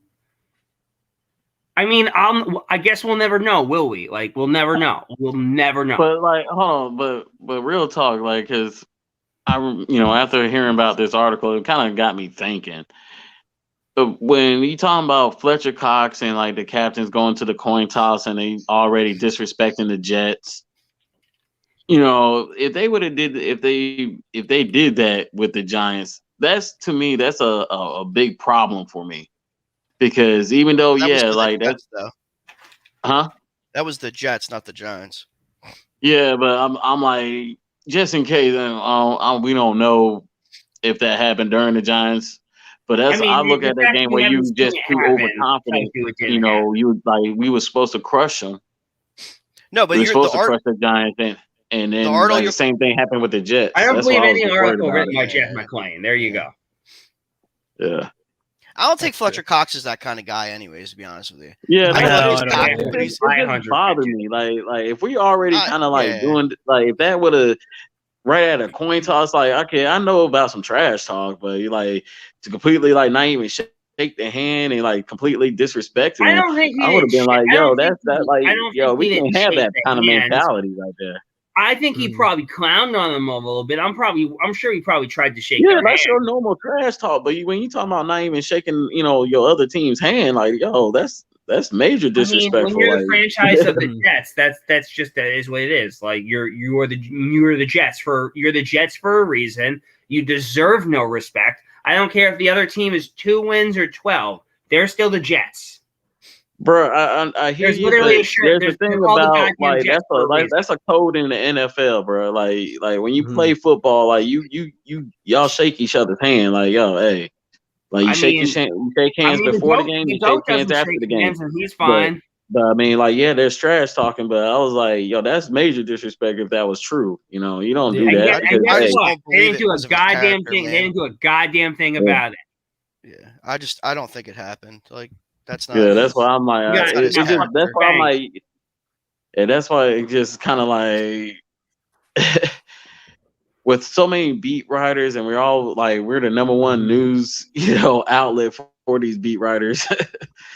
I mean, I guess we'll never know, will we? Like, we'll never know. We'll never know. But like, hold on, but real talk, like, because after hearing about this article, it kind of got me thinking. When you talking about Fletcher Cox and like the captains going to the coin toss and they already disrespecting the Jets, if they would have if they did that with the Giants, that's a big problem for me. Because even though, that was the Jets, not the Giants. Yeah, but I'm like, just in case, we don't know if that happened during the Giants. But I look at that game where you just too overconfident. We were supposed to crush them. No, but we were supposed to crush the Giants, and then the same thing happened with the Jets. I don't believe any article written by Jeff McClain. There you go. Yeah. I don't think Fletcher Cox is that kind of guy, anyways. To be honest with you, yeah, it just bothered me. Like if we already kind of doing if that would have right at a coin toss, okay, I know about some trash talk, but to completely not even shake the hand and completely disrespect him. I would have been we can't have that kind of mentality right there. I think he probably clowned on him a little bit. I'm sure he probably tried to shake. Yeah, that's your normal trash talk. But when you talking about not even shaking, your other team's hand, that's major disrespectful. When you're the franchise of the Jets, that is what it is. Like you're the Jets you're the Jets for a reason. You deserve no respect. I don't care if the other team is 2 wins or 12. They're still the Jets. Bro, I hear there's you. Literally There's a thing about that's a code in the NFL, bro. Like when you play football, y'all shake each other's hand. Hey, you shake hands before the game, you shake hands after the game. And he's fine. But there's trash talking, but I was like, that's major disrespect if that was true. You don't do that. They didn't do a goddamn thing. They didn't do a goddamn thing about it. Yeah, I don't think it happened. That's not. Yeah, that's why I'm like. That's why I'm like. And that's why it just kind of with so many beat writers, and we're all we're the number one news outlet for these beat writers.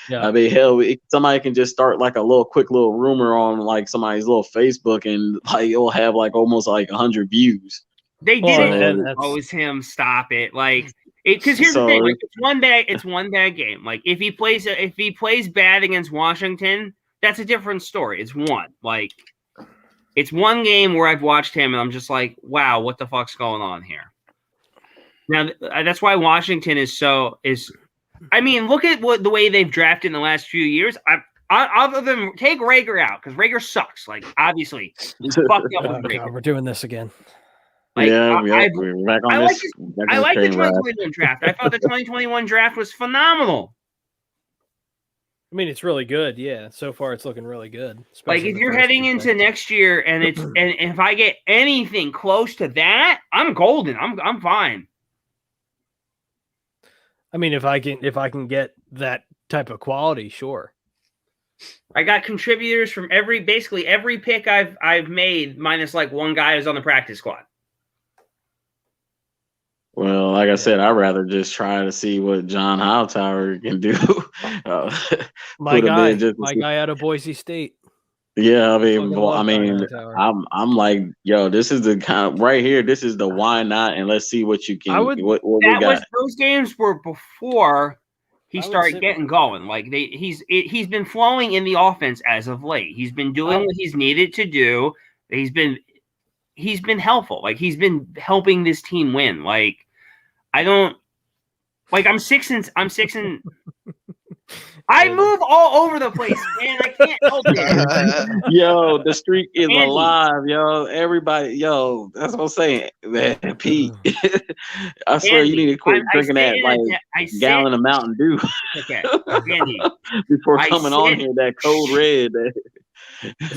Yeah. I mean, hell, somebody can just start a quick little rumor on somebody's little Facebook, and it'll have almost 100 views. They did it. Always him. Stop it. Because here's the thing, it's one bad game. If he plays bad against Washington, that's a different story. It's one. It's one game where I've watched him and I'm just like, wow, what the fuck's going on here? Now that's why Washington look at the way they've drafted in the last few years. Other than take Rager out because Rager sucks. Obviously, he's fucked up with Rager. We're doing this again. I like the 2021 draft. I thought the 2021 draft was phenomenal. I mean, it's really good. Yeah, so far it's looking really good. Like especially if the you're first heading two into picks. next year and it's and if I get anything close to that, I'm golden. I'm fine. I mean, if I can get that type of quality, sure. I got contributors from basically every pick I've made, minus like one guy who's on the practice squad. Well, like I said, I'd rather just try to see what John Hightower can do. My put him in just to guy see. out of Boise State. Yeah, I Fucking mean, love John Hightower. I'm like, yo, this is the kind of, right here. This is the why not, and let's see what you can. What we got. Those games were before he I would started sit getting with going. Like he's been flowing in the offense as of late. He's been doing what he's needed to do. He's been helpful. Like he's been helping this team win. Like I'm 6 and I move all over the place, man. I can't help it. Yo, the streak is Andy. alive, yo. Everybody, yo, that's what I'm saying, man. Pete, I swear Andy, you need to quit drinking that gallon of Mountain Dew. Okay, Andy, before coming on here, that code red.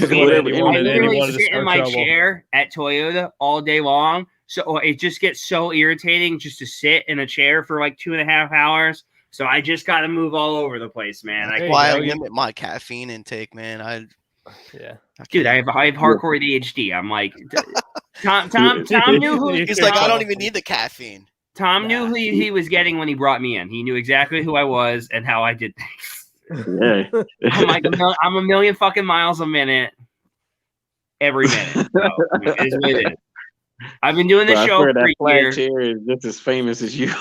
Whatever. I literally sit in my chair at Toyota all day long, so it just gets so irritating just to sit in a chair for like 2.5 hours. So I just got to move all over the place, man. I limit my caffeine intake, man. Dude, I have hardcore ADHD. I'm like, Tom knew who. He's like, I don't even need the caffeine. Tom knew who he was getting when he brought me in. He knew exactly who I was and how I did things. Yeah. I'm a million fucking miles a minute every minute. So it is what it is. I've been doing this show for a year. Chair is just as famous as you.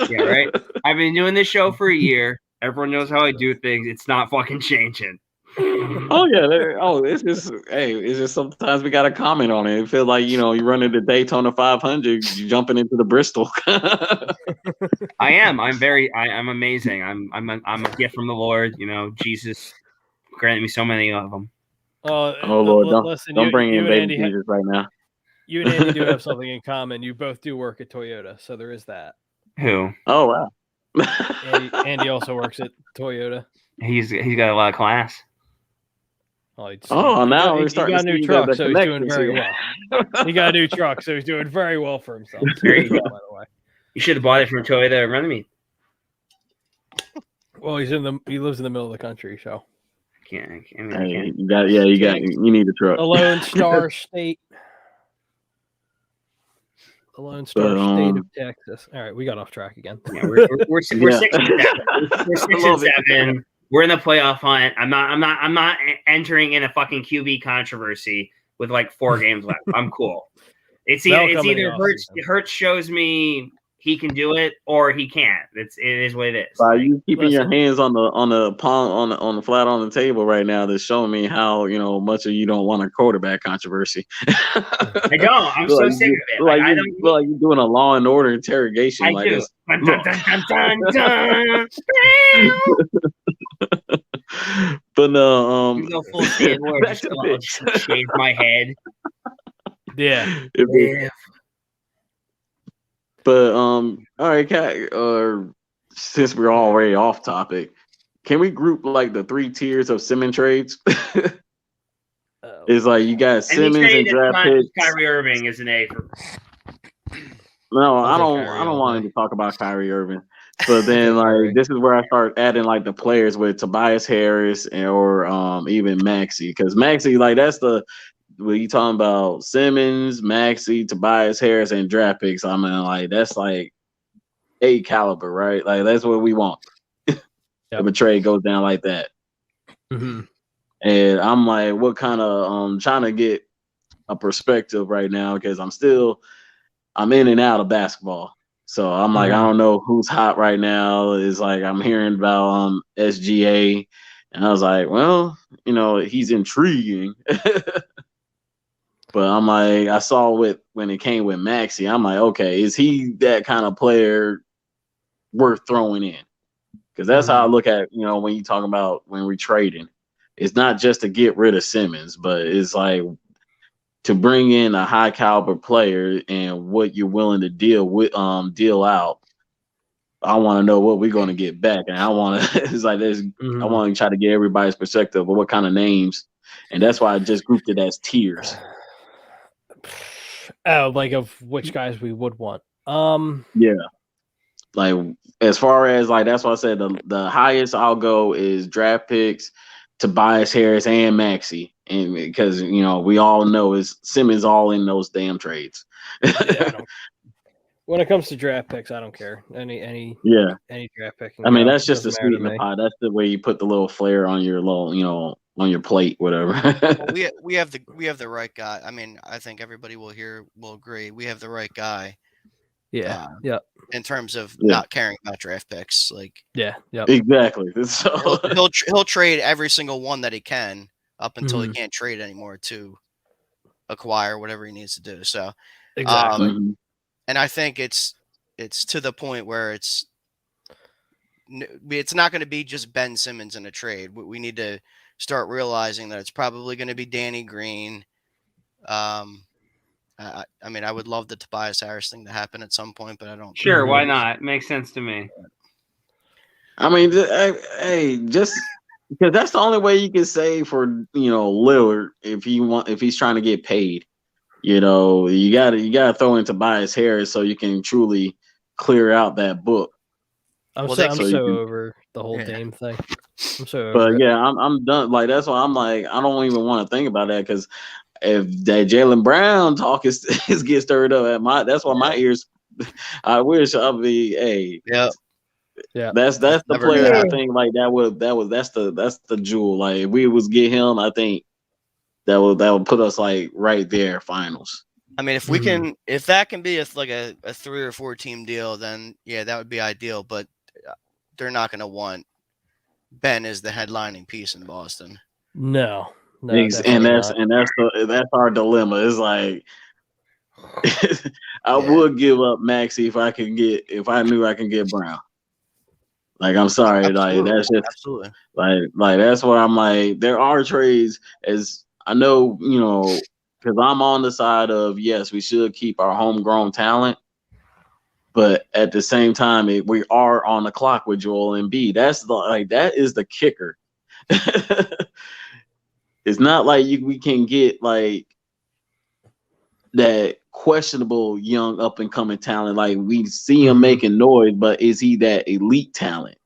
Yeah, right. I've been doing this show for a year. Everyone knows how I do things. It's not fucking changing. Oh yeah. It's just sometimes we got to comment on it. It feels like you're running the Daytona 500, you're jumping into the Bristol. I am. I'm amazing. I'm a gift from the Lord. Jesus granted me so many of them. Oh Lord, listen, don't bring in baby Andy Jesus right now. You and Andy do have something in common. You both do work at Toyota, so there is that. Who? Oh wow. Andy also works at Toyota. He's got a lot of class. Now we're starting to see he got a new truck, so he's doing very well. He got a new truck, so he's doing very well for himself. There you go. By the way, you should have bought it from Toyota and run me. Well, he lives in the middle of the country, so can't. You need a truck. The Lone Star State. The Lone Star State of Texas. All right, we got off track again. Yeah, we're 6 and 7. We're 6 and 7. We're in the playoff hunt. I'm not entering in a fucking QB controversy with like 4 games left. I'm cool. It's either Hurts shows me he can do it or he can't. It is what it is. By you keeping your hands on the palm on the flat on the table right now, that's showing me how much of you don't want a quarterback controversy. I don't. I'm so sick of it. Like you're doing a Law and Order interrogation. I do. Dun, dun, dun, dun, dun. But no, you go full Stanward, just shave my head. Yeah. But all right, since we're already off topic, can we group like the 3 tiers of Simmons trades? It's like you got Simmons and draft picks. Kyrie Irving is an A. No, I don't want him to talk about Kyrie Irving. But then like this is where I start adding like the players with Tobias Harris or even Maxey, because Maxey, like that's the when you talking about Simmons, Maxey, Tobias Harris, and draft picks. I mean, like that's like A caliber, right? Like that's what we want. If a trade goes down like that. Mm-hmm. And I'm like, what kind of trying to get a perspective right now, because I'm in and out of basketball. So I'm like, I don't know who's hot right now. It's like I'm hearing about SGA, and I was like, well, he's intriguing. But I'm like, I saw when it came with Maxey, I'm like, okay, is he that kind of player worth throwing in? Because that's how I look at, when you talk about when we're trading. It's not just to get rid of Simmons, but it's like to bring in a high caliber player and what you're willing to deal out I want to know what we're going to get back, and I want to. It's like there's. I want to try to get everybody's perspective of what kind of names, and that's why I just grouped it as tiers. Oh, like of which guys we would want. Yeah. Like as far as like that's why I said the highest I'll go is draft picks, Tobias Harris and Maxey, and because we all know is Simmons all in those damn trades. When it comes to draft picks, I don't care any draft pick. I mean that's just the sweet in the pie. That's the way you put the little flair on your little on your plate, whatever. Well, we have the right guy. I mean, I think everybody will agree we have the right guy. Yeah. In terms of not caring about draft picks, exactly. So he'll trade every single one that he can up until he can't trade anymore to acquire whatever he needs to do. So exactly. And I think it's to the point where it's not going to be just Ben Simmons in a trade. We need to start realizing that it's probably going to be Danny Green. I mean, I would love the Tobias Harris thing to happen at some point, but I don't. Sure, why not? Makes sense to me. I mean, hey, just because that's the only way you can say for Lillard if he's trying to get paid. You gotta throw in Tobias Harris so you can truly clear out that book. I'm so over the whole Dame thing. I'm so over But it. yeah, I'm done. Like that's why I'm like I don't even want to think about that because if that Jalen Brown talk is get stirred up that's why my ears. I wish I'd be That's the player I think like that's the jewel. Like if we was get him, I think that would put us like right there finals. I mean, if that can be a 3 or 4 team deal, then that would be ideal. But they're not going to want Ben as the headlining piece in Boston. No, and that's our dilemma. It's like I would give up Maxey if I knew I can get Brown. Like I'm sorry, Absolutely. like that's just absolutely like that's where I'm like there are trades as I know because I'm on the side of yes we should keep our homegrown talent, but at the same time we are on the clock with Joel Embiid. That is the kicker. It's not like we can get like that questionable young up and coming talent. Like we see him making noise, but is he that elite talent?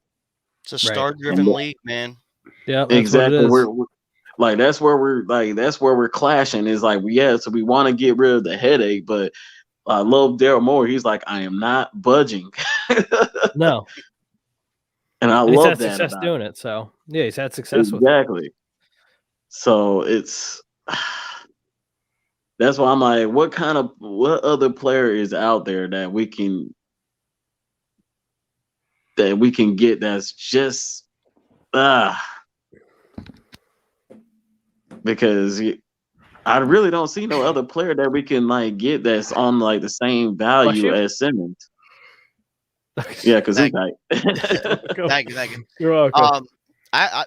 It's a star-driven league, man. Yeah, exactly. That's where we're clashing. Is like so we want to get rid of the headache, but I love Daryl Morey. He's like, I am not budging. No, and I he's love had that success doing it. So he's had success with it. So it's that's why I'm like, what other player is out there that we can get that's just because I really don't see no other player that we can like get that's on like the same value as Simmons. Yeah, because he's like Thank you. You're welcome.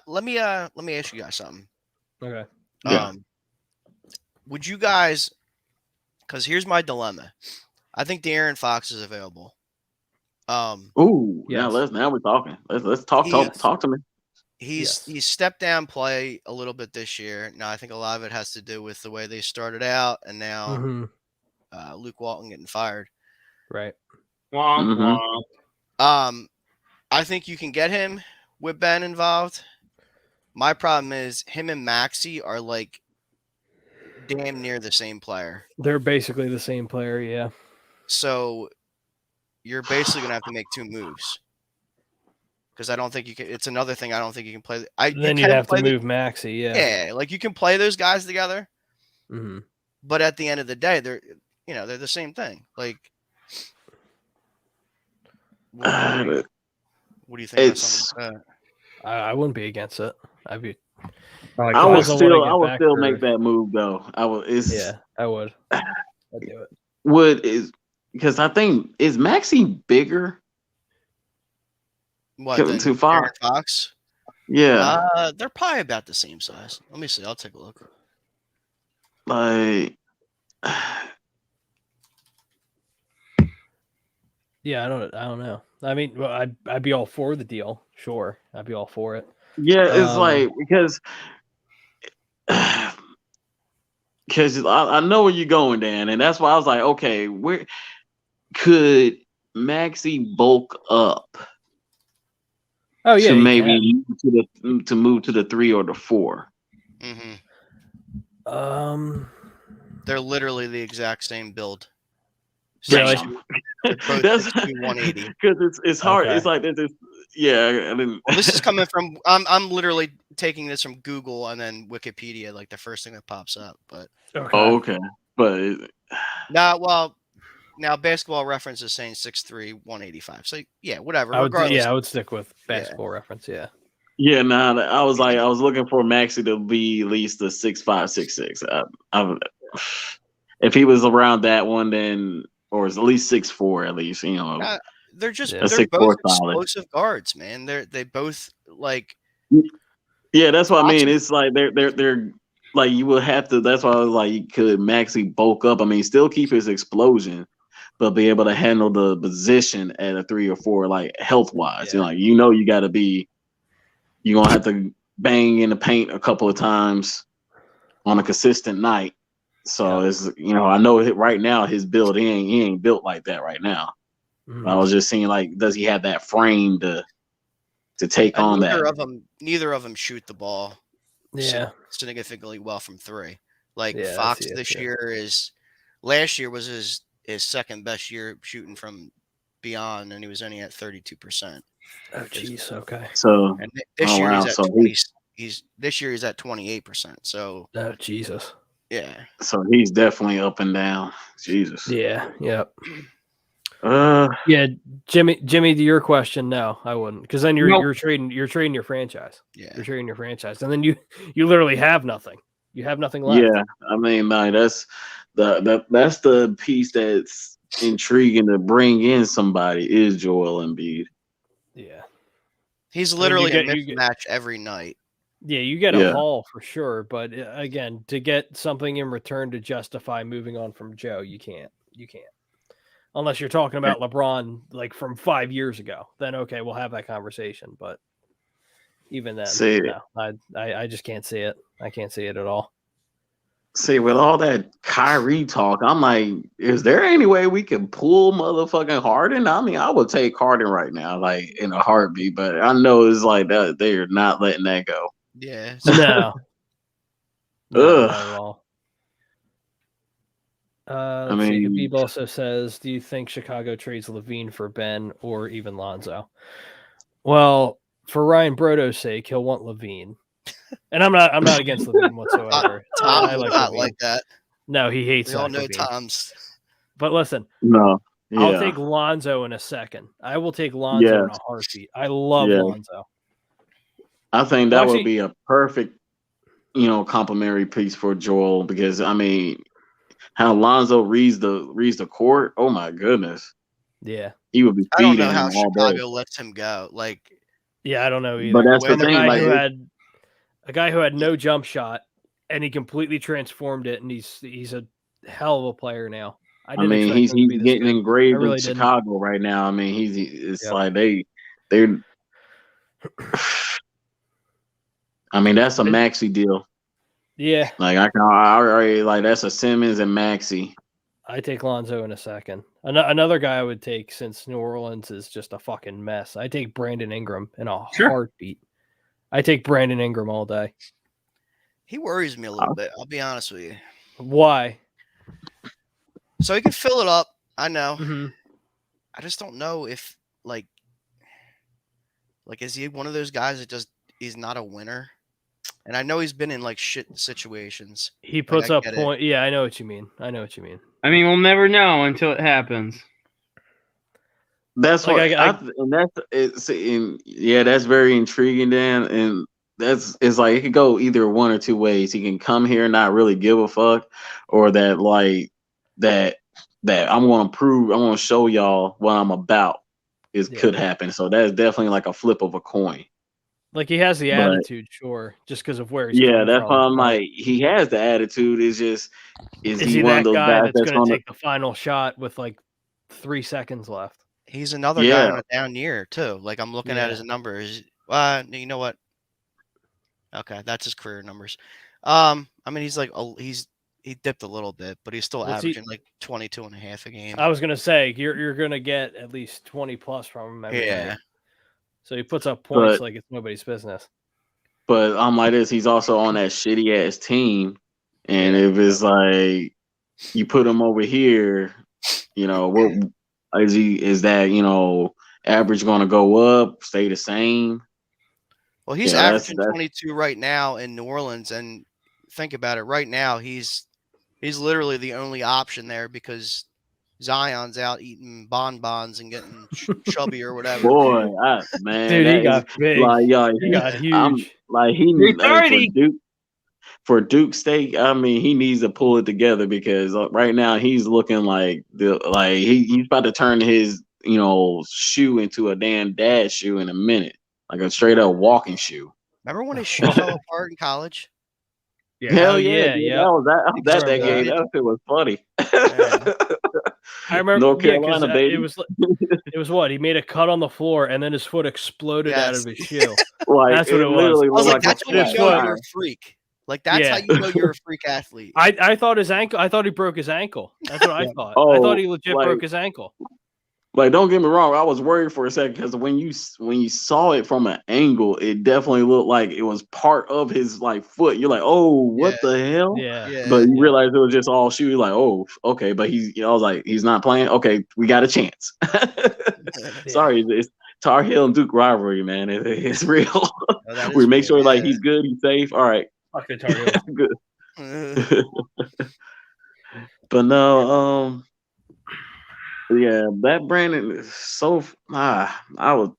Let me ask you guys something. Okay. Would you guys? Because here's my dilemma. I think De'Aaron Fox is available. Ooh, yes. Now we're talking. Let's talk to me. He's stepped down play a little bit this year. Now I think a lot of it has to do with the way they started out, and now Luke Walton getting fired. Right. I think you can get him with Ben involved. My problem is him and Maxey are like damn near the same player. They're basically the same player, yeah. So you're basically gonna have to make 2 moves. Because I don't think you can. It's another thing. I don't think you can play. Then you'd have to move Maxey, Yeah, like you can play those guys together. Mm-hmm. But at the end of the day, they're the same thing. Like, what do you think? I wouldn't be against it. I'd be. I would still make that move though. I would. I would. I'd do it. Because I think is Maxey bigger? What to Fox? Fox? Yeah. They're probably about the same size. Let me see. I'll take a look. Like, yeah, I don't know. I mean, well, I'd be all for the deal. Sure, I'd be all for it. Yeah, it's like because I know where you're going, Dan, and that's why I was like, okay, where could Maxey bulk up Oh yeah, to he maybe move to the 3 or the 4? can. They're literally the exact same build. Really? They're both That's 6'2", 180. because it's hard. Okay. It's like this. Yeah, I mean, Well, this is coming from. I'm literally taking this from Google and then Wikipedia, like the first thing that pops up. But okay, but now Basketball Reference is saying 6'3", 185. So yeah, whatever. I Regardless, would stick with Basketball Reference. Yeah. yeah, nah, I was looking for Maxey to be at least a 6'5", 6'6". If he was around that one, then or at least 6'4", at least, you know. they're just Yeah. they're 6'4" both solid. explosive guards, man. They both like. Yeah, that's what I mean. It's like they're like you will have to. That's why I was like, could Maxey bulk up? I mean, still keep his explosion, but be able to handle the position at a 3 or 4, like health wise. Yeah. You know, you got to be. You're gonna have to bang in the paint a couple of times on a consistent night. So it's I know right now his build he ain't built like that right now. Mhm. I was just seeing like, does he have that frame to take on neither that? Neither of them shoot the ball. Yeah. Significantly well from 3. Like Yeah, Fox that's it, this yeah. year last year was his second best year shooting from beyond, and he was only at 32%. Oh jeez. Okay. So And this year wow. he's at So 20. This year he's at 28%. So Oh Jesus. yeah. So he's definitely up and down. Jesus. Yeah. Yep. Yeah. Yeah, Jimmy. To your question, no, I wouldn't, because then Nope. you're trading your franchise. Yeah. You're trading your franchise, and then you literally have nothing. You have nothing left. Yeah. I mean, like, that's the piece that's intriguing to bring in somebody is Joel Embiid. Yeah. He's literally a you mismatch every night. Yeah, you get Yeah. a haul for sure, but again, to get something in return to justify moving on from Joe, you can't. Unless you're talking about LeBron like from 5 years ago, then okay, we'll have that conversation. But even then, no, I just can't see it. I can't see it at all. See, with all that Kyrie talk, I'm like, is there any way we can pull motherfucking Harden? I mean, I would take Harden right now, like in a heartbeat, but I know it's like that they're not letting that go. Yeah. No. Ugh. Not at all. I Let's see. mean- Habib also says, do you think Chicago trades Levine for Ben or even Lonzo? Well, for Ryan Brodo's sake, he'll want Levine. And I'm not against Levine whatsoever. Tom I will like not Levine. like that. No, he hates We all Zach know Levine. Tom's. But listen, No. Yeah. I'll take Lonzo in a second. I will take Lonzo in a heartbeat. I love Lonzo. I think that Well, would be a perfect, complimentary piece for Joel, because I mean, how Lonzo reads the court. Oh my goodness. Yeah. He would be I don't feeding know how him all day. Chicago lets him go. Like, Yeah, I don't know either. But that's the From thing, like, a guy who had no jump shot, and he completely transformed it, and he's a hell of a player now. I mean, he's getting engraved in really Chicago right now. I mean, it's Yep. like they're. I mean, that's a Maxey deal. Yeah, Like I already like that's a Simmons and Maxey. I take Lonzo in a second. Another guy I would take, since New Orleans is just a fucking mess, I take Brandon Ingram in a heartbeat. I take Brandon Ingram all day. he worries me a little bit. I'll be honest with you. Why? So he can fill it up. I know. Mm-hmm. I just don't know if like is he one of those guys that just he's not a winner? And I know he's been in like shit situations. He puts up get point. Yeah, I know what you mean. I mean, we'll never know until it happens. That's Like, what and that's that's very intriguing, Dan. And it's like it could go either one or two ways. He can come here and not really give a fuck, or that I'm gonna show y'all what I'm about could happen. So that's definitely like a flip of a coin. Like, he has the attitude, sure, just because of where he's Yeah, come that's from, why I'm but like, he has the attitude. Is just is he one that of those guy guys that's going to take the final shot with like 3 seconds left? He's another guy on a down year too. Like I'm looking at his numbers. You know what? Okay, that's his career numbers. I mean, he dipped a little bit, but he's still averaging like 22.5 a game. I was gonna say you're gonna get at least 20 plus from him every night. So he puts up points like it's nobody's business. But I'm like this, he's also on that shitty ass team. And if it's like you put him over here, you know, what is that, you know, average gonna go up, stay the same? Well, he's averaging 22 right now in New Orleans, and think about it. Right now, he's literally the only option there because Zion's out eating bonbons and getting chubby or whatever. Boy, man, dude, he got big. Like, he got huge. For Duke's sake, I mean, he needs to pull it together because right now he's looking like he's about to turn his, you know, shoe into a damn dad shoe in a minute, like a straight up walking shoe. Remember when his shoe fell apart in college? Yeah. Hell yeah. That game. That shit was funny. I remember North Carolina, baby. It was what? He made a cut on the floor and then his foot exploded out of his shoe. Like, that's what it was. I was like, that's when you know you're a freak. Like that's how you know you're a freak athlete. I thought he broke his ankle. That's what I thought. I thought he legit broke his ankle. Like, don't get me wrong, I was worried for a second because when you saw it from an angle, it definitely looked like it was part of his like foot. You're like, oh, what the hell? Yeah. But you realize it was just all shoe. You're like, oh, okay. But I was like, he's not playing. Okay, we got a chance. Sorry, it's Tar Heel and Duke rivalry, man. It's real. We make sure like he's good, he's safe. All right. Fuck the Tar Heel. Good. But no, yeah, that Brandon is so. I would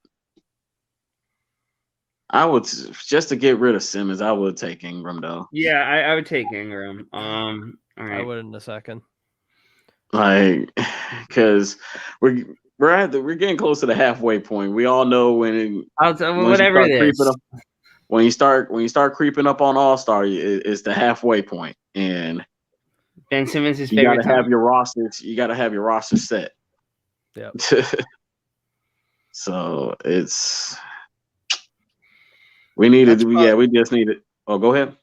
just to get rid of Simmons. I would take Ingram though. Yeah, I would take Ingram. All right. I would in a second. Like, because we're getting close to the halfway point. We all know when when you start creeping up on All-Star, it's the halfway point, and Ben Simmons is you gotta have your rosters. You gotta have your roster set. Yeah. So we needed. We just needed. Oh, go ahead.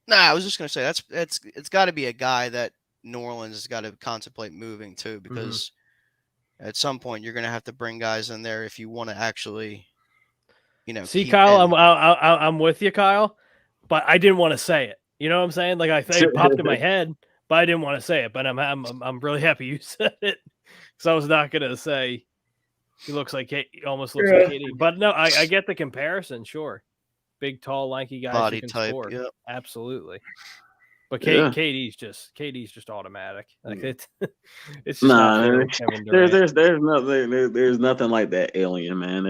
Nah, I was just gonna say it's got to be a guy that New Orleans has got to contemplate moving to because at some point you're gonna have to bring guys in there if you want to actually, you know. See, Kyle, I'm with you, Kyle, but I didn't want to say it. You know what I'm saying? Like it popped in my head, but I didn't want to say it. But I'm really happy you said it because I was not gonna say he looks like he almost looks like KD. But no, I get the comparison. Sure, big, tall, lanky guy, body type. Score. Yep. Absolutely. But KD's just automatic. Like it's just there's nothing like that alien, man.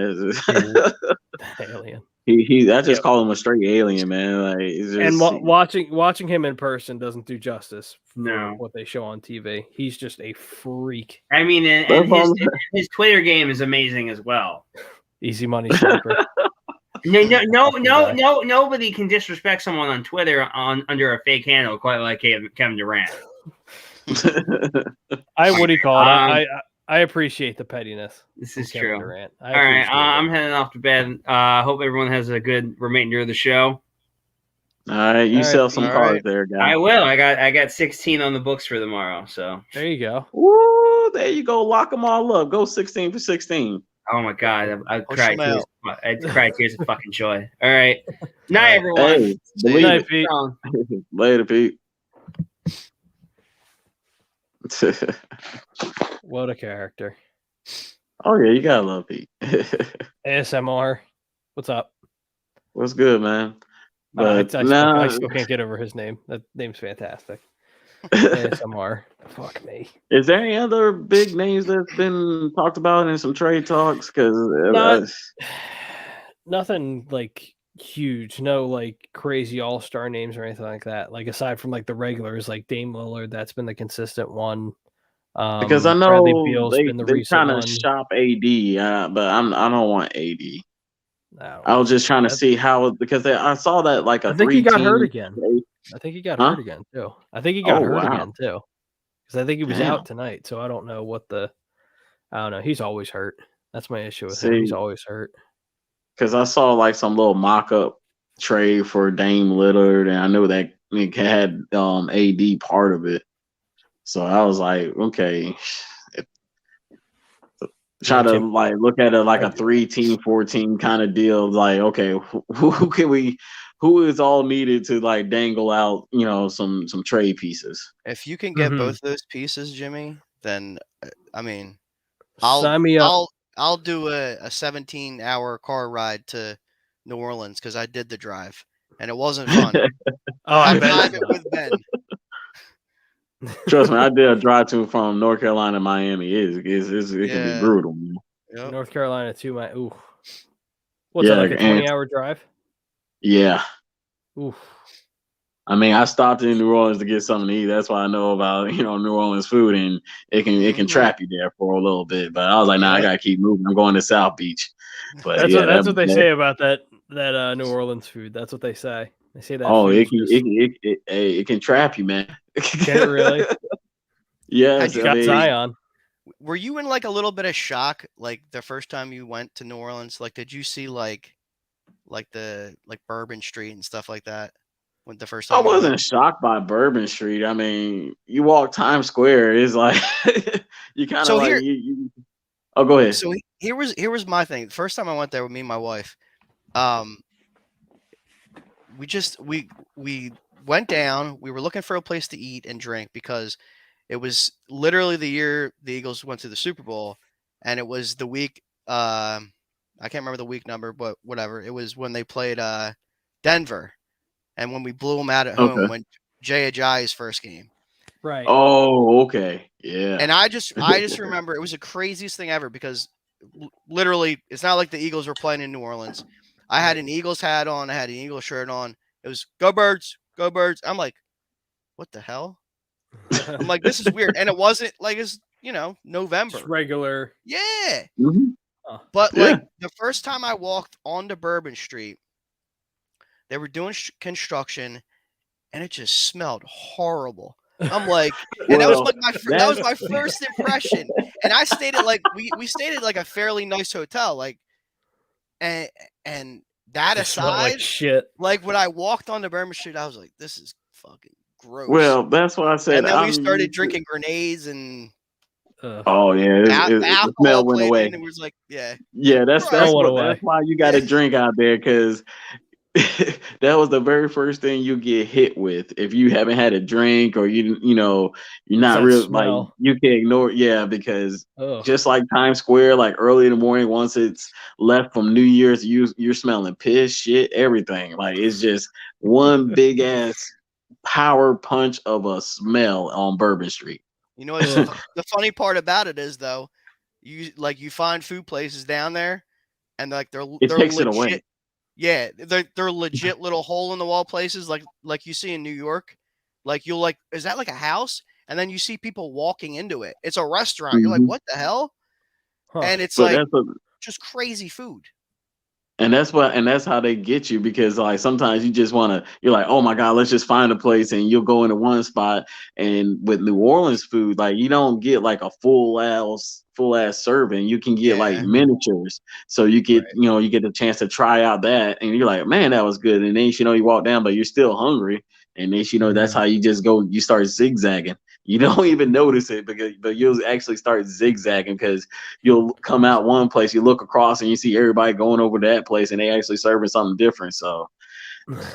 Alien. I just call him a straight alien, man. Like, it's just, watching him in person doesn't do justice for what they show on TV. He's just a freak. I mean, and his Twitter game is amazing as well. Easy money sniper. No, nobody can disrespect someone on Twitter under a fake handle quite like Kevin Durant. I appreciate the pettiness. This is true. Durant. All right, I'm heading off to bed. Hope everyone has a good remainder of the show. All right, you sell some cards there, guys. I will. I got 16 on the books for tomorrow. So there you go. Woo, there you go. Lock them all up. Go 16 for 16. Oh my God, I'd cry tears of fucking joy. All right, night everyone. Hey, night, Pete. Later, Pete. What a character. Oh yeah, you gotta love Pete. ASMR. What's up? What's good, man? But I still can't get over his name. That name's fantastic. ASMR. Fuck me. Is there any other big names that's been talked about in some trade talks? Because nothing like huge. No like crazy all-star names or anything like that. Like aside from like the regulars, like Dame Lillard, that's been the consistent one. Because I know they're trying to shop AD, but I don't want AD. I was just trying to see how because I saw that like I think he got hurt again. I think he got hurt again too. I think he got hurt again too. Because I think he was out tonight, so I don't know what the I don't know. He's always hurt. That's my issue with him. He's always hurt. Because I saw like some little mock-up trade for Dame Lillard, and I know that it had AD part of it. So I was like, okay, try to like look at it like a 3-team, 4-team kind of deal. Like, okay, who is all needed to like dangle out, some trade pieces. If you can get both those pieces, Jimmy, then I mean, sign me up. I'll do a 17-hour car ride to New Orleans because I did the drive and it wasn't fun. I drive it with Ben. Trust me, I did a drive from North Carolina to Miami. It can be brutal. Man. Yep. North Carolina to my What's that, like a 20-hour drive? Yeah. Ooh. I mean, I stopped in New Orleans to get something to eat. That's why I know about New Orleans food, and it can trap you there for a little bit. But I was like, nah, I gotta keep moving. I'm going to South Beach. But that's what they say about that New Orleans food. That's what they say. They say that. Oh, it can trap you, man. Can it really? Yes, you got Zion. Were you in like a little bit of shock, like the first time you went to New Orleans? Like, did you see like the Bourbon Street and stuff like that? When the first time I wasn't shocked by Bourbon Street. I mean, you walk Times Square, it's like you kind of Oh, go ahead. So here was my thing. The first time I went there with me and my wife, we went down. We were looking for a place to eat and drink because it was literally the year the Eagles went to the Super Bowl, and it was the week. I can't remember the week number, but whatever. It was when they played Denver. And when we blew them out at home, when Jay Ajayi's first game. Right. Oh, okay. Yeah. And I just remember it was the craziest thing ever because literally it's not like the Eagles were playing in New Orleans. I had an Eagles hat on. I had an Eagles shirt on. It was go Birds, go Birds. I'm like, what the hell? I'm like, this is weird. And it wasn't like it's, November. Just regular. Yeah. Mm-hmm. But like the first time I walked onto Bourbon Street, they were doing construction, and it just smelled horrible. I'm like, and that was my first impression. And I stayed at like we stayed at like a fairly nice hotel, like, and that aside, like shit. Like when I walked onto Bourbon Street, I was like, this is fucking gross. Well, that's what I said. And then we started drinking grenades and. Oh yeah, the smell went away. And it was like, yeah. That's why you got to drink out there because. That was the very first thing you get hit with if you haven't had a drink or you're not real like you can ignore because just like Times Square, like early in the morning, once it's left from New Year's, you're smelling piss, shit, everything. Like it's just one big ass power punch of a smell on Bourbon Street. You know what's the funny part about it is though, you find food places down there and like they're takes legit, it away. Yeah, they're legit little hole in the wall places like you see in New York. Like you'll like, is that like a house? And then you see people walking into it. It's a restaurant. Mm-hmm. You're like, what the hell? And it's just crazy food. And that's how they get you because like sometimes you just you're like, oh my God, let's just find a place and you'll go into one spot. And with New Orleans food, like you don't get like a full ass serving. You can get like miniatures. So you get, you get the chance to try out that and you're like, man, that was good. And then, you walk down, but you're still hungry. And then, that's how you just go, you start zigzagging. You don't even notice it but you'll actually start zigzagging because you'll come out one place, you look across and you see everybody going over to that place and they actually serving something different. So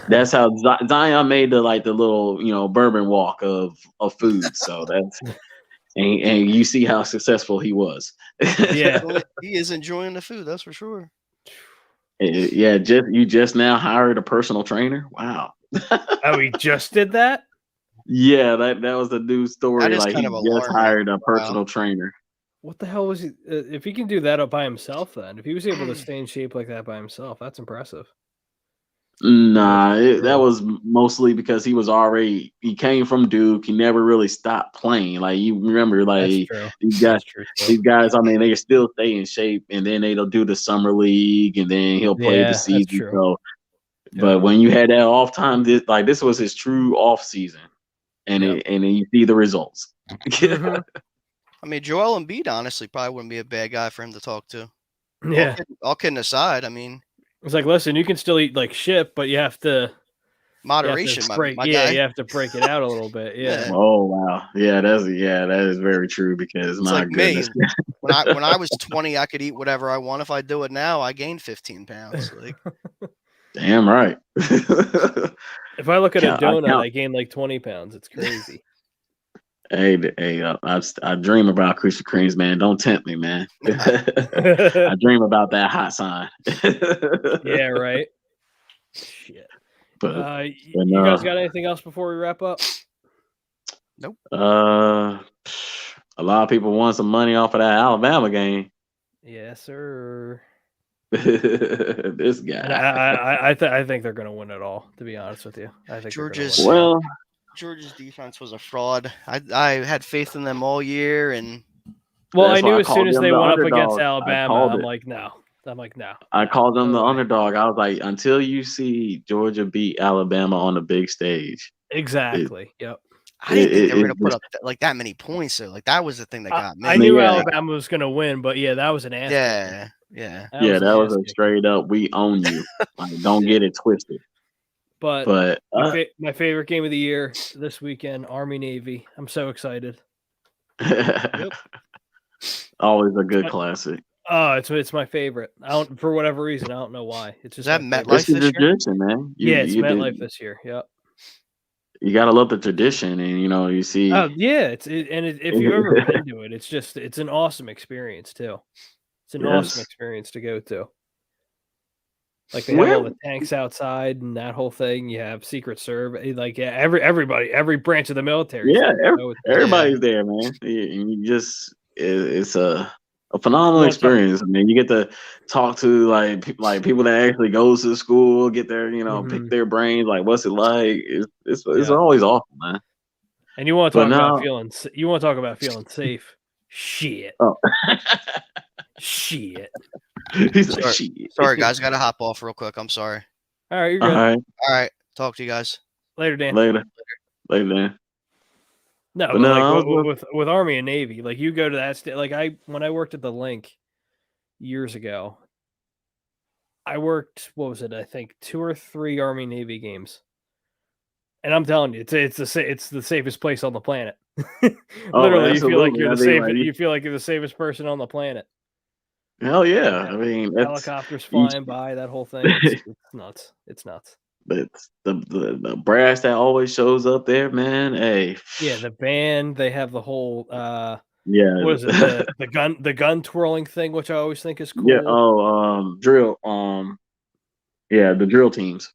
that's how Zion made the little, bourbon walk of food. So that's, and you see how successful he was. Yeah, he is enjoying the food. That's for sure. Yeah. You just now hired a personal trainer. Wow. Oh, he just did that? Yeah, that was the news story. Like he just hired a personal Wow. trainer. What the hell was he? If he can do that up by himself, then if he was able to stay in shape like that by himself, that's impressive. Nah, that was mostly because he came from Duke. He never really stopped playing. Like you remember, like these guys. I mean, they still stay in shape, and then they'll do the summer league, and then he'll play the season. So, but when you had that off time, this was his true off season. And then you see the results. I I mean, Joel Embiid honestly probably wouldn't be a bad guy for him to talk to. Yeah. All kidding aside, I mean, It's like, listen, you can still eat like shit, but you have to moderation, break, my guy. you have to break it out a little bit. Yeah. Oh wow, that is very true because It's my like goodness. me. When I was 20, I could eat whatever I want. If I do it now, I gain 15 pounds. Like, Damn right. If I look at a donut, count. I gain like 20 pounds. It's crazy. Hey, I dream about Krispy Kremes, man. Don't tempt me, man. I dream about that hot sign. Yeah, right. Shit. But You guys got anything else before we wrap up? nope. A lot of people want some money off of that Alabama game. Yes, sir. This guy. And I think they're going to win it all. To be honest with you, I think Georgia's defense was a fraud. I had faith in them all year, and I knew as soon as they went up against Alabama, I'm like, no. I called them the underdog. I was like, until you see Georgia beat Alabama on the big stage. Exactly. Yep. I didn't think they were going to put up like that many points. So, like, that was the thing that got me. I knew Alabama was going to win, but yeah, that was an ass. Yeah. That was a straight up, we own you. Like, don't get it twisted. But my favorite game of the year this weekend, Army Navy. I'm so excited. Yep. Always a good classic. Oh, it's my favorite. For whatever reason, I don't know why. It's just that MetLife this year, tradition, man. It's MetLife this year. Yep. You gotta love the tradition, and you see. Oh yeah, if you've ever been to it, it's an awesome experience too. It's an awesome experience to go to. Like they have all the tanks outside and that whole thing. You have Secret Service, like everybody, every branch of the military. Yeah, everybody's there, man. It's a phenomenal experience. I mean, you get to talk to like people that actually goes to school, get their pick their brains. Like, what's it like? It's always awesome, man. And you want to talk about feeling safe? Shit. Oh. Shit. He's like, shit. Sorry, guys. Got to hop off real quick. I'm sorry. All right, you're good. All right. Talk to you guys later, Dan. Later, Dan. No, but like with Army and Navy, like you go to that state. Like when I worked at the link years ago, I worked. What was it? I think 2 or 3 Army Navy games, and I'm telling you, it's the safest place on the planet. Literally, you feel like you're the safest. You feel like you're the safest person on the planet. Hell yeah! I mean, helicopters flying by, that whole thing. It's nuts. It's nuts. But the brass that always shows up there, man. Hey. Yeah, the band. They have the whole. What is it? The gun twirling thing, which I always think is cool. Yeah. Drill. The drill teams.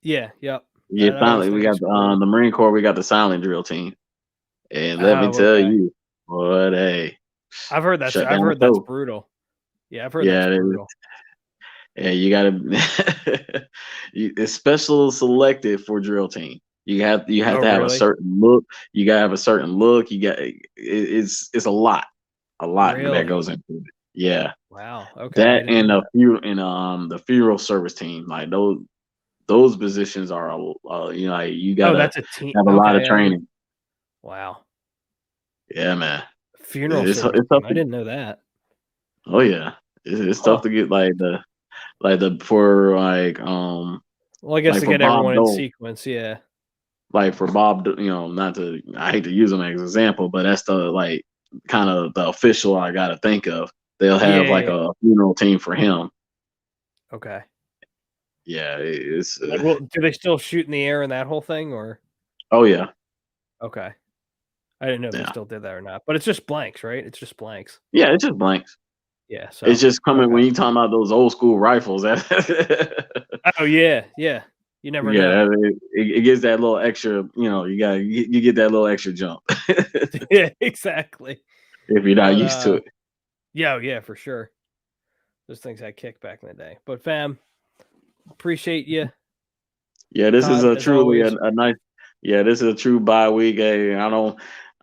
Yeah. Yep. Yeah. Finally, we got the Marine Corps. We got the silent drill team, and let me tell you, what I've heard that's brutal. Yeah, I've heard that's brutal. Yeah, you gotta. It's special selected for drill team. You have to have a certain look. You gotta have a certain look. You got it's a lot that goes into it. Yeah. Wow. Okay. That and the funeral service team, like those positions are you gotta that's a team. Have a lot of training. Wow. Yeah, man. Funeral service team. I didn't know that. Oh yeah, it's tough to get well, I guess to get everyone in sequence, yeah. Like for Bob, I hate to use him as an example, but that's the kind of the official I got to think of. They'll have a funeral team for him. Okay. Yeah, it's. Do they still shoot in the air and that whole thing, or? Oh yeah. Okay. I didn't know if they still did that or not, but it's just blanks, right? It's just blanks. Yeah, it's just blanks. Yeah, so it's just coming when you talking about those old school rifles. Oh yeah. You never know. It gives that little extra. You get that little extra jump. Yeah, exactly. If you're not used to it. Yeah, for sure. Those things had kick back in the day. But fam, appreciate you. Yeah, this is a truly a nice. Yeah, this is a true bye week. Hey,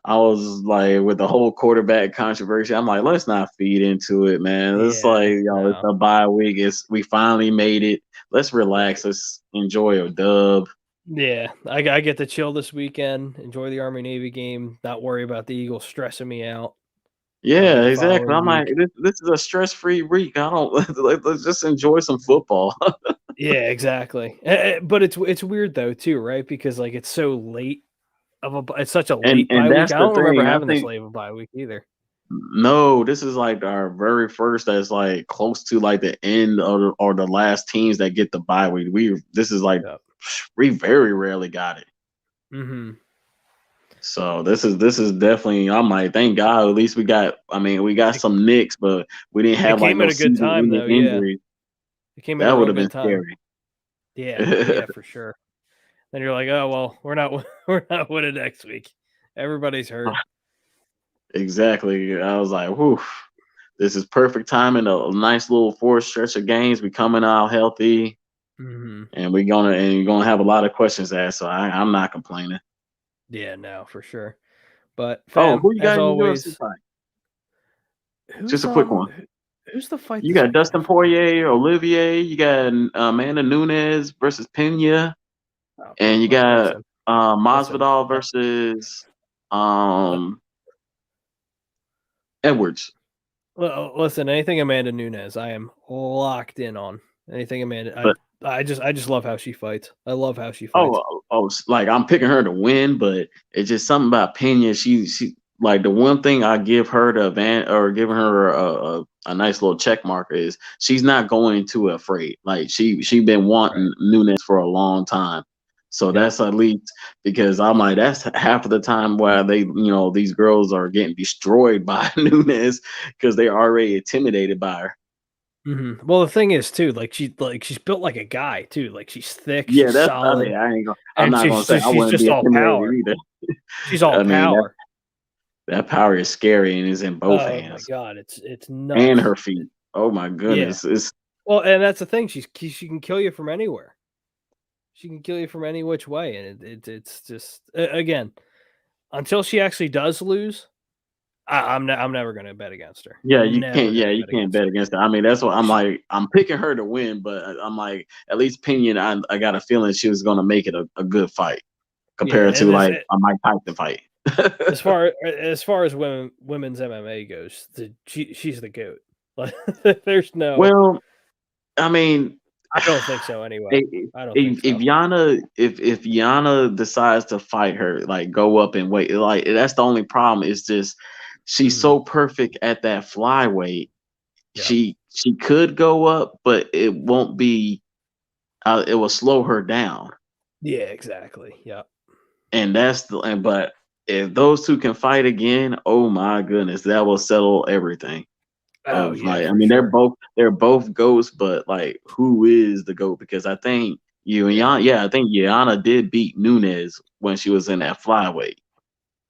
I was like with the whole quarterback controversy. I'm like, let's not feed into it, man. It's it's a bye week. We finally made it. Let's relax. Let's enjoy a dub. Yeah, I get to chill this weekend. Enjoy the Army Navy game. Not worry about the Eagles stressing me out. Yeah, the exactly. I'm following like, week. this is a stress-free week. I don't let's just enjoy some football. Yeah, exactly. But it's weird though too, right? Because like it's so late it's such a late And bye week. that's I the don't remember thing. I having this think late of a bye week either. no, this is like our very first that's like close to like the end of or the last teams that get the bye week. This is like Yep. we very rarely got it. Mm-hmm. So this is definitely. I'm like, thank God. At least we got. I mean, we got some nicks, but we didn't It have like came no at a good time though, season-ending yeah. injuries. It came at That a would real have been good time. scary. Yeah, for sure. Then you're like, oh well, we're not winning next week. Everybody's hurt. Exactly. I was like, whew, this is perfect timing. A nice little fourth stretch of games. We coming out healthy, Mm-hmm. and you're gonna have a lot of questions asked. So I'm not complaining. Yeah, no, for sure. But Oh, fam, who you as got in your UFC always, fight? who's Just a quick one. who's the fight You this got week? I Dustin forgot. Poirier, Olivier. You got Amanda Nunes versus Pena, Oh, and you look, got listen. Masvidal versus Edwards. Listen, anything Amanda Nunes, I am locked in on. Anything Amanda, But I just love how she fights. I love how she fights. like I'm picking her to win, but it's just something about Pena. She like the one thing I give her the or giving her a nice little check marker is she's not going too afraid. Like she been wanting Nunes for a long time. So that's at least because I'm like that's half of the time why these girls are getting destroyed by Nunes because they're already intimidated by her. Mm-hmm. Well, the thing is too, she's built like a guy too. Like she's thick, Yeah, she's that's I solid, mean I ain't gonna I'm and not gonna say I she's wouldn't just be all intimidated power. either. She's all I mean power. that power is scary and is in both Oh my hands god, it's and nuts. her feet. Oh my Yeah. goodness. It's Well, and that's the thing. She can kill you from anywhere. She can kill you from any which way, and it's just again until she actually does lose. I'm never going to bet against her. you Never can't going to you bet can't against bet her. against that. I mean, that's what I'm like. I'm picking her to win, but I'm like, at least Pinion, I got a feeling she was gonna make it a good fight Yeah, compared to and like a Mike Tyson fight. as far as women's MMA goes, she's the goat. Like, there's no. Well, I mean, I don't think so. Anyway, I don't think so. If Yana decides to fight her, like go up and wait, like that's the only problem. Is just she's so perfect at that flyweight. Yeah. She could go up, but it won't be. It will slow her down. Yeah, exactly. Yeah. And but if those two can fight again, oh my goodness, that will settle everything. Oh yeah. Like, I mean, they're both goats, but like, who is the goat? Because I think I think Yana did beat Nunes when she was in that flyweight.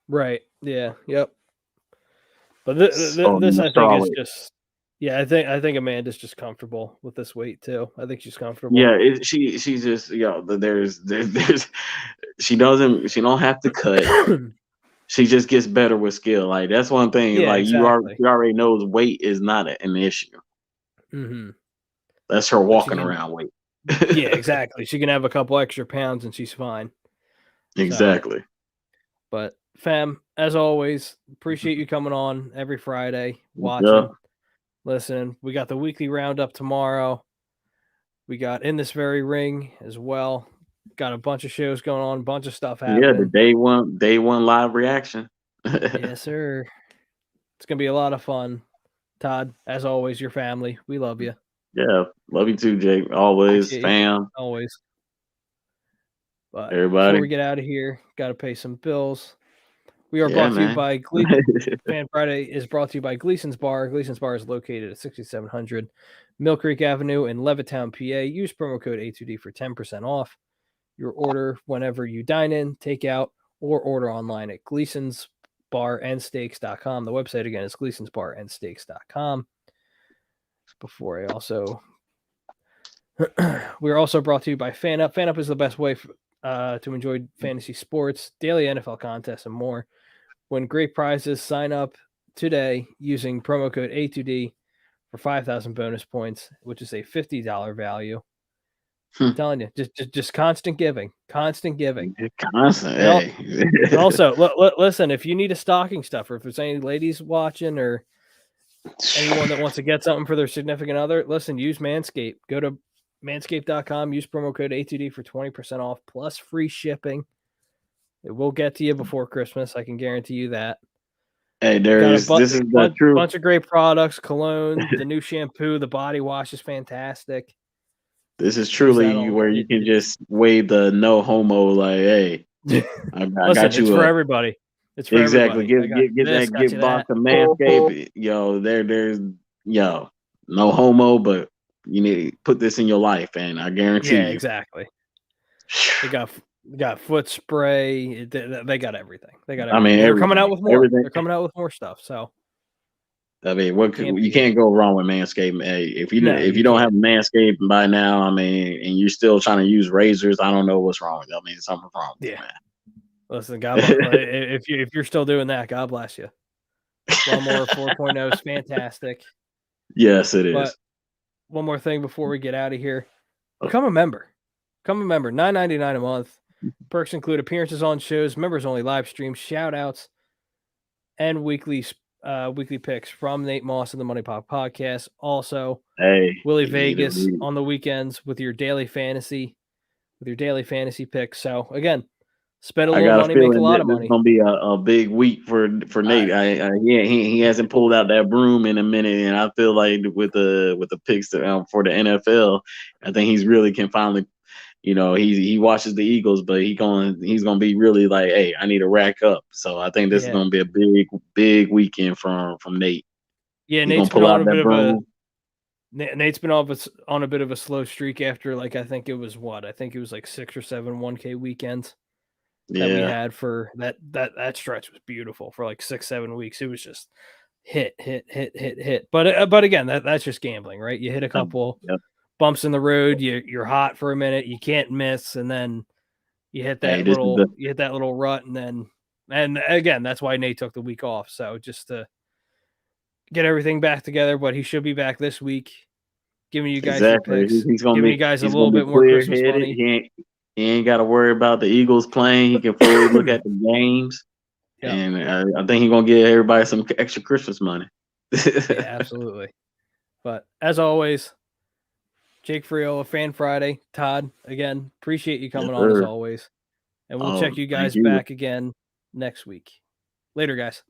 Right. Yeah. Yep. But this I think is just. Yeah, I think Amanda's just comfortable with this weight too. I think she's comfortable. Yeah, she's just there's she don't have to cut. She just gets better with skill. Like that's one thing. Yeah, Like exactly. you already knows weight is not an issue. Mm-hmm. That's her walking around weight. Yeah, exactly. She can have a couple extra pounds and she's fine. Exactly. So, but fam, as always, appreciate you coming on every Friday, watching, listening. We got the weekly roundup tomorrow. We got In This Very Ring as well. Got a bunch of shows going on, a bunch of stuff happening. Yeah, the day one live reaction. Yes, sir. It's gonna be a lot of fun. Todd, as always, your family. We love you. Yeah, love you too, Jake. Always, fam. Always. But everybody, before we get out of here, got to pay some bills. We are brought to you by Fan Friday is brought to you by Gleason's Bar. Gleason's Bar is located at 6700 Mill Creek Avenue in Levittown, PA. Use promo code A2D for 10% off your order whenever you dine in, take out, or order online at Gleason'sBarandSteaks.com. The website again is Gleason'sBarandSteaks.com. Before I also, we're also brought to you by FanUp. FanUp is the best way to enjoy fantasy sports, daily NFL contests, and more. Win great prizes. Sign up today using promo code A2D for 5,000 bonus points, which is a $50 value. I'm telling you, just constant giving. Constant. And Hey. also, listen, if you need a stocking stuffer, if there's any ladies watching or anyone that wants to get something for their significant other, listen, use Manscaped. Go to manscaped.com, use promo code A2D for 20% off plus free shipping. It will get to you before Christmas. I can guarantee you that. Hey, this is the truth. Bunch of great products, cologne, the new shampoo, the body wash is fantastic. This is truly where you can just wave the no homo, like, hey, I got you. It's for everybody. It's for exactly. everybody. Get box of Manscaped. There's no homo, but you need to put this in your life, and I guarantee you. Yeah, exactly. They got foot spray. They got everything. They got everything. I mean, they're coming out with more. Everything. They're coming out with more stuff. So, I mean, you can't go wrong with Manscaped. Hey, if you don't have Manscaped by now, I mean, and you're still trying to use razors, I don't know what's wrong. I mean, something's wrong with you, man. Listen, God bless, if you're still doing that, God bless you. Lawnmower 4.0 is fantastic. Yes, it is. But one more thing before we get out of here. Become a member. $9.99 a month. Perks include appearances on shows, members only live streams, shout outs, and weekly picks from Nate Moss and the Money Pop Podcast. Also, Willie Vegas on the weekends with your daily fantasy picks. So again, spend a little money, make a lot of money. It's gonna be a big week for Nate. He hasn't pulled out that broom in a minute, and I feel like with the picks for the NFL, I think he's really can finally. He watches the Eagles, but he's gonna be really like, hey, I need to rack up. So I think this is gonna be a big weekend from Nate. Yeah, Nate's been on a bit of a slow streak after I think it was like 6 or 7 1K weekends that we had for that stretch was beautiful for like 6-7 weeks. It was just hit. But again, that's just gambling, right? You hit a couple. Bumps in the road, you're hot for a minute, you can't miss, and then you hit that little rut, and again, that's why Nate took the week off. So just to get everything back together, but he should be back this week, giving you guys your picks, giving you guys a little bit more Christmas money. He ain't got to worry about the Eagles playing. He can fully look at the games, and I think he's gonna give everybody some extra Christmas money. Yeah, absolutely. But as always. Jake Frio, Fan Friday. Todd, again, appreciate you coming on as always. And we'll check you guys back again next week. Later, guys.